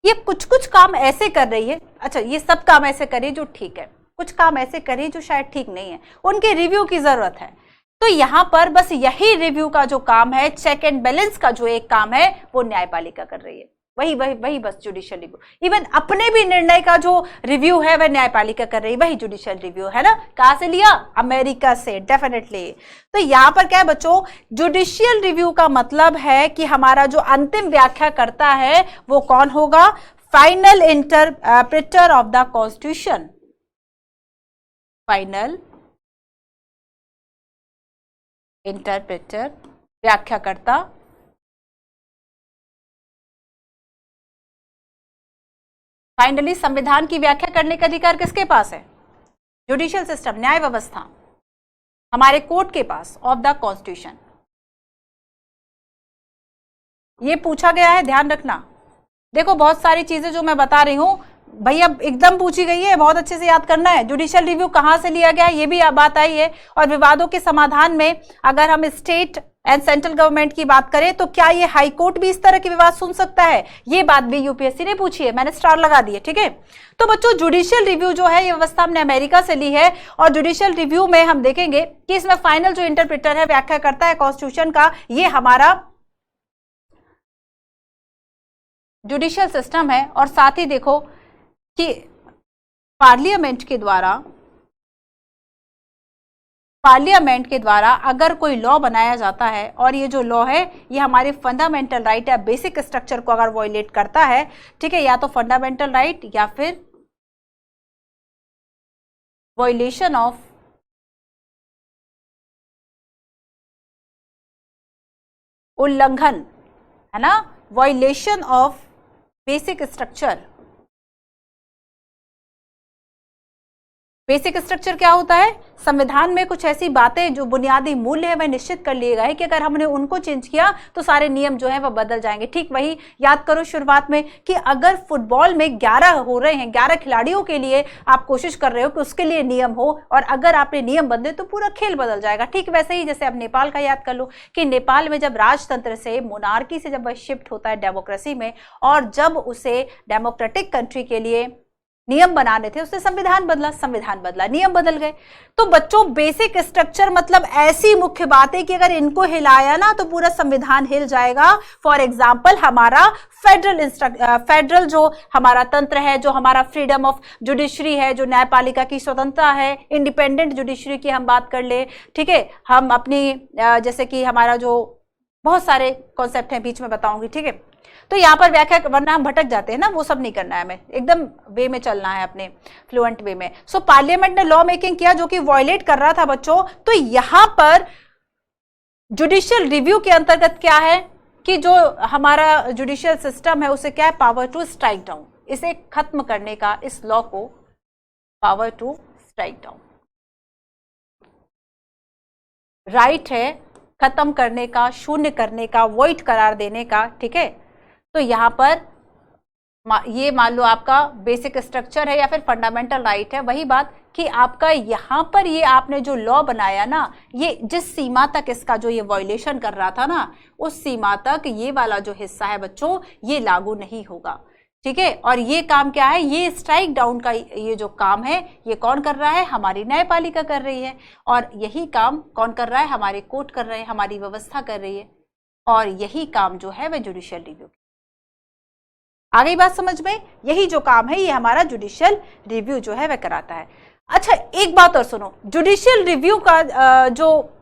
ये कुछ कुछ काम ऐसे कर रही है, अच्छा ये सब काम ऐसे करे जो ठीक है, कुछ काम ऐसे करे जो शायद ठीक नहीं है, उनके रिव्यू की जरूरत है। तो यहां पर बस यही रिव्यू का जो काम है, चेक एंड बैलेंस का जो एक काम है, वो न्यायपालिका कर रही है। वही बस जुडिशियल रिव्यू। इवन अपने भी निर्णय का जो रिव्यू है वह न्यायपालिका कर रही है, वही जुडिशियल रिव्यू है ना। कहां से लिया? अमेरिका से, डेफिनेटली। तो यहां पर क्या है बच्चों, जुडिशियल रिव्यू का मतलब है कि हमारा जो अंतिम व्याख्या करता है वो कौन होगा? Final interpreter of the constitution, final interpreter, व्याख्याकर्ता फाइनली संविधान की व्याख्या करने का अधिकार किसके पास है? जुडिशियल सिस्टम, न्याय व्यवस्था, हमारे कोर्ट के पास, ऑफ द कॉन्स्टिट्यूशन। ये पूछा गया है, ध्यान रखना। देखो बहुत सारी चीजें जो मैं बता रही हूं भैया एकदम पूछी गई है, बहुत अच्छे से याद करना है। जुडिशियल रिव्यू कहां से लिया गया ये भी बात आई है। और विवादों के समाधान में अगर हम स्टेट एंड सेंट्रल गवर्नमेंट की बात करें तो क्या ये हाई कोर्ट भी इस तरह के विवाद सुन सकता है? ये बात भी यूपीएससी ने पूछी है, मैंने स्टार लगा दिए, ठीक है। तो बच्चों जुडिशियल रिव्यू जो है ये व्यवस्था हमने अमेरिका से ली है, और जुडिशियल रिव्यू में हम देखेंगे कि इसमें फाइनल जो इंटरप्रेटर है, व्याख्या करता है कॉन्स्टिट्यूशन का, ये हमारा जुडिशियल सिस्टम है। और साथ ही देखो कि पार्लियामेंट के द्वारा अगर कोई लॉ बनाया जाता है और ये जो लॉ है ये हमारे फंडामेंटल राइट या बेसिक स्ट्रक्चर को अगर वॉयलेट करता है, ठीक है, या तो फंडामेंटल राइट या फिर वॉयलेशन ऑफ उल्लंघन, है ना, violation of basic structure. Basic structure क्या होता है? संविधान में कुछ ऐसी बातें जो बुनियादी मूल्य है वह निश्चित कर लिए गए कि अगर हमने उनको चेंज किया तो सारे नियम जो है वह बदल जाएंगे। ठीक वही याद करो शुरुआत में कि अगर फुटबॉल में 11 हो रहे हैं, 11 खिलाड़ियों के लिए आप कोशिश कर रहे हो कि उसके लिए नियम हो, और अगर आपने नियम बदले तो पूरा खेल बदल जाएगा। ठीक वैसे ही जैसे अब नेपाल का याद कर लो कि नेपाल में जब राजतंत्र से, मोनार्की से जब वह शिफ्ट होता है डेमोक्रेसी में, और जब उसे डेमोक्रेटिक कंट्री के लिए नियम बनाने थे, उसने संविधान बदला, नियम बदल गए। तो बच्चों बेसिक स्ट्रक्चर मतलब ऐसी मुख्य बात है कि अगर इनको हिलाया ना तो पूरा संविधान हिल जाएगा। फॉर एग्जांपल हमारा फेडरल जो हमारा तंत्र है, जो हमारा फ्रीडम ऑफ जुडिशरी है, जो न्यायपालिका की स्वतंत्रता है, इंडिपेंडेंट जुडिशरी की हम बात कर ले, ठीक है, हम अपनी जैसे कि हमारा जो बहुत सारे कॉन्सेप्ट हैं बीच में बताऊंगी, ठीक है। तो यहाँ पर व्याख्या, वरना हम भटक जाते हैं ना, वो सब नहीं करना है, हमें एकदम वे में चलना है, अपने फ्लुएंट वे में। सो पार्लियामेंट ने लॉ मेकिंग किया जो कि वॉयलेट कर रहा था बच्चों। तो यहां पर जुडिशियल रिव्यू के अंतर्गत क्या है कि जो हमारा जुडिशियल सिस्टम है उसे क्या है, पावर टू स्ट्राइक डाउन, इसे खत्म करने का, इस लॉ को power to strike down, right है खत्म करने का, शून्य करने का, वॉइड करार देने का, ठीक है। तो यहां पर ये मान लो आपका बेसिक स्ट्रक्चर है या फिर फंडामेंटल राइट है, वही बात कि आपका यहां पर ये आपने जो लॉ बनाया ना, ये जिस सीमा तक इसका जो ये वॉयलेशन कर रहा था ना, उस सीमा तक ये वाला जो हिस्सा है बच्चों ये लागू नहीं होगा, ठीक है। और ये काम क्या है, ये स्ट्राइक डाउन का ये जो काम है ये कौन कर रहा है, हमारी न्यायपालिका कर रही है। और यही काम कौन कर रहा है, हमारे कोर्ट कर रहे हैं, हमारी व्यवस्था कर रही है। और यही काम जो है वह जुडिशियल रिव्यू, आ गई बात समझ में? यही जो काम है ये हमारा जुडिशियल रिव्यू जो है वह कराता है। अच्छा एक बात और सुनो, जुडिशियल रिव्यू का जो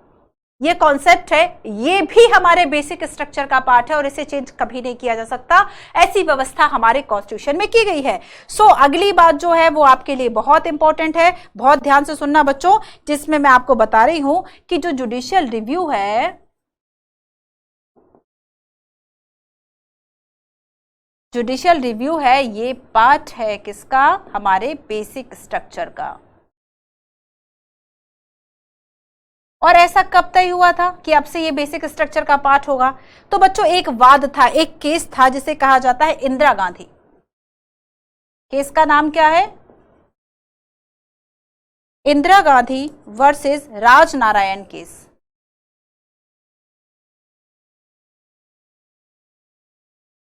ये कॉन्सेप्ट है ये भी हमारे बेसिक स्ट्रक्चर का पार्ट है और इसे चेंज कभी नहीं किया जा सकता, ऐसी व्यवस्था हमारे कॉन्स्टिट्यूशन में की गई है। सो अगली बात जो है वो आपके लिए बहुत इंपॉर्टेंट है, बहुत ध्यान से सुनना बच्चों, जिसमें मैं आपको बता रही हूं कि जो जुडिशियल रिव्यू है, जुडिशियल रिव्यू है ये पार्ट है किसका, हमारे बेसिक स्ट्रक्चर का। और ऐसा कब तय हुआ था कि अब से ये बेसिक स्ट्रक्चर का पार्ट होगा? तो बच्चों एक वाद था, एक केस था जिसे कहा जाता है इंदिरा गांधी केस। का नाम क्या है? Indira Gandhi versus Rajnarayan case.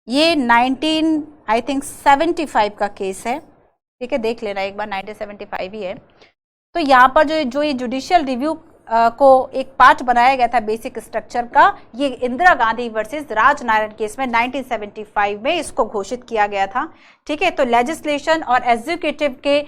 ये 1975 का केस है, ठीक है, देख लेना एक बार, 1975 ही है। तो यहाँ पर जो ये जुडिशियल रिव्यू को एक पार्ट बनाया गया था बेसिक स्ट्रक्चर का, ये इंदिरा गांधी वर्सेस राजनारायण केस में 1975 में इसको घोषित किया गया था, ठीक है। तो लेजिस्लेशन और एग्जीक्यूटिव के,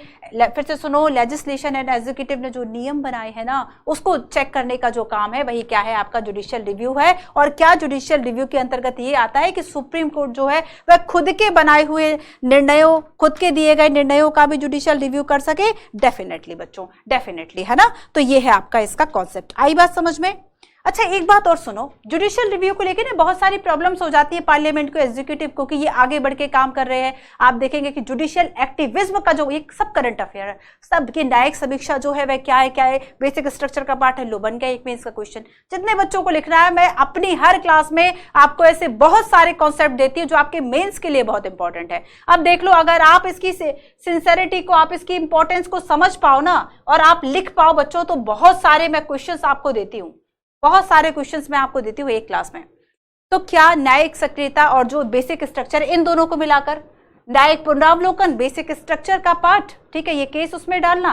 फिर से सुनो, लेजिस्लेशन एंड एग्जीक्यूटिव ने जो नियम बनाए हैं ना उसको चेक करने का जो काम है वही क्या है, आपका जुडिशियल रिव्यू है। और क्या जुडिशियल रिव्यू के अंतर्गत ये आता है कि सुप्रीम कोर्ट जो है वह खुद के बनाए हुए निर्णयों, खुद के दिए गए निर्णयों का भी जुडिशियल रिव्यू कर सके? डेफिनेटली बच्चों, डेफिनेटली, है ना। तो ये है आपका इसका कॉन्सेप्ट। आई बात समझ में? अच्छा एक बात और सुनो, जुडिशियल रिव्यू को लेकर ना बहुत सारी प्रॉब्लम्स हो जाती है पार्लियामेंट को, एग्जीक्यूटिव को, कि ये आगे बढ़ के काम कर रहे हैं। आप देखेंगे कि जुडिशियल एक्टिविज्म का जो ये सब करंट अफेयर है, सब की न्यायिक समीक्षा जो है वह क्या है, बेसिक स्ट्रक्चर का पार्ट है, लो बन गया एक में इसका क्वेश्चन। जितने बच्चों को लिखना है, मैं अपनी हर क्लास में आपको ऐसे बहुत सारे कॉन्सेप्ट देती हूँ जो आपके मेन्स के लिए बहुत इंपॉर्टेंट है। अब देख लो, अगर आप इसकी सिंसेरिटी को, आप इसकी इंपॉर्टेंस को समझ पाओ ना, और आप लिख पाओ बच्चों, तो बहुत सारे मैं क्वेश्चंस आपको देती हूँ, बहुत सारे क्वेश्चंस मैं आपको देती हूँ एक क्लास में। तो क्या न्यायिक सक्रियता और जो बेसिक स्ट्रक्चर, इन दोनों को मिलाकर न्यायिक पुनरावलोकन, बेसिक स्ट्रक्चर का पार्ट, ठीक है, ये केस उसमें डालना।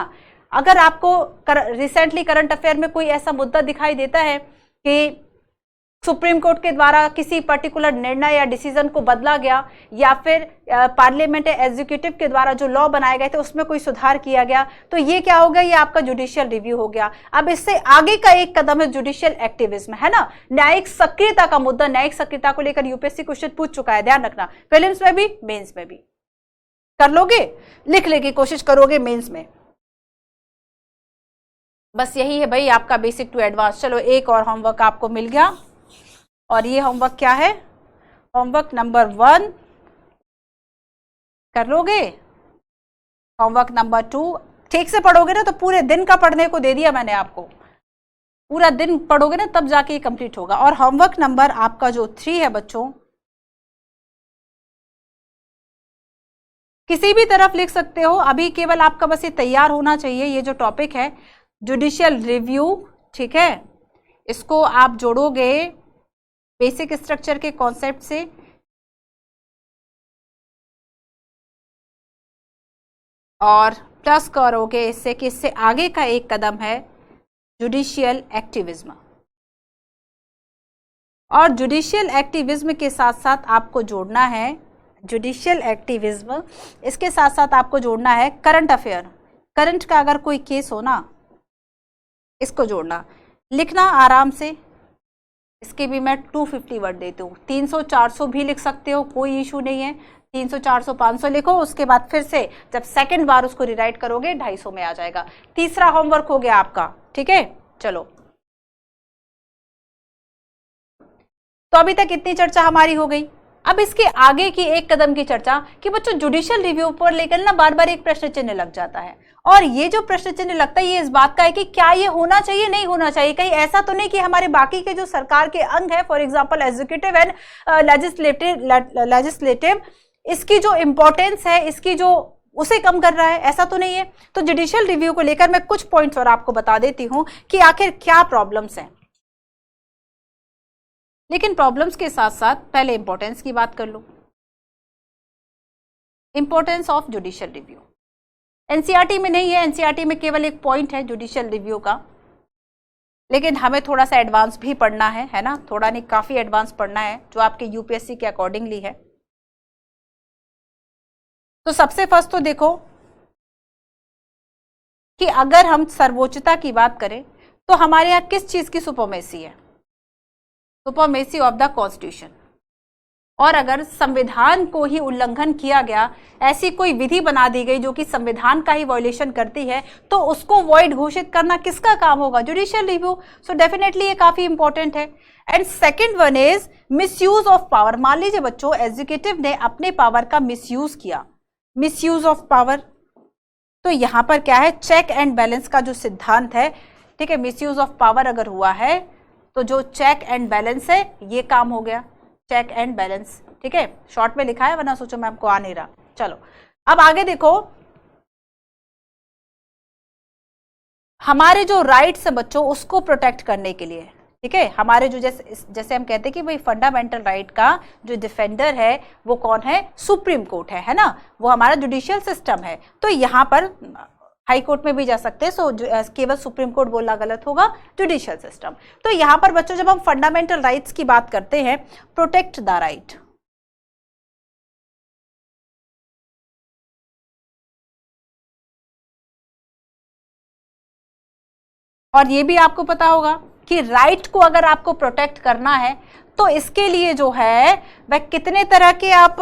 अगर आपको रिसेंटली करंट अफेयर में कोई ऐसा मुद्दा दिखाई देता है कि सुप्रीम कोर्ट के द्वारा किसी पर्टिकुलर निर्णय या डिसीजन को बदला गया, या फिर पार्लियामेंट या एग्जीक्यूटिव के द्वारा जो लॉ बनाए गए थे उसमें कोई सुधार किया गया, तो ये क्या हो गया, ये आपका जुडिशियल रिव्यू हो गया। अब इससे आगे का एक कदम है जुडिशियल एक्टिविज्म, है ना, न्यायिक सक्रियता का मुद्दा। न्यायिक सक्रियता को लेकर यूपीएससी क्वेश्चन पूछ चुका है, ध्यान रखना, प्रीलिम्स में भी मेंस में भी। कर लोगे, लिख लेगी कोशिश करोगे मेंस में, बस यही है भाई आपका बेसिक टू एडवांस। चलो एक और होमवर्क आपको मिल गया, और ये होमवर्क क्या है, होमवर्क नंबर 1 कर लोगे। होमवर्क नंबर 2 ठीक से पढ़ोगे ना, तो पूरे दिन का पढ़ने को दे दिया मैंने आपको, पूरा दिन पढ़ोगे ना तब जाके ये कंप्लीट होगा। और होमवर्क नंबर आपका जो 3 है बच्चों, किसी भी तरफ लिख सकते हो, अभी केवल आपका बस ये तैयार होना चाहिए। ये जो टॉपिक है जुडिशियल रिव्यू, ठीक है, इसको आप जोड़ोगे बेसिक स्ट्रक्चर के कॉन्सेप्ट से, और प्लस करोगे इससे कि इससे आगे का एक कदम है जुडिशियल एक्टिविज्म। और जुडिशियल एक्टिविज्म के साथ साथ आपको जोड़ना है, जुडिशियल एक्टिविज्म, इसके साथ साथ आपको जोड़ना है करंट अफेयर। करंट का अगर कोई केस हो ना, इसको जोड़ना, लिखना आराम से। इसके भी मैं 250 वर्ड देती हूँ, 300-400 भी लिख सकते हो, कोई इशू नहीं है। 300-400-500 लिखो, उसके बाद फिर से जब सेकंड बार उसको रिराइट करोगे 250 में आ जाएगा। तीसरा होमवर्क हो गया आपका, ठीक है। चलो, तो अभी तक इतनी चर्चा हमारी हो गई। अब इसके आगे की एक कदम की चर्चा कि बच्चों जुडिशियल रिव्यू पर लेकर ना बार बार एक प्रश्न चिन्ह लग जाता है, और ये जो प्रश्न चिन्ह लगता है ये इस बात का है कि क्या ये होना चाहिए, नहीं होना चाहिए। कहीं ऐसा तो नहीं कि हमारे बाकी के जो सरकार के अंग है, for example executive and legislative, इसकी जो इंपॉर्टेंस है, इसकी जो उसे कम कर रहा है, ऐसा तो नहीं है। तो जुडिशियल रिव्यू को लेकर मैं कुछ पॉइंट्स और आपको बता देती हूं कि आखिर क्या प्रॉब्लम्स हैं। लेकिन प्रॉब्लम्स के साथ साथ पहले इंपॉर्टेंस की बात कर लो। Importance of judicial review NCERT में नहीं है, एनसीईआरटी में केवल एक पॉइंट है जुडिशियल रिव्यू का, लेकिन हमें थोड़ा सा एडवांस भी पढ़ना है ना, थोड़ा नहीं काफी एडवांस पढ़ना है, जो आपके यूपीएससी के अकॉर्डिंगली है। तो सबसे फर्स्ट तो देखो कि अगर हम सर्वोच्चता की बात करें तो हमारे यहाँ किस चीज की सुपरमेसी है, सुपरमेसी ऑफ द कॉन्स्टिट्यूशन। और अगर संविधान को ही उल्लंघन किया गया, ऐसी कोई विधि बना दी गई जो कि संविधान का ही वॉयलेशन करती है, तो उसको वॉइड घोषित करना किसका काम होगा, जुडिशियल रिव्यू। सो डेफिनेटली ये काफी इंपॉर्टेंट है। And second one is misuse of power. मान लीजिए बच्चों एग्जीक्यूटिव ने अपने पावर का मिसयूज किया, मिसयूज ऑफ पावर, तो यहां पर क्या है, चेक एंड बैलेंस का जो सिद्धांत है, ठीक है, मिसयूज ऑफ पावर अगर हुआ है तो जो चेक एंड बैलेंस है ये काम हो गया, चेक एंड बैलेंस, ठीक है, शॉर्ट में लिखा है वरना सोचो मैम को आ नहीं रहा। चलो अब आगे देखो, हमारे जो राइट्स है बच्चों उसको प्रोटेक्ट करने के लिए, ठीक है, हमारे जो जैसे हम कहते हैं कि भाई फंडामेंटल राइट का जो डिफेंडर है वो कौन है, सुप्रीम कोर्ट है ना, वो हमारा जुडिशियल सिस्टम है। तो यहाँ पर हाई कोर्ट में भी जा सकते हैं, सो केवल सुप्रीम कोर्ट बोलना गलत होगा, जुडिशियल सिस्टम। तो यहां पर बच्चों जब हम फंडामेंटल राइट्स की बात करते हैं, प्रोटेक्ट द राइट, और ये भी आपको पता होगा कि राइट को अगर आपको प्रोटेक्ट करना है तो इसके लिए जो है वह कितने तरह के आप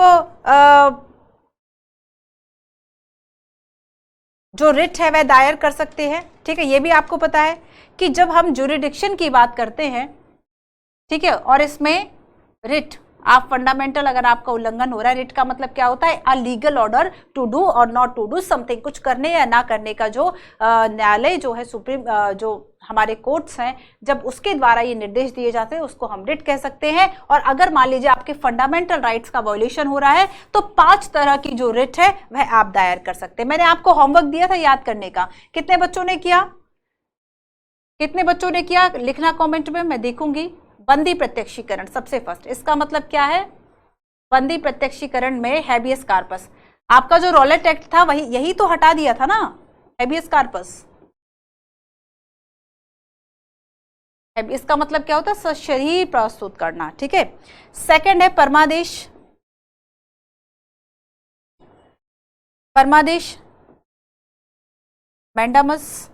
जो रिट है वह दायर कर सकते हैं। ठीक है, ये भी आपको पता है कि जब हम ज्यूरिडिक्शन की बात करते हैं, ठीक है, और इसमें रिट, आप फंडामेंटल अगर आपका उल्लंघन हो रहा है, रिट का मतलब क्या होता है, a legal order to do or not to do something, कुछ करने या ना करने का जो न्यायालय जो है, सुप्रीम जो हमारे कोर्ट्स हैं, जब उसके द्वारा ये निर्देश दिए जाते हैं उसको हम रिट कह सकते हैं। और अगर मान लीजिए आपके फंडामेंटल राइट्स का वायोलेशन हो रहा है तो 5 तरह की जो रिट है वह आप दायर कर सकते हैं। मैंने आपको होमवर्क दिया था याद करने का, कितने बच्चों ने किया, कितने बच्चों ने किया, लिखना कमेंट में, मैं देखूंगी। बंदी प्रत्यक्षीकरण सबसे फर्स्ट, इसका मतलब क्या है, बंदी प्रत्यक्षीकरण में हैबियस कार्पस, आपका जो रॉलेट एक्ट था वही, यही तो हटा दिया था ना हैबियस कार्पस। इसका मतलब क्या होता है, सशरीर प्रस्तुत करना। ठीक है, सेकंड है परमादेश, परमादेश मैंडामस।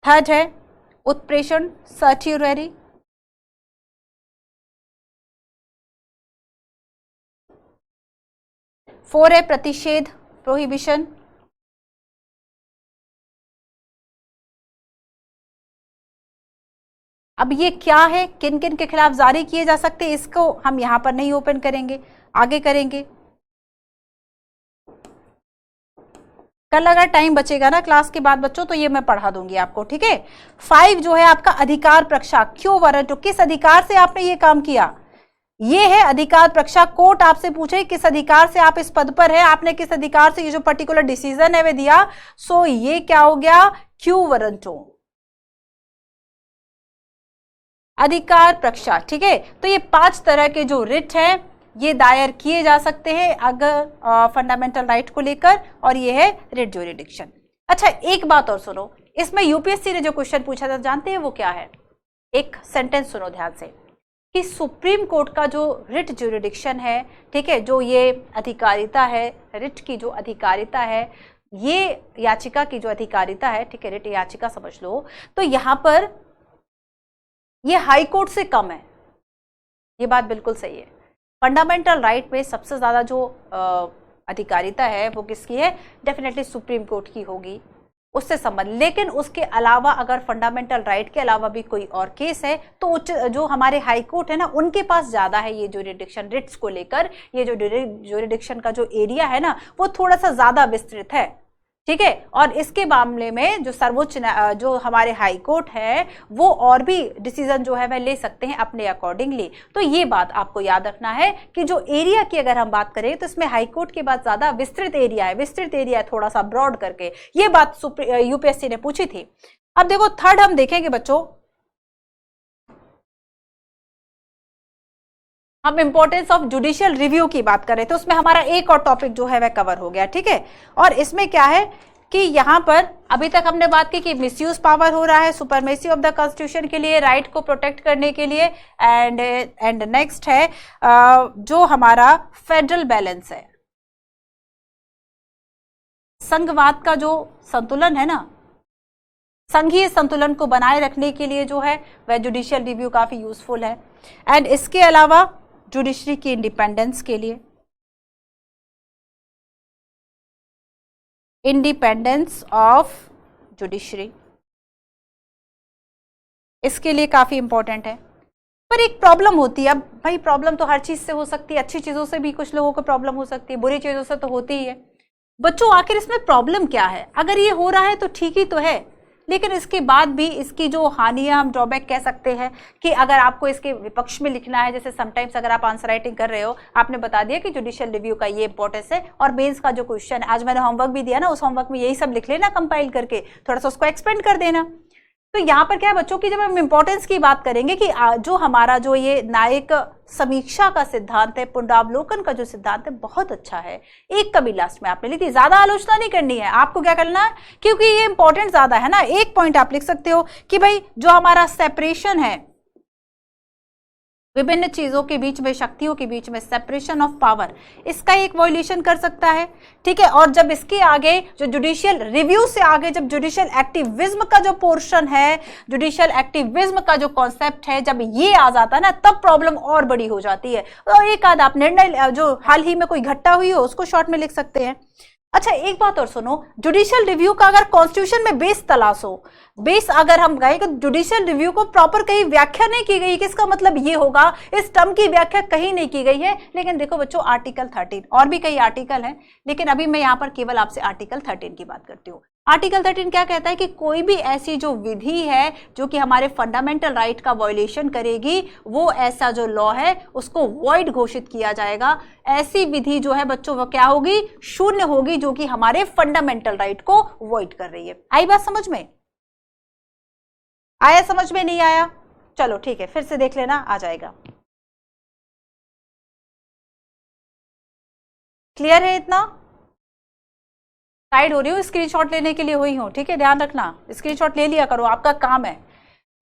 थर्ड है उत्प्रेषण, सर्टियरी। फोर है प्रतिषेध, प्रोहिबिशन। अब ये क्या है, किन किन के खिलाफ जारी किए जा सकते हैं, इसको हम यहां पर नहीं ओपन करेंगे, आगे करेंगे। कल अगर टाइम बचेगा ना क्लास के बाद बच्चों तो ये मैं पढ़ा दूंगी आपको। ठीक है, 5 जो है आपका अधिकार प्रक्षा, क्यों वारंट, किस अधिकार से आपने ये काम किया, ये है अधिकार प्रक्षा। कोर्ट आपसे पूछे किस अधिकार से आप इस पद पर है, आपने किस अधिकार से ये जो पर्टिकुलर डिसीजन है वे दिया, सो ये क्या हो गया, क्यू वारंटो, अधिकार प्रक्षा। ठीक है, तो ये 5 तरह के जो रिट है ये दायर किए जा सकते हैं अगर फंडामेंटल राइट को लेकर, और ये है रिट ज्यूरिडिक्शन। अच्छा, एक बात और सुनो, इसमें यूपीएससी ने जो क्वेश्चन पूछा था जानते हैं वो क्या है, एक सेंटेंस सुनो ध्यान से, कि सुप्रीम कोर्ट का जो रिट ज्यूरिडिक्शन है, ठीक है, जो ये अधिकारिता है, रिट की जो अधिकारिता है, ये याचिका की जो अधिकारिता है, ठीक है, रिट याचिका समझ लो, तो यहां पर ये हाई कोर्ट से कम है। ये बात बिल्कुल सही है, फंडामेंटल राइट में सबसे ज्यादा जो अधिकारिता है वो किसकी है, डेफिनेटली सुप्रीम कोर्ट की होगी, उससे संबंध। लेकिन उसके अलावा अगर फंडामेंटल राइट के अलावा भी कोई और केस है तो उच्च जो हमारे हाई कोर्ट है ना, उनके पास ज्यादा है ये ज्यूरिडिक्शन रिट्स को लेकर। ये जो ज्यूरिडिक्शन का जो एरिया है ना वो थोड़ा सा ज्यादा विस्तृत है। ठीक है, और इसके मामले में जो सर्वोच्च जो हमारे हाई कोर्ट है वो और भी डिसीजन जो है वह ले सकते हैं अपने अकॉर्डिंगली। तो ये बात आपको याद रखना है कि जो एरिया की अगर हम बात करें तो इसमें हाई कोर्ट के बाद ज्यादा विस्तृत एरिया है, विस्तृत एरिया है थोड़ा सा ब्रॉड करके, ये बात यूपीएससी ने पूछी थी। अब देखो थर्ड हम देखेंगे बच्चों, हम इंपॉर्टेंस ऑफ जुडिशियल रिव्यू की बात करें तो उसमें हमारा एक और टॉपिक जो है वह कवर हो गया। ठीक है, और इसमें क्या है कि यहां पर अभी तक हमने बात की कि मिसयूज पावर हो रहा है सुपरमेसी ऑफ द कॉन्स्टिट्यूशन के लिए, राइट को प्रोटेक्ट करने के लिए, एंड नेक्स्ट है जो हमारा फेडरल बैलेंस है, संघवाद का जो संतुलन है ना, संघीय संतुलन को बनाए रखने के लिए जो है वह जुडिशियल रिव्यू काफी यूजफुल है। एंड इसके अलावा जुडिशरी की इंडिपेंडेंस के लिए, इंडिपेंडेंस ऑफ जुडिशरी, इसके लिए काफी इंपॉर्टेंट है। पर एक प्रॉब्लम होती है, अब भाई प्रॉब्लम तो हर चीज से हो सकती है, अच्छी चीजों से भी कुछ लोगों को प्रॉब्लम हो सकती है, बुरी चीजों से तो होती ही है। बच्चों आखिर इसमें प्रॉब्लम क्या है, अगर ये हो रहा है तो ठीक ही तो है, लेकिन इसके बाद भी इसकी जो हानियां हम ड्रॉबैक कह सकते हैं कि अगर आपको इसके विपक्ष में लिखना है, जैसे समटाइम्स अगर आप आंसर राइटिंग कर रहे हो, आपने बता दिया कि जुडिशियल रिव्यू का ये इंपॉर्टेंस है, और मेंस का जो क्वेश्चन आज मैंने होमवर्क भी दिया ना, उस होमवर्क में यही सब लिख लेना कंपाइल करके, थोड़ा सा उसको एक्सपेंड कर देना। तो यहाँ पर क्या है बच्चों की, जब हम इंपॉर्टेंस की बात करेंगे कि जो हमारा जो ये न्यायिक समीक्षा का सिद्धांत है, पुनरावलोकन का जो सिद्धांत है, बहुत अच्छा है। एक कभी लास्ट में आपने लिखी, ज्यादा आलोचना नहीं करनी है आपको, क्या करना है क्योंकि ये इंपॉर्टेंट ज्यादा है ना। एक पॉइंट आप लिख सकते हो कि भाई जो हमारा सेपरेशन है विभिन्न चीजों के बीच में, शक्तियों के बीच में, सेपरेशन ऑफ पावर, इसका एक वॉल्यूशन कर सकता है। ठीक है, और जब इसके आगे जो जुडिशियल रिव्यू से आगे जब जुडिशियल एक्टिविज्म का जो पोर्शन है, जुडिशियल एक्टिविज्म का जो कॉन्सेप्ट है, जब ये आ जाता है ना तब प्रॉब्लम और बड़ी हो जाती है। तो एक आध आप निर्णय जो हाल ही में कोई घटना हुई हो उसको शॉर्ट में लिख सकते हैं। अच्छा एक बात और सुनो, जुडिशियल रिव्यू का अगर कॉन्स्टिट्यूशन में बेस तलाश हो, बेस अगर हम कहें कि जुडिशियल रिव्यू को प्रॉपर कहीं व्याख्या नहीं की गई, किसका मतलब ये होगा इस टर्म की व्याख्या कहीं नहीं की गई है। लेकिन देखो बच्चों आर्टिकल 13 और भी कई आर्टिकल हैं, लेकिन अभी मैं यहाँ पर केवल आपसे आर्टिकल 13 की बात करती हूँ। आर्टिकल 13 क्या कहता है कि कोई भी ऐसी जो विधि है जो कि हमारे फंडामेंटल राइट का वायलेशन करेगी, वो ऐसा जो लॉ है उसको वॉइड घोषित किया जाएगा। ऐसी विधि जो है बच्चों वो क्या होगी, शून्य होगी, जो कि हमारे फंडामेंटल राइट को वॉइड कर रही है। आई बात समझ में? आया समझ में? नहीं आया? चलो ठीक है, फिर से देख लेना, आ जाएगा। क्लियर है इतना? साइड हो रही हूँ, स्क्रीनशॉट लेने के लिए हुई हूँ, ठीक है, ध्यान रखना, स्क्रीनशॉट ले लिया करो, आपका काम है।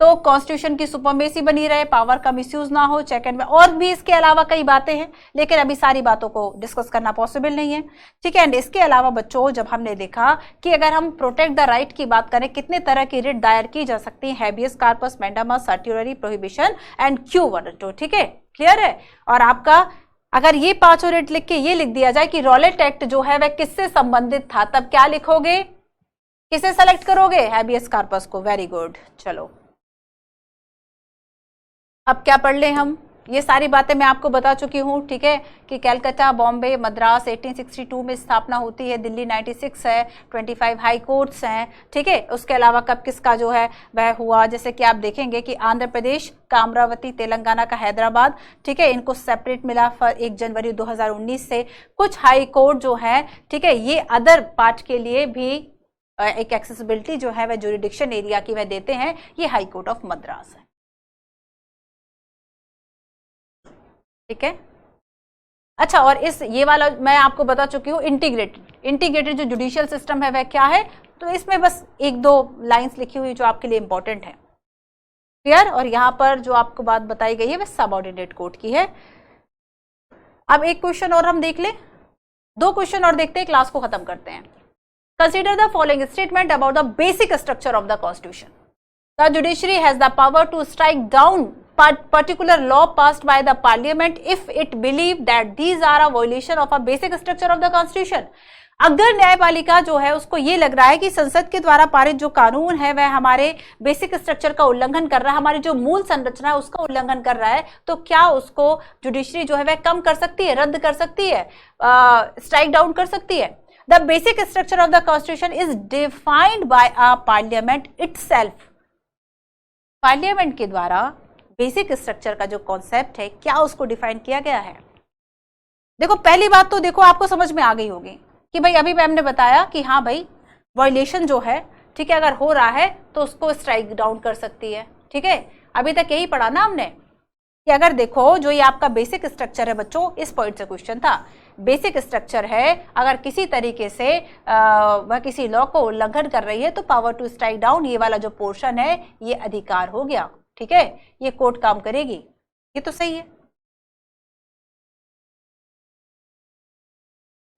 तो कॉन्स्टिट्यूशन की सुपरमेसी बनी रहे, पावर का मिसयूज ना हो, चेक एंड और भी इसके अलावा कई बातें हैं, लेकिन अभी सारी बातों को डिस्कस करना पॉसिबल नहीं है, ठीक है। एंड इसके अलावा बच्चों जब हमने देखा कि अगर हम प्रोटेक्ट द राइट की बात करें, कितने तरह की रिट दायर की जा सकती है, habeas corpus, mandamus, certiorari, prohibition and quo warrant, ठीक है, क्लियर है। और आपका अगर ये पांचों रिट लिख के ये लिख दिया जाए कि रॉलेट एक्ट जो है वह किससे संबंधित था, तब क्या लिखोगे, किसे सेलेक्ट करोगे, हैबियस कार्पस को। Very good. चलो अब क्या पढ़ लें हम, ये सारी बातें मैं आपको बता चुकी हूँ, ठीक है, कि कलकत्ता, बॉम्बे, मद्रास 1862 में स्थापना होती है, दिल्ली 96 है, 25 हाई कोर्ट्स हैं, ठीक है। उसके अलावा कब किसका जो है वह हुआ, जैसे कि आप देखेंगे कि आंध्र प्रदेश का अमरावती, तेलंगाना का हैदराबाद, ठीक है, इनको सेपरेट मिला 1 जनवरी 2019 से। कुछ हाई कोर्ट जो है, ठीक है, ये अदर पार्ट के लिए भी एक एक्सेसिबिलिटी जो है वह ज्यूरिडिक्शन एरिया की वह देते हैं, ये हाई कोर्ट ऑफ मद्रास है, ठीक है। अच्छा, और इस ये वाला मैं आपको बता चुकी हूँ, इंटीग्रेटेड जो जुडिशियल सिस्टम है वह क्या है, तो इसमें बस 1-2 लाइंस लिखी हुई जो आपके लिए इंपॉर्टेंट है, क्लियर। और यहां पर जो आपको बात बताई गई है वह सबऑर्डिनेट कोर्ट की है। अब एक क्वेश्चन और हम देख लें, 2 क्वेश्चन और देखते हैं, क्लास को खत्म करते हैं। Consider the following statement about the basic structure of the constitution. The judiciary has the power to strike down particular law passed by the parliament if it believe that these are a violation of a basic structure of the constitution। अगर न्यायपालिका जो है उसको ये लग रहा है कि संसद के द्वारा पारित जो कानून है वह हमारे बेसिक स्ट्रक्चर का उल्लंघन कर रहा है, हमारी जो मूल संरचना है उसका उल्लंघन कर रहा है, तो क्या उसको जुडिशरी जो है वह कम कर सकती है, रद्द कर सकती है, स्ट्राइक डाउन कर सकती है। The basic structure of the constitution is defined by a parliament itself. Parliament के द्वारा बेसिक स्ट्रक्चर का जो कॉन्सेप्ट है, क्या उसको डिफाइन किया गया है। देखो पहली बात तो देखो आपको समझ में आ गई होगी कि भाई अभी मैम ने बताया कि हाँ भाई वायलेशन जो है, ठीक है, अगर हो रहा है तो उसको स्ट्राइक डाउन कर सकती है, ठीक है। अभी तक यही पढ़ा ना हमने कि अगर देखो जो ये आपका बेसिक स्ट्रक्चर है बच्चों, इस पॉइंट से क्वेश्चन था, बेसिक स्ट्रक्चर है, अगर किसी तरीके से वह किसी लॉ को उल्लंघन कर रही है तो पावर टू स्ट्राइक डाउन ये वाला जो पोर्शन है ये अधिकार हो गया, ठीक है, ये कोर्ट काम करेगी, ये तो सही है।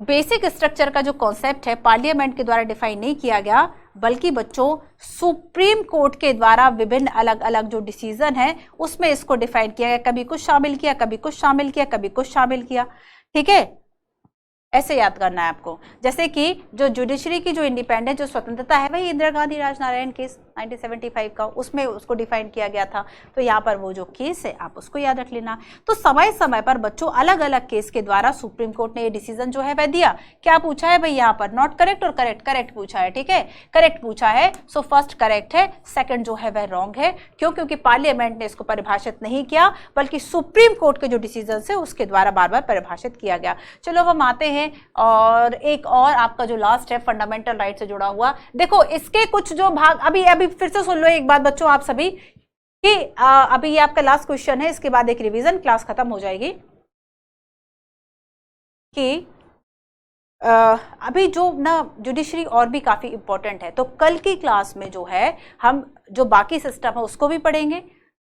बेसिक स्ट्रक्चर का जो कॉन्सेप्ट है पार्लियामेंट के द्वारा डिफाइन नहीं किया गया, बल्कि बच्चों सुप्रीम कोर्ट के द्वारा विभिन्न अलग अलग जो डिसीजन है उसमें इसको डिफाइन किया गया, कभी कुछ शामिल किया, कभी कुछ शामिल किया, कभी कुछ शामिल किया, ठीक है। ऐसे याद करना है आपको, जैसे कि जो जुडिशरी की जो इंडिपेंडेंस, जो स्वतंत्रता है, वही इंदिरा गांधी राजनारायण केस 1975 का, उसमें उसको डिफाइन किया गया था। तो यहाँ पर वो जो केस है आप उसको याद रख लेना। तो समय समय पर बच्चों अलग अलग केस के द्वारा सुप्रीम कोर्ट ने ये डिसीजन जो है वह दिया। क्या पूछा है भाई यहाँ पर, नॉट करेक्ट और करेक्ट, करेक्ट पूछा है, ठीक है, करेक्ट पूछा है, सो फर्स्ट करेक्ट है, सेकंड जो है वह रॉन्ग है। क्यों? क्योंकि पार्लियामेंट ने इसको परिभाषित नहीं किया, बल्कि सुप्रीम कोर्ट के जो डिसीजन है उसके द्वारा बार बार परिभाषित किया गया। चलो हम आते हैं और एक और आपका जो लास्ट है फंडामेंटल राइट से जुड़ा हुआ। देखो इसके कुछ जो भाग अभी फिर से सुन लो एक बात बच्चों आप सभी कि अभी ये आपका लास्ट क्वेश्चन है, इसके बाद एक रिवीजन, क्लास खत्म हो जाएगी। कि अभी जो ना जुडिशरी और भी काफी इंपॉर्टेंट है, तो कल की क्लास में जो है हम जो बाकी सिस्टम है उसको भी पढ़ेंगे।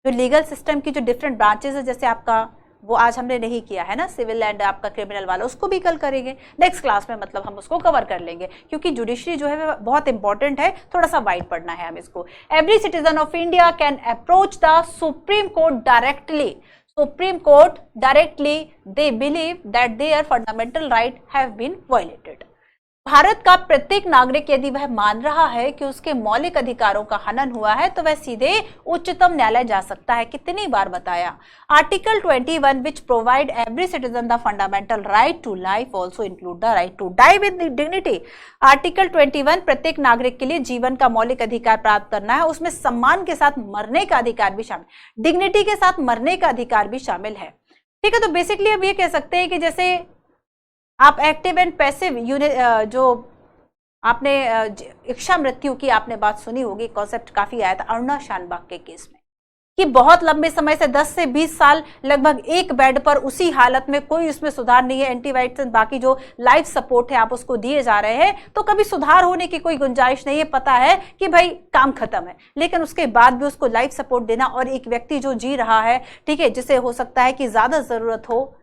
जो लीगल सिस्टम की जो डिफरेंट ब्रांचेस है, जैसे आपका वो आज हमने नहीं किया है ना, सिविल एंड आपका क्रिमिनल वाला, उसको भी कल करेंगे नेक्स्ट क्लास में, मतलब हम उसको कवर कर लेंगे, क्योंकि जुडिशरी जो है बहुत इंपॉर्टेंट है, थोड़ा सा वाइड पढ़ना है हम इसको। Every citizen of India can approach the supreme Court directly, Supreme Court directly, they believe that their fundamental right have been violated. Bharat का प्रत्येक नागरिक यदि वह मान रहा है कि उसके मौलिक अधिकारों का हनन हुआ है तो वह सीधे उच्चतम न्यायालय जा सकता है। कितनी बार बताया। Article 21 which provide every citizen the fundamental right to life also include the right to die with dignity. Article 21 प्रत्येक नागरिक के लिए जीवन का मौलिक अधिकार प्राप्त करना है, उसमें सम्मान के साथ मरने का अधिकार भी शामिल, डिग्निटी के साथ मरने का अधिकार भी शामिल है। ठीक है, तो बेसिकली अब ये कह सकते हैं कि जैसे आप एक्टिव एंड पैसिव यूनिट, जो आपने इच्छा मृत्यु की आपने बात सुनी होगी, कॉन्सेप्ट काफी आया था अरुणा शानबाग के केस में, कि बहुत लंबे समय से 10 से 20 साल लगभग एक बेड पर उसी हालत में, कोई उसमें सुधार नहीं है, एंटीबायोटिक्स बाकी जो लाइफ सपोर्ट है आप उसको दिए जा रहे हैं, तो कभी सुधार होने की कोई गुंजाइश नहीं है। पता है कि भाई काम खत्म है, लेकिन उसके बाद भी उसको लाइफ सपोर्ट देना, और एक व्यक्ति जो जी रहा है, ठीक है, जिसे हो सकता है कि ज्यादा जरूरत हो,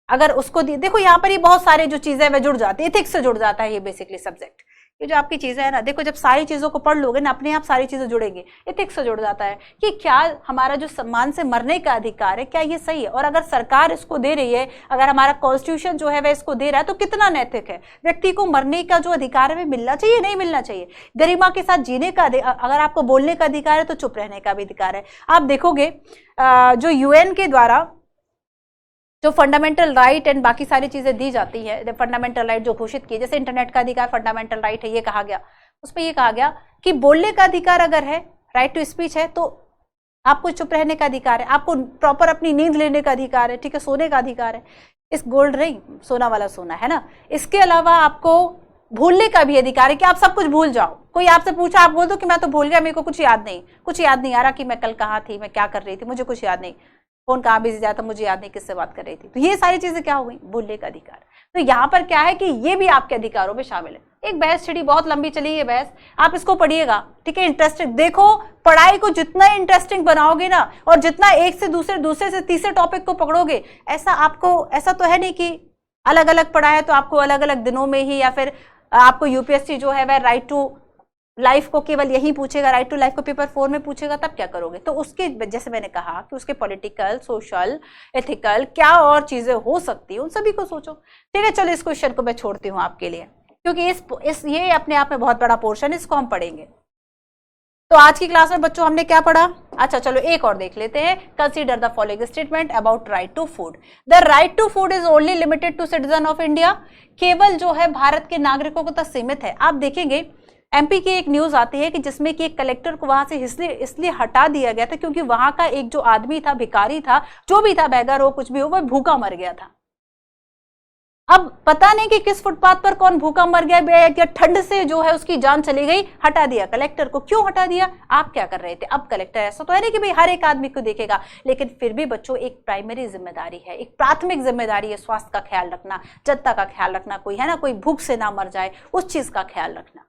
अगर उसको देखो यहाँ पर ये बहुत सारे जो चीजें वे जुड़ जाती है, एथिक्स से जुड़ जाता है ये बेसिकली सब्जेक्ट। ये जो आपकी चीजें है ना, देखो जब सारी चीजों को पढ़ लोगे ना, अपने आप सारी चीजें जुड़ेंगी, एथिक्स से जुड़ जाता है कि क्या हमारा जो सम्मान से मरने का अधिकार है, क्या ये सही है, और अगर सरकार इसको दे रही है, अगर हमारा कॉन्स्टिट्यूशन जो है वह इसको दे रहा है, तो कितना नैतिक है। व्यक्ति को मरने का जो अधिकार है वह मिलना चाहिए, नहीं मिलना चाहिए। गरिमा के साथ जीने का, अगर आपको बोलने का अधिकार है तो चुप रहने का भी अधिकार है। आप देखोगे जो यूएन के द्वारा जो फंडामेंटल राइट एंड बाकी सारी चीजें दी जाती है, फंडामेंटल राइट जो घोषित किए, जैसे इंटरनेट का अधिकार फंडामेंटल राइट है, ये कहा गया, उसमें ये कहा गया कि बोलने का अधिकार अगर है, राइट टू स्पीच है, तो आपको चुप रहने का अधिकार है, आपको प्रॉपर अपनी नींद लेने का अधिकार है, ठीक है, सोने का अधिकार है, इस गोल्ड नहीं, सोना वाला सोना है ना। इसके अलावा आपको भूलने का भी अधिकार है कि आप सब कुछ भूल जाओ। कोई आपसे पूछा, आप बोल दो कि मैं तो भूल गया, मेरे को कुछ याद नहीं आ रहा कि मैं कल कहाँ थी, मैं क्या कर रही थी, मुझे कुछ याद नहीं, फोन कहाँ बिजी जाता, मुझे याद नहीं किससे बात कर रही थी। तो ये सारी चीजें क्या हो गई, भूलने का अधिकार। तो यहाँ पर क्या है कि ये भी आपके अधिकारों में शामिल है। एक बहस छिड़ी, बहुत लंबी चली ये बहस, आप इसको पढ़िएगा, ठीक है, इंटरेस्टिंग। देखो पढ़ाई को जितना इंटरेस्टिंग बनाओगे ना, और जितना एक से दूसरे से तीसरे टॉपिक को पकड़ोगे, ऐसा आपको, ऐसा तो है नहीं कि अलग अलग पढ़ा है तो आपको अलग अलग दिनों में ही, या फिर आपको यूपीएससी जो है वह राइट टू लाइफ को केवल यही पूछेगा, राइट टू लाइफ को पेपर 4 में पूछेगा, तब क्या करोगे। तो उसके, जैसे मैंने कहा कि उसके पॉलिटिकल, सोशल, एथिकल क्या और चीजें हो सकती है, उन सभी को सोचो। ठीक है, चलो इस क्वेश्चन को मैं छोड़ती हूँ आपके लिए, क्योंकि ये अपने आप में बहुत बड़ा पोर्शन है, इसको हम पढ़ेंगे। तो आज की क्लास में बच्चों हमने क्या पढ़ा। अच्छा चलो एक और देख लेते हैं। Consider the following statement about right to food. The right to food is only limited to citizen of India. केवल जो है भारत के नागरिकों को तक सीमित है। आप देखेंगे एमपी की एक न्यूज आती है कि जिसमें कि एक कलेक्टर को वहां से इसलिए हटा दिया गया था क्योंकि वहां का एक जो आदमी था, भिखारी था, जो भी था, बैगर हो कुछ भी हो, वह भूखा मर गया था। अब पता नहीं कि किस फुटपाथ पर कौन भूखा मर गया या ठंड से जो है उसकी जान चली गई, हटा दिया कलेक्टर को। क्यों हटा दिया? आप क्या कर रहे थे? अब कलेक्टर ऐसा तो है नहीं कि भाई हर एक आदमी को देखेगा, लेकिन फिर भी बच्चों एक प्राइमरी जिम्मेदारी है, एक प्राथमिक जिम्मेदारी है स्वास्थ्य का ख्याल रखना, जनता का ख्याल रखना, कोई है ना, कोई भूख से ना मर जाए, उस चीज का ख्याल रखना।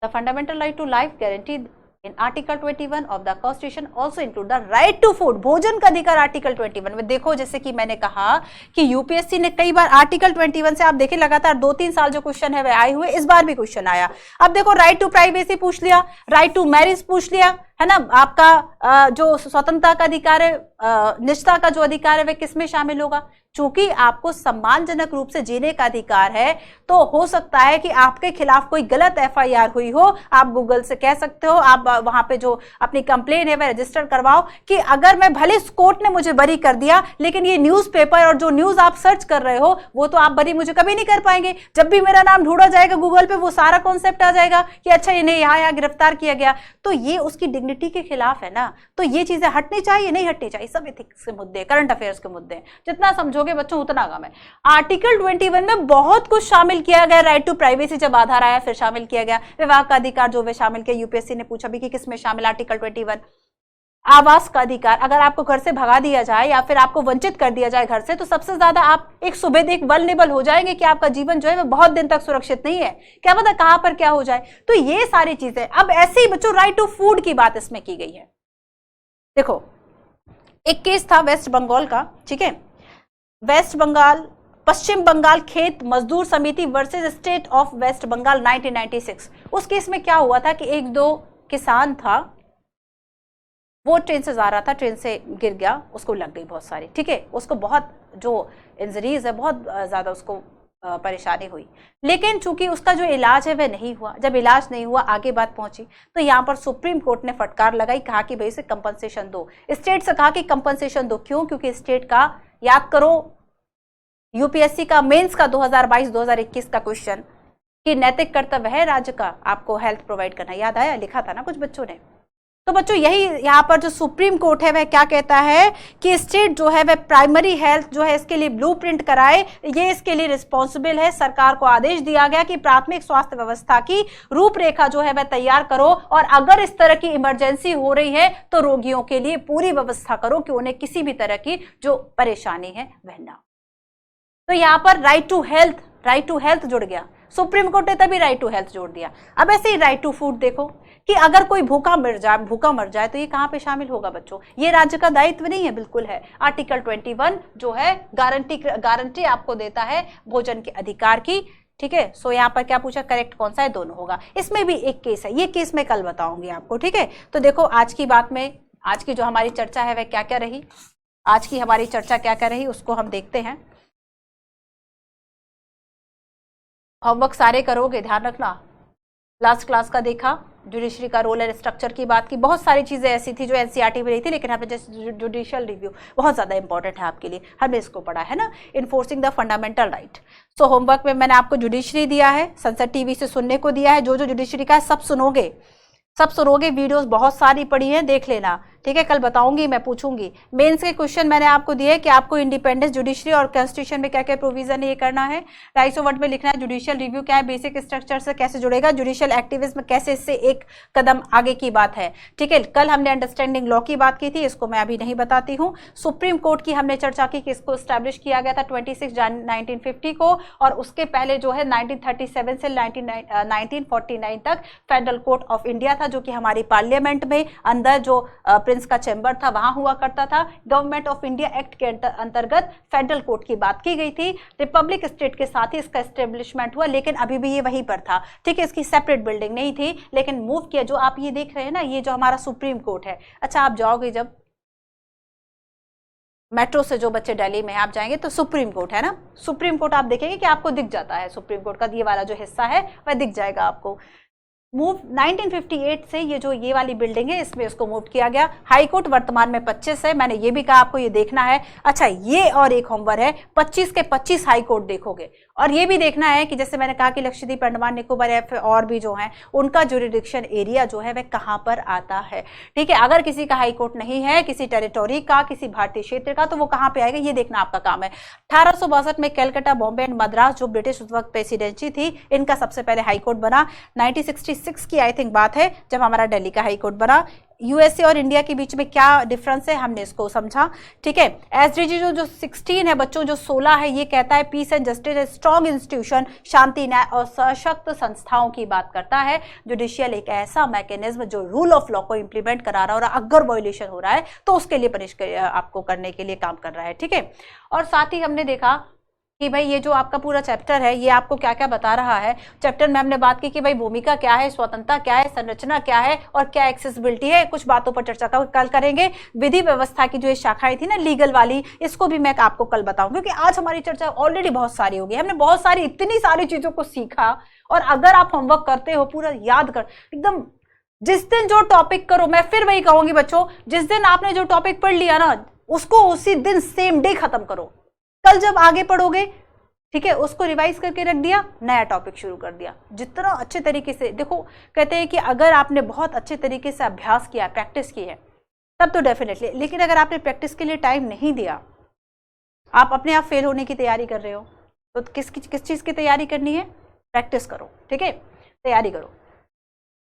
The fundamental right to life guaranteed in Article 21 of the Constitution also include the right to food। भोजन का अधिकार आर्टिकल 21 में। देखो जैसे कि मैंने कहा कि यूपीएससी ने कई बार आर्टिकल 21 से, आप देखें लगातार 2-3 साल जो क्वेश्चन है वह आए हुए, इस बार भी क्वेश्चन आया। अब देखो राइट टू प्राइवेसी पूछ लिया, राइट टू मैरिज पूछ लिया, है ना, आपका जो स्वतंत्रता का अधिकार है, निजता का जो अधिकार है वह किसमें शामिल होगा? चूंकि आपको सम्मानजनक रूप से जीने का अधिकार है, तो हो सकता है कि आपके खिलाफ कोई गलत एफआईआर हुई हो, आप गूगल से कह सकते हो, आप वहां पे जो अपनी कंप्लेन है वह रजिस्टर करवाओ कि अगर मैं, भले कोर्ट ने मुझे बरी कर दिया, लेकिन ये न्यूज़पेपर और जो न्यूज आप सर्च कर रहे हो वो तो आप बरी मुझे कभी नहीं कर पाएंगे। जब भी मेरा नाम ढूंढा जाएगा गूगल पे, वो सारा कॉन्सेप्ट आ जाएगा कि अच्छा इन्हें यहाँ गिरफ्तार किया गया, तो ये उसकी डिग्निटी के खिलाफ है ना। तो ये चीजें हटनी चाहिए, नहीं हटनी चाहिए, सब एथिक्स के मुद्दे, करंट अफेयर्स के मुद्दे, जितना समझोगे बच्चों उतना कम है। आर्टिकल 21 में बहुत कुछ शामिल किया गया। राइट टू प्राइवेसी जब आधार आया फिर शामिल किया गया, विवाह का अधिकार जो वे शामिल किया, यूपीएससी ने पूछा भी कि किसमें शामिल आर्टिकल 21। आवास का अधिकार, अगर आपको घर से भगा दिया जाए या फिर आपको वंचित कर दिया जाए घर से, तो सबसे ज्यादा आप एक सुबह एक वल्नरेबल हो जाएंगे कि आपका जीवन जो है वो बहुत दिन तक सुरक्षित नहीं है, क्या पता कहां पर क्या हो जाए। तो ये सारी चीजें। अब ऐसे ही बच्चों राइट टू फूड की बात इसमें की गई है। देखो एक केस था वेस्ट बंगाल का, ठीक है, waste Bengal, Paschim Bengal Khet Mazdoor Samiti versus state of West Bengal 1996। उस केस में क्या हुआ था कि एक दो किसान था, वो ट्रेन से जा रहा था, ट्रेन से गिर गया, उसको लग गई बहुत सारी, ठीक है, उसको बहुत जो इंजरीज है, बहुत ज्यादा उसको परेशानी हुई, लेकिन चूंकि उसका जो इलाज है वह नहीं हुआ, जब इलाज नहीं हुआ आगे बात पहुंची तो यहाँ पर सुप्रीम कोर्ट ने फटकार लगाई, कहा कि भाई इसे कंपनसेशन दो, स्टेट से कहा कि कंपनसेशन दो। क्यों? क्योंकि स्टेट का, याद करो यूपीएससी का मेंस का 2022-2021 का क्वेश्चन कि नैतिक कर्तव्य है राज्य का आपको हेल्थ प्रोवाइड करना, याद आया? लिखा था ना कुछ बच्चों ने। तो बच्चों यही यहाँ पर जो सुप्रीम कोर्ट है वह क्या कहता है कि स्टेट जो है वह प्राइमरी हेल्थ जो है इसके लिए ब्लूप्रिंट कराए, ये इसके लिए रिस्पॉन्सिबल है। सरकार को आदेश दिया गया कि प्राथमिक स्वास्थ्य व्यवस्था की रूपरेखा जो है वह तैयार करो, और अगर इस तरह की इमरजेंसी हो रही है तो रोगियों के लिए पूरी व्यवस्था करो कि उन्हें किसी भी तरह की जो परेशानी है वह ना। तो यहाँ पर राइट टू हेल्थ जुड़ गया, सुप्रीम कोर्ट ने तभी राइट टू हेल्थ जोड़ दिया। अब ऐसे ही राइट टू फूड देखो कि अगर कोई भूखा मर जाए तो ये कहां पे शामिल होगा बच्चों? ये राज्य का दायित्व नहीं है, बिल्कुल है। आर्टिकल 21 जो है गारंटी आपको देता है भोजन के अधिकार की, ठीक है। सो यहाँ पर क्या पूछा, करेक्ट कौन सा है? दोनों होगा। इसमें भी एक केस है, ये केस मैं कल बताऊंगी आपको, ठीक है। तो देखो आज की बात में, आज की जो हमारी चर्चा है वह क्या क्या रही, आज की हमारी चर्चा क्या क्या रही उसको हम देखते हैं। होमवर्क सारे करोगे, ध्यान रखना। लास्ट क्लास का देखा, जुडिशरी का रोल एंड स्ट्रक्चर की बात की, बहुत सारी चीजें ऐसी थी जो एनसीईआरटी में नहीं थी, लेकिन यहाँ पे जैसे जुडिशियल रिव्यू बहुत ज्यादा इंपॉर्टेंट है आपके लिए, हमने इसको पढ़ा है ना, enforcing the fundamental right. So homework में मैंने आपको जुडिशरी दिया है, संसद टीवी से सुनने को दिया है, जो जो जुडिशरी का है सब सुनोगे, वीडियोस बहुत सारी पड़ी है, देख लेना, ठीक है। कल बताऊंगी, मैं पूछूंगी। मेंस के क्वेश्चन मैंने आपको दिए कि आपको इंडिपेंडेंस, जुडिशरी और कॉन्स्टिट्यूशन में क्या क्या प्रोविजन है ये करना है। 250 वर्ड में लिखना है जुडिशियल रिव्यू क्या है, बेसिक स्ट्रक्चर से कैसे जुड़ेगा, जुडिशियल एक्टिविज्म कैसे इससे एक कदम आगे की बात है, ठीक है। कल हमने अंडरस्टैंडिंग लॉ की बात की थी, इसको मैं अभी नहीं बताती हूँ। सुप्रीम कोर्ट की हमने चर्चा की कि इसको स्टैब्लिश किया गया था 26 जनवरी 1950 को, और उसके पहले जो है 1937 से 1949 तक फेडरल कोर्ट ऑफ इंडिया था, जो कि हमारी पार्लियामेंट में अंदर जो प्रिंस का चैम्बर था वहां हुआ करता था। गवर्नमेंट ऑफ इंडिया एक्ट के अंतर्गत फेडरल कोर्ट की बात की गई थी। रिपब्लिक स्टेट के साथ ही इसका एस्टेब्लिशमेंट हुआ, लेकिन अभी भी ये वहीं पर था, ठीक है। इसकी सेपरेट बिल्डिंग नहीं थी, लेकिन मूव किया। जो आप ये देख रहे हैं ना, ये जो हमारा सुप्रीम कोर्ट है, अच्छा आप जाओगे जब मेट्रो से, जो बच्चे दिल्ली में आप जाएंगे तो सुप्रीम कोर्ट है ना, सुप्रीम कोर्ट आप देखेंगे कि आपको दिख जाता है, सुप्रीम कोर्ट का ये वाला जो हिस्सा है वह दिख जाएगा आपको। मूव 1958 से ये वाली बिल्डिंग है, इसमें उसको मूव किया गया। हाई कोर्ट वर्तमान में 25 है, मैंने ये भी कहा आपको ये देखना है। अच्छा ये और एक होमवर्क है, 25 के 25 हाई कोर्ट देखोगे, और ये भी देखना है कि जैसे मैंने कहा कि लक्षद्वीप, अंडमान निकोबार और भी जो है उनका जुरिडिक्शन एरिया जो है वह कहां पर आता है, ठीक है। अगर किसी का हाई कोर्ट नहीं है, किसी टेरिटोरी का, किसी भारतीय क्षेत्र का, तो वो कहां पे आएगा ये देखना आपका काम है। 1862 में कैलकाटा, बॉम्बे एंड मद्रास, जो ब्रिटिश उस वक्त प्रेसिडेंसी थी, इनका सबसे पहले हाई कोर्ट बना। 1966 की आई थिंक बात है जब हमारा दिल्ली का हाई कोर्ट बना। यूएसए और इंडिया के बीच में क्या डिफरेंस है हमने इसको समझा, ठीक है। एसडीजी जो 16 है बच्चों, जो 16 है, ये कहता है peace and justice, strong institution, शांति, न्याय और सशक्त संस्थाओं की बात करता है। जुडिशियल एक ऐसा मैकेनिज्म जो रूल ऑफ लॉ को इंप्लीमेंट करा रहा है, और अगर वायलेशन हो रहा है तो उसके लिए पनिश आपको करने के लिए काम कर रहा है, ठीक है। और साथ ही हमने देखा कि भाई ये जो आपका पूरा चैप्टर है ये आपको क्या क्या बता रहा है। चैप्टर में हमने बात की कि भाई भूमिका क्या है, स्वतंत्रता क्या है, संरचना क्या है, और क्या एक्सेसिबिलिटी है, कुछ बातों पर चर्चा कल करेंगे। विधि व्यवस्था की जो ये शाखाएं थी ना लीगल वाली, इसको भी मैं आपको कल बताऊंगी, क्योंकि आज हमारी चर्चा ऑलरेडी बहुत सारी होगी, हमने बहुत सारी इतनी सारी चीजों को सीखा। और अगर आप होमवर्क करते हो पूरा याद कर एकदम, जिस दिन जो टॉपिक करो, मैं फिर वही कहूंगी बच्चों, जिस दिन आपने जो टॉपिक पढ़ लिया ना उसको उसी दिन सेम डे खत्म करो। कल जब आगे पढ़ोगे, ठीक है, उसको रिवाइज करके रख दिया, नया टॉपिक शुरू कर दिया। जितना अच्छे तरीके से देखो, कहते हैं कि अगर आपने बहुत अच्छे तरीके से अभ्यास किया, प्रैक्टिस की है, तब तो डेफिनेटली, लेकिन अगर आपने प्रैक्टिस के लिए टाइम नहीं दिया, आप अपने आप फेल होने की तैयारी कर रहे हो, तो किस चीज की तैयारी करनी है? प्रैक्टिस करो, ठीक है, तैयारी करो।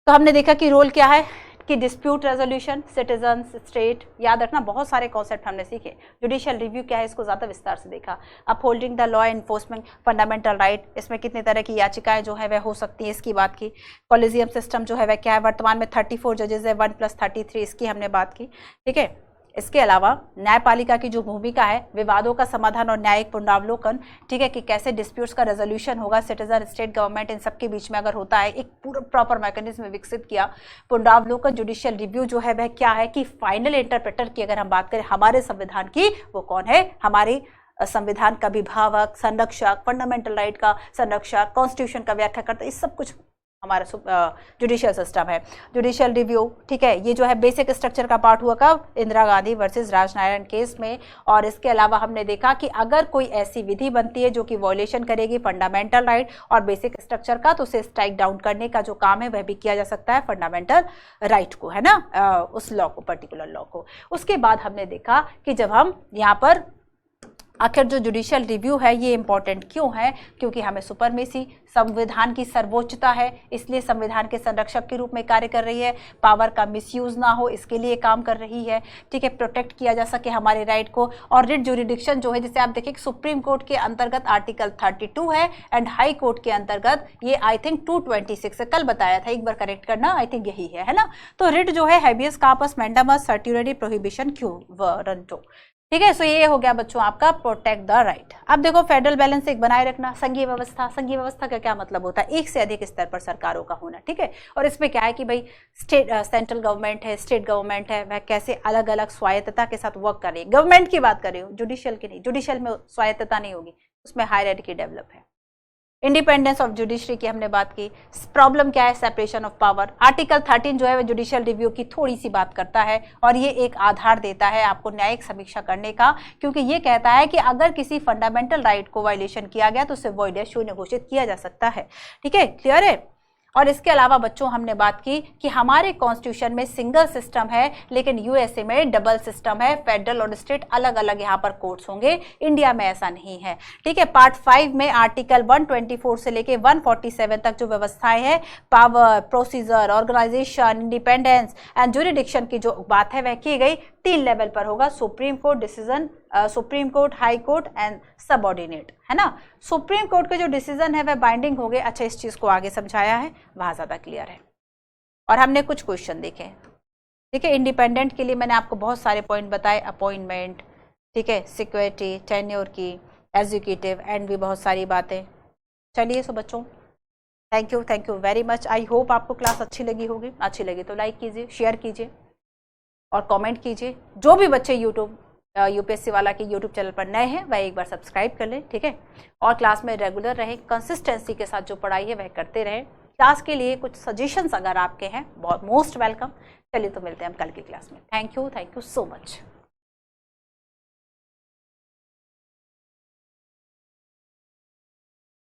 तो हमने देखा कि रोल क्या है, कि डिस्प्यूट रेजोल्यूशन, सिटीजन, स्टेट, याद रखना बहुत सारे कॉन्सेप्ट हमने सीखे। जुडिशियल रिव्यू क्या है, इसको ज्यादा विस्तार से देखा। Upholding the law, enforcement, fundamental right, इसमें कितने तरह की याचिकाएं जो है वह हो सकती है, इसकी बात की। कॉलेजियम सिस्टम जो है वह क्या है, वर्तमान में 34 जजेस है, 1+33, इसकी हमने बात की, ठीक है। इसके अलावा न्यायपालिका की जो भूमिका है, विवादों का समाधान और न्यायिक पुनरावलोकन, ठीक है, कि कैसे डिस्प्यूट्स का रेजोल्यूशन होगा, सिटीजन, स्टेट, गवर्नमेंट, इन सब के बीच में अगर होता है, एक पूरा प्रॉपर मैकेनिज्म विकसित किया। पुनरावलोकन, जुडिशियल रिव्यू जो है वह क्या है, कि फाइनल इंटरप्रेटर की अगर हम बात करें हमारे संविधान की, वो कौन है, हमारी संविधान का विभावक, संरक्षक, फंडामेंटल राइट का संरक्षक, कॉन्स्टिट्यूशन का व्याख्याकर्ता, इस सब कुछ हमारा जुडिशियल सिस्टम है। जुडिशियल रिव्यू, ठीक है, ये जो है बेसिक स्ट्रक्चर का पार्ट हुआ कब, इंदिरा गांधी वर्सेस राजनारायण केस में। और इसके अलावा हमने देखा कि अगर कोई ऐसी विधि बनती है जो कि वॉयलेशन करेगी फंडामेंटल राइट और बेसिक स्ट्रक्चर का, तो उसे स्ट्राइक डाउन करने का जो काम है वह भी किया जा सकता है फंडामेंटल राइट को, है ना, उस लॉ को, पर्टिकुलर लॉ को। उसके बाद हमने देखा कि जब हम यहाँ पर आखिर जो जुडिशियल रिव्यू है ये इंपॉर्टेंट क्यों है, क्योंकि हमें सुपरमेसी, संविधान की सर्वोच्चता है, इसलिए संविधान के संरक्षक के रूप में कार्य कर रही है, पावर का मिसयूज ना हो इसके लिए काम कर रही है, ठीक है, प्रोटेक्ट किया जा सके हमारे राइट को। और रिट जुरिडिक्शन जो है, जैसे आप देखें सुप्रीम कोर्ट के अंतर्गत आर्टिकल 32 है एंड हाई कोर्ट के अंतर्गत ये आई थिंक 226 है, कल बताया था, एक बार करेक्ट करना, आई थिंक यही है ना। तो रिट जो है habeas corpus mandamus certiorari prohibition quo warranto, ठीक है। सो ये हो गया बच्चों आपका प्रोटेक्ट द राइट। अब देखो फेडरल बैलेंस एक बनाए रखना, संघीय व्यवस्था, संघीय व्यवस्था का क्या मतलब होता है, एक से अधिक स्तर पर सरकारों का होना, ठीक है। और इसमें क्या है कि भाई स्टेट सेंट्रल गवर्नमेंट है, स्टेट गवर्नमेंट है, वह कैसे अलग अलग स्वायत्तता के साथ वर्क कर रही है। गवर्नमेंट की बात कर रही हूँ, जुडिशियल की नहीं, जुडिशियल में स्वायत्तता नहीं होगी, उसमें हायरार्की डेवलप है। इंडिपेंडेंस ऑफ जुडिशरी की हमने बात की। प्रॉब्लम क्या है, सेपरेशन ऑफ पावर। आर्टिकल 13 जो है वो जुडिशियल रिव्यू की थोड़ी सी बात करता है और ये एक आधार देता है आपको न्यायिक समीक्षा करने का, क्योंकि ये कहता है कि अगर किसी फंडामेंटल राइट को वायलेशन किया गया तो उसे वॉइड या शून्य घोषित किया जा सकता है, ठीक है, क्लियर है। और इसके अलावा बच्चों हमने बात की कि हमारे कॉन्स्टिट्यूशन में सिंगल सिस्टम है, लेकिन यूएसए में डबल सिस्टम है, फेडरल और स्टेट अलग अलग यहाँ पर कोर्ट्स होंगे, इंडिया में ऐसा नहीं है, ठीक है। पार्ट 5 में आर्टिकल 124 से लेके 147 तक जो व्यवस्थाएं हैं, power, procedure, organisation, independence and jurisdiction की जो बात है वह की गई 3 लेवल पर होगा, supreme court decision, supreme court, high court and subordinate, है ना। सुप्रीम कोर्ट के जो डिसीजन है वह बाइंडिंग हो गए। अच्छा, इस चीज को आगे समझाया है, वहां ज्यादा क्लियर है। और हमने कुछ क्वेश्चन देखे, ठीक है। इंडिपेंडेंट के लिए मैंने आपको बहुत सारे पॉइंट बताए, अपॉइंटमेंट, ठीक है, सिक्योरिटी, टेन्योर की, एग्जीक्यूटिव एंड भी बहुत सारी बातें। चलिए सो बच्चों, thank you very much. I hope आपको क्लास अच्छी लगी होगी, अच्छी लगी तो लाइक कीजिए, शेयर कीजिए और कमेंट कीजिए। जो भी बच्चे यूपीएससी वाला के यूट्यूब चैनल पर नए हैं वह एक बार सब्सक्राइब कर लें, ठीक है। और क्लास में रेगुलर रहें, कंसिस्टेंसी के साथ जो पढ़ाई है वह करते रहें। क्लास के लिए कुछ सजेशंस अगर आपके हैं, बहुत मोस्ट वेलकम। चलिए तो मिलते हैं हम कल की क्लास में। Thank you so much.